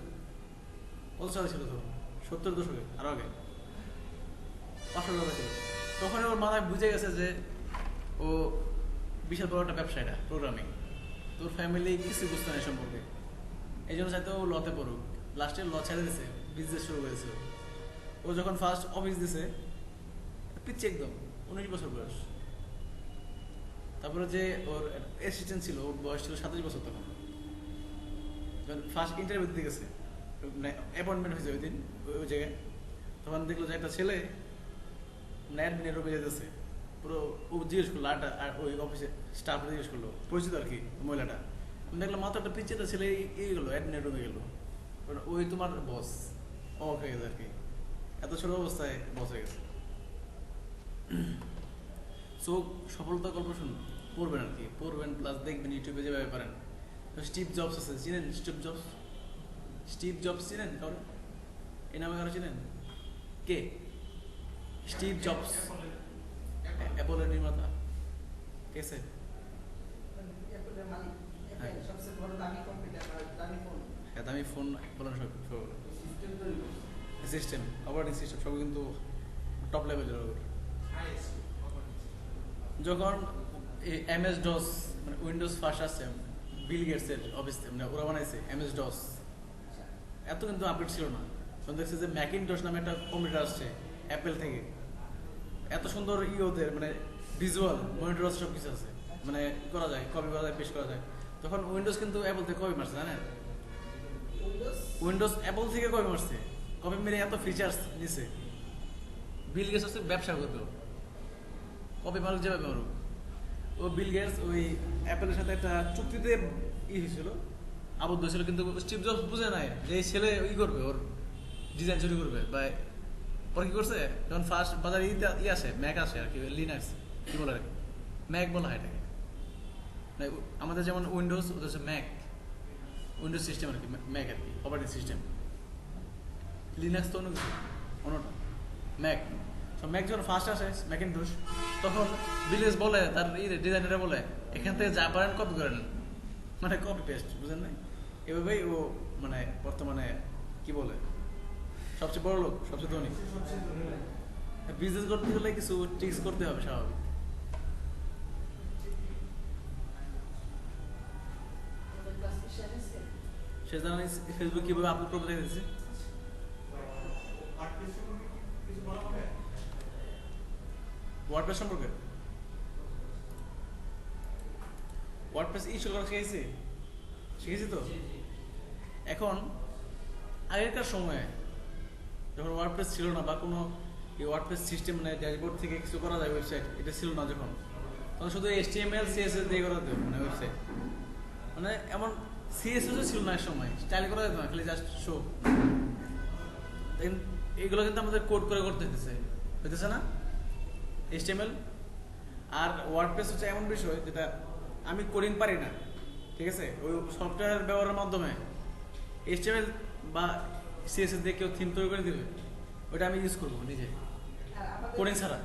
কত সালে ছিল তখন, 70 দশকে আরো আগে $500 ছিল। তখন ওর মাথায় বুঝে গেছে যে ও বিশাল বড় একটা ব্যবসা এটা প্রোগ্রামিং। তোর ফ্যামিলি কিছু বুঝতো না সম্পর্কে, এই জন্য চাইতে ও লতে পড়ুক। লাস্টে ল ছেড়ে দিছে, বিজনেস শুরু করেছে। ও যখন ফার্স্ট অফিস দিছে পিচ্ছে একদম 19 বছর বয়স। তারপরে যে ওর অ্যাসিস্ট্যান্ট ছিল, ওর বয়স ছিল 27 বছর তখন। যখন ফার্স্ট ইন্টারভিউ দিতে গেছে, মানে অ্যাপয়েন্টমেন্ট হয়েছে ওই দিন ওই জায়গায়, তখন দেখলো যে একটা ছেলে অ্যাডমিনের রুমে যেতেছে। পুরো ও জিজ্ঞেস করলো, আর ওই অফিসে স্টাফ জিজ্ঞেস করলো, পরিচিত আর কি মহিলাটা। দেখলাম মাত্র একটা পিচ্ছিটা ছেলে এই গেলো অ্যাডমিনের রুমে গেলো, ওই তোমার বস। অবাক হয়ে গেছে আর কি, এত ছোট অবস্থায় বস হয়ে গেছে। সো সফলতা গল্প শুনুন, পড়বেন আর কি, পড়বেন প্লাস দেখবেন ইউটিউবে যেভাবে পারেন। স্টিভ জবস আছে, চিনেন স্টিভ জবস? স্টিভ জবস চিনেন কারণ? এই নামে কারো চিনেন? কে স্টিভ জবস? অ্যাপলের নির্মাতা কেসে? অ্যাপলের মালিক, সবচেয়ে বড় দামি কম্পিউটার, দামি ফোন। হ্যাঁ, দামি ফোন বলেন, সব সিস্টেম, অপারেটিং সিস্টেম সব কিন্তু টপ লেভেলের। যখন MS DOS মানে উইন্ডোজ ফার্স্ট আসছে, বিল গেটসের অফিস মানে ওরা বানাইছে MS DOS, এত কিন্তু আপডেট ছিল না। তখন দেখছে যে ম্যাকিনটশ নামে একটা কম্পিউটার আসছে অ্যাপেল থেকে, এত সুন্দর ওদের মানে ভিজুয়াল মনিটর আছে, সব কিছু আছে, মানে করা যায়, কপি করা যায়, পেস্ট করা যায়। তখন উইন্ডোজ কিন্তু অ্যাপল থেকে কপি মারছে, জানেন? উইন্ডোজ অ্যাপল থেকে কপি মারছে, কপি মেরে এত ফিচার্স নিছে। বিল গেটস হচ্ছে ব্যবসা করবে, কপি মারুক যেভাবে মারুক। ও বিল গেটস ওই অ্যাপেলের সাথে একটা চুক্তিতে হয়েছিল, আবদ্ধ হয়েছিল, কিন্তু স্টিভ জবস বুঝে নাই যে এই ছেলে করবে, ওর ডিজাইন চুরি করবে। বা ওর কি করছে, যখন ফার্স্ট বাজারে আসে, ম্যাক আসে আর কি, লিনাক্স কি বলে আর কি, ম্যাক বলা হয় এটাকে। আমাদের যেমন উইন্ডোজ, ওদের হচ্ছে ম্যাক, উইন্ডোজ সিস্টেম আর কি, ম্যাক আর কি অপারেটিং সিস্টেম। লিনাক্স তো অন্য কিছু, অন্যটা ম্যাক। তো ম্যাক যখন ফার্স্ট আসে ম্যাকিনটশ, তখন বিলেজ বলে তার ডিজাইনারে বলে এখান থেকে যা পারেন কপি করেন, মানে কপি পেস্ট, বুঝেন নাই? এভাবেই ও মানে বর্তমানে কি বলে সবচেয়ে বড় লোক, সবচেয়ে ধনী। বিজনেস করতে গেলে কিছু ট্রিক্স করতে হবে স্বাভাবিক। সে জানাই ফেসবুক কিভাবে আপলোড করতে দেখেছি। ওয়ার্ডপ্রেস সম্পর্কে ওয়ার্ডপ্রেস ইনস্টল করা শিখেছি তো। এখন আগেকার সময়ে যখন ওয়ার্ডপ্রেস ছিল না, বা কোনো ওয়ার্ডপ্রেস সিস্টেম মানে ড্যাশবোর্ড থেকে কিছু করা যায় ওয়েবসাইট, এটা ছিল না যখন, তখন শুধু HTML CSS দিয়ে করা যেত মানে ওয়েবসাইট। মানে এমন CSS ছিল না এক সময়, স্টাইল করা যেত না, খালি জাস্ট শো। এইগুলো কিন্তু আমাদের কোড করে করতে হইতেছে না HTML। আর ওয়ার্ডপ্রেস হচ্ছে এমন বিষয় যেটা আমি কোডিং পারি না, ঠিক আছে, ওই সফটওয়্যার ব্যবহারের মাধ্যমে HTML বা CSS দিয়ে কেউ থিম তৈরি করে দিবে, ওটা আমি ইউজ করবো নিজে, কোডিং ছাড়া।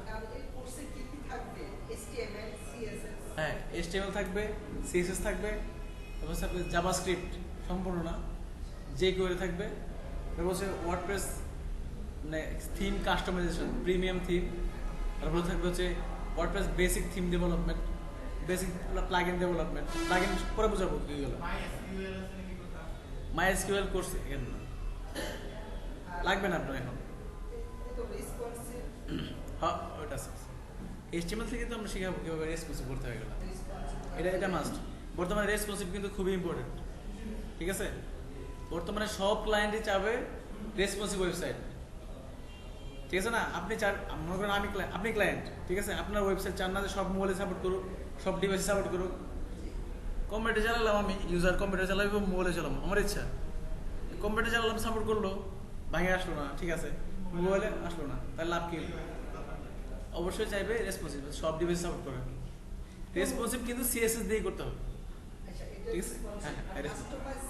কোর্সে কি কি থাকবে? HTML, CSS হ্যাঁ, HTML থাকবে, CSS থাকবে, তারপর থাকবে জাভাস্ক্রিপ্ট সম্পূর্ণ না, jQuery থাকবে, তারপর হচ্ছে ওয়ার্ডপ্রেস মানে থিম কাস্টমাইজেশন, প্রিমিয়াম থিম, তারপর থাকবে হচ্ছে WordPress basic theme development, basic plugin development, plugin পরে বোঝাবো কি হলো। MySQL কোর্স এখানে না, লাগবে না আপনার এখন। তো রেসপন্সিভ হ্যাঁ, ওটা HTML থেকে তো আমরা শিখাবো কীভাবে রেসপন্সিভ করতে হবে গেলাম, এটা মাস্ট। বর্তমানে রেসপন্সিভ কিন্তু খুবই ইম্পর্টেন্ট, ঠিক আছে? বর্তমানে সব ক্লায়েন্টই চাবে রেসপন্সিভ ওয়েবসাইট, ঠিক আছে না? আপনি মনে করেন আপনি ক্লায়েন্ট, ঠিক আছে? আপনার ওয়েবসাইট চান না যে সব মোবাইলে সাপোর্ট করুক, সব ডিভাইসে সাপোর্ট করুক। কম্পিউটার চালালাম আমি, ইউজার কম্পিউটার চালাবো, মোবাইলে চালাবো, আমার ইচ্ছা। কম্পিউটার চালালাম, সাপোর্ট করলো, ভাঙে আসলো না, ঠিক আছে, মোবাইলে আসলো না, তাহলে লাভ কি? অবশ্যই চাইবে রেসপন্সিভ, সব ডিভাইস সাপোর্ট করে। রেসপন্সিভ কিন্তু CSS দিয়েই করতে হবে, ঠিক আছে? হ্যাঁ, কাস্টমাইজ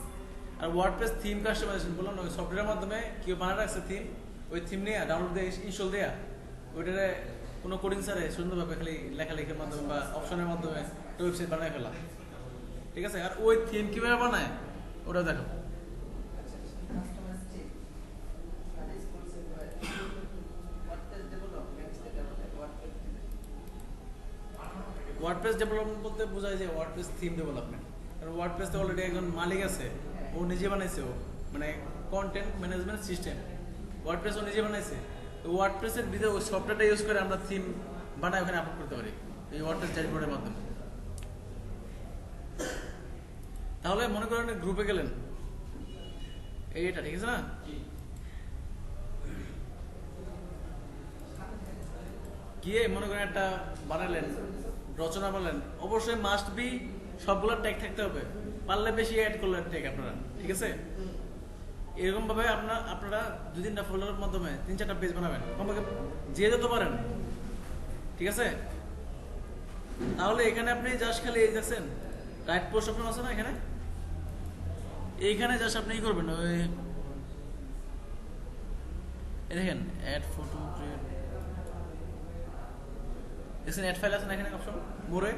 আর ওয়ার্ডপ্রেস থিম কাস্টমাইজেশন বললাম না, ওই সফটওয়্যারের মাধ্যমে কেউ বানায় রাখছে থিম, ওই থিম নিয়ে ডাউনলোড দিয়ে ইনস্টল দেয়া, ওইটারে কোনো কোডিং ছাড়ে সুন্দরভাবে খালি লেখালেখির মাধ্যমে বা অপশনের মাধ্যমে একটা ওয়েবসাইট বানায় ফেলা, ঠিক আছে? আর ওই থিম কিভাবে বানায় ওটা দেখো। কাস্টমাইজ ঠিক আর রেসপন্সিভ ওয়ার্ডপ্রেস ডেভেলপমেন্ট যেটা বলে ওয়ার্ডপ্রেস ডেভেলপমেন্ট বলতে বোঝায় যে ওয়ার্ডপ্রেস থিম ডেভেলপমেন্ট। কারণ ওয়ার্ডপ্রেসে অলরেডি একজন মালিক আছে, ও নিজে বানাইছে, ও মানে কন্টেন্ট ম্যানেজমেন্ট সিস্টেম ওয়ার্ডপ্রেস ও নিজে বানাইছে। তো ওয়ার্ডপ্রেসের ভিতরে ওই সফটওয়্যারটা ইউজ করে আমরা থিম বানাই ওখানে আপলোড করতে পারি এই ওয়ার্ডপ্রেস ড্যাশবোর্ডের মাধ্যমে। তাহলে মনে করেন গ্রুপে গেলেন, এইটা ঠিক আছে না? গিয়ে মনে করেন একটা বানালেন, রচনা বানালেন, অবশ্যই মাস্ট বি সবগুলো ট্যাগ থাকতে হবে, পারলে বেশি অ্যাড করলেন ট্যাগ আপনারা, ঠিক আছে? এরকম ভাবে আপনারা 2-3টা ফোল্ডারের মাধ্যমে 3-4টা পেজ বানাবেন, কমপক্ষে যে যত পারেন, ঠিক আছে? তাহলে এখানে আপনি জাস্ট খালি এই দেখছেন রাইট পোস্ট অপশন আছে না, এখানে এইখানে জাস্ট আপনি কি করবেন, ওই দেখেন অ্যাড ফটো ক্রিয়েট, দেখছেন অ্যাড ফাইল আছে না এখানে অপশন মোরে।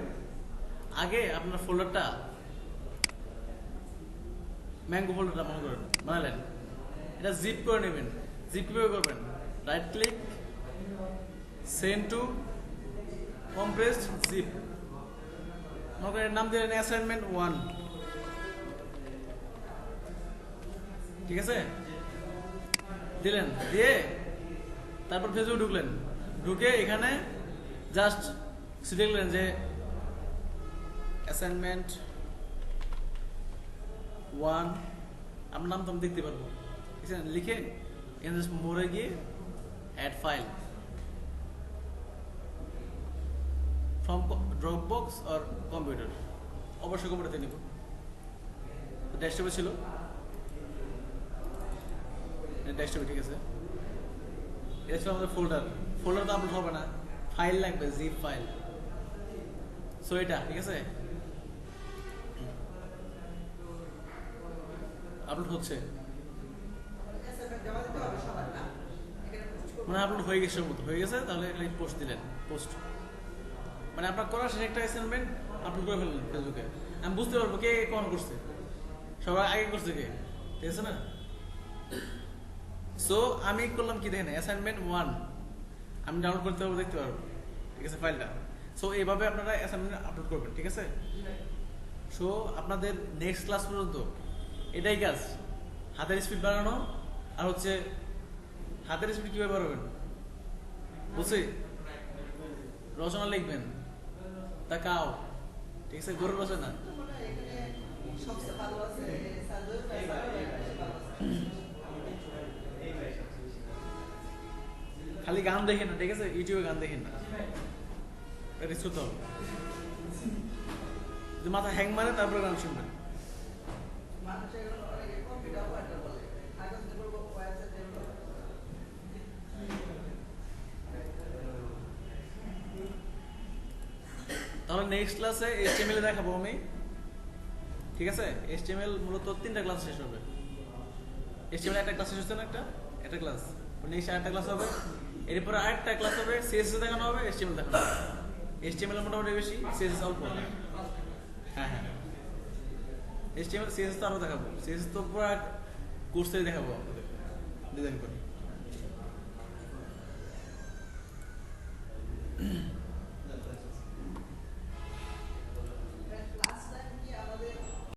আগে আপনার ফোল্ডারটা ম্যাঙ্গো ফোল্ডারটা মনে করেন বানালেন, এটা জিপ করে নেবেন। জিপ কিভাবে করবেন? Right click, send to compressed zip, মনে করেন নাম দিলেন অ্যাসাইনমেন্ট 1, ঠিক আছে? দিলেন, দিয়ে তারপর ফেসবুক ঢুকলেন, ঢুকে এখানে জাস্ট লিখলেন যে অ্যাসাইনমেন্ট 1, আপনার নাম তো আমি দেখতে পারবো, ঠিক আছে? লিখে এখানে জাস্ট মোড়ে গিয়ে add file from Dropbox or computer, অবশ্যই কম্পিউটারতে নিব। ডেস্কটপে ছিল, ডেস্কটপে, ঠিক আছে? এটা ছিল আমাদের ফোল্ডার তো আপলোড হবে না, ফাইল লাগবে, জিপ ফাইল। সো এটা ঠিক আছে, আপলোড হচ্ছে, অ্যাসাইনমেন্ট জমা দিতে হবে সবার না, এখানে পোস্ট করব মানে আপলোড হয়ে গেছে, মতো হয়ে গেছে, তাহলে এখানে পোস্ট দিলেন, পোস্ট মানে আপনার করার শেষে একটা অ্যাসাইনমেন্ট আপলোড করে ফেললেন ফেসবুকে। আমি বুঝতে পারবো কে কখন করছে, সবাই আগে করছে কে, ঠিক আছে না? সো আমি করলাম কি দেখেন, অ্যাসাইনমেন্ট 1 আমি ডাউনলোড করতে পারবো, দেখতে পারবো, ঠিক আছে ফাইলটা। সো এইভাবে আপনারা অ্যাসাইনমেন্ট আপলোড করবেন, ঠিক আছে? সো আপনাদের নেক্সট ক্লাস পর্যন্ত এটাই কাজ, হাতের স্পিড বাড়ানো, আর হচ্ছে হাতের স্পিড কিভাবে বাড়াবেন বুঝছি, রচনা লিখবেন, তা কাও, ঠিক আছে? গরুর রচনা মানে এখানে সবচেয়ে ভালো আছে সাজের ভালো আছে। খালি গান দেখেন না, ঠিক আছে? ইউটিউবে গান দেখেন না, এটা শুনতে হবে। যদি মাথা হ্যাং মারে তারপরে গান শুনবেন। মানুষ এখন অনেকে কম্পিউটার অপারেটর বলে, আগে যদি বলবো ওয়েবসাইট ডেভেলপার। তাহলে নেক্সট ক্লাসে HTML দেখাবো আমি, ঠিক আছে? HTML মূলত 3টা ক্লাস শেষ হবে। HTML একটা ক্লাস শেষ হচ্ছে না, একটা ক্লাস, নেক্সট আরেকটা ক্লাস হবে, এরপরে আরেকটা ক্লাস হবে, CSS দেখানো হবে, HTML দেখানো হবে। HTML মোটামুটি বেশি, CSS অল্প। হ্যাঁ হ্যাঁ, HTML CSS তো আরও দেখাবো, CSS তো পুরো কোর্সে দেখাবো আপনাদের ডিজাইন করে।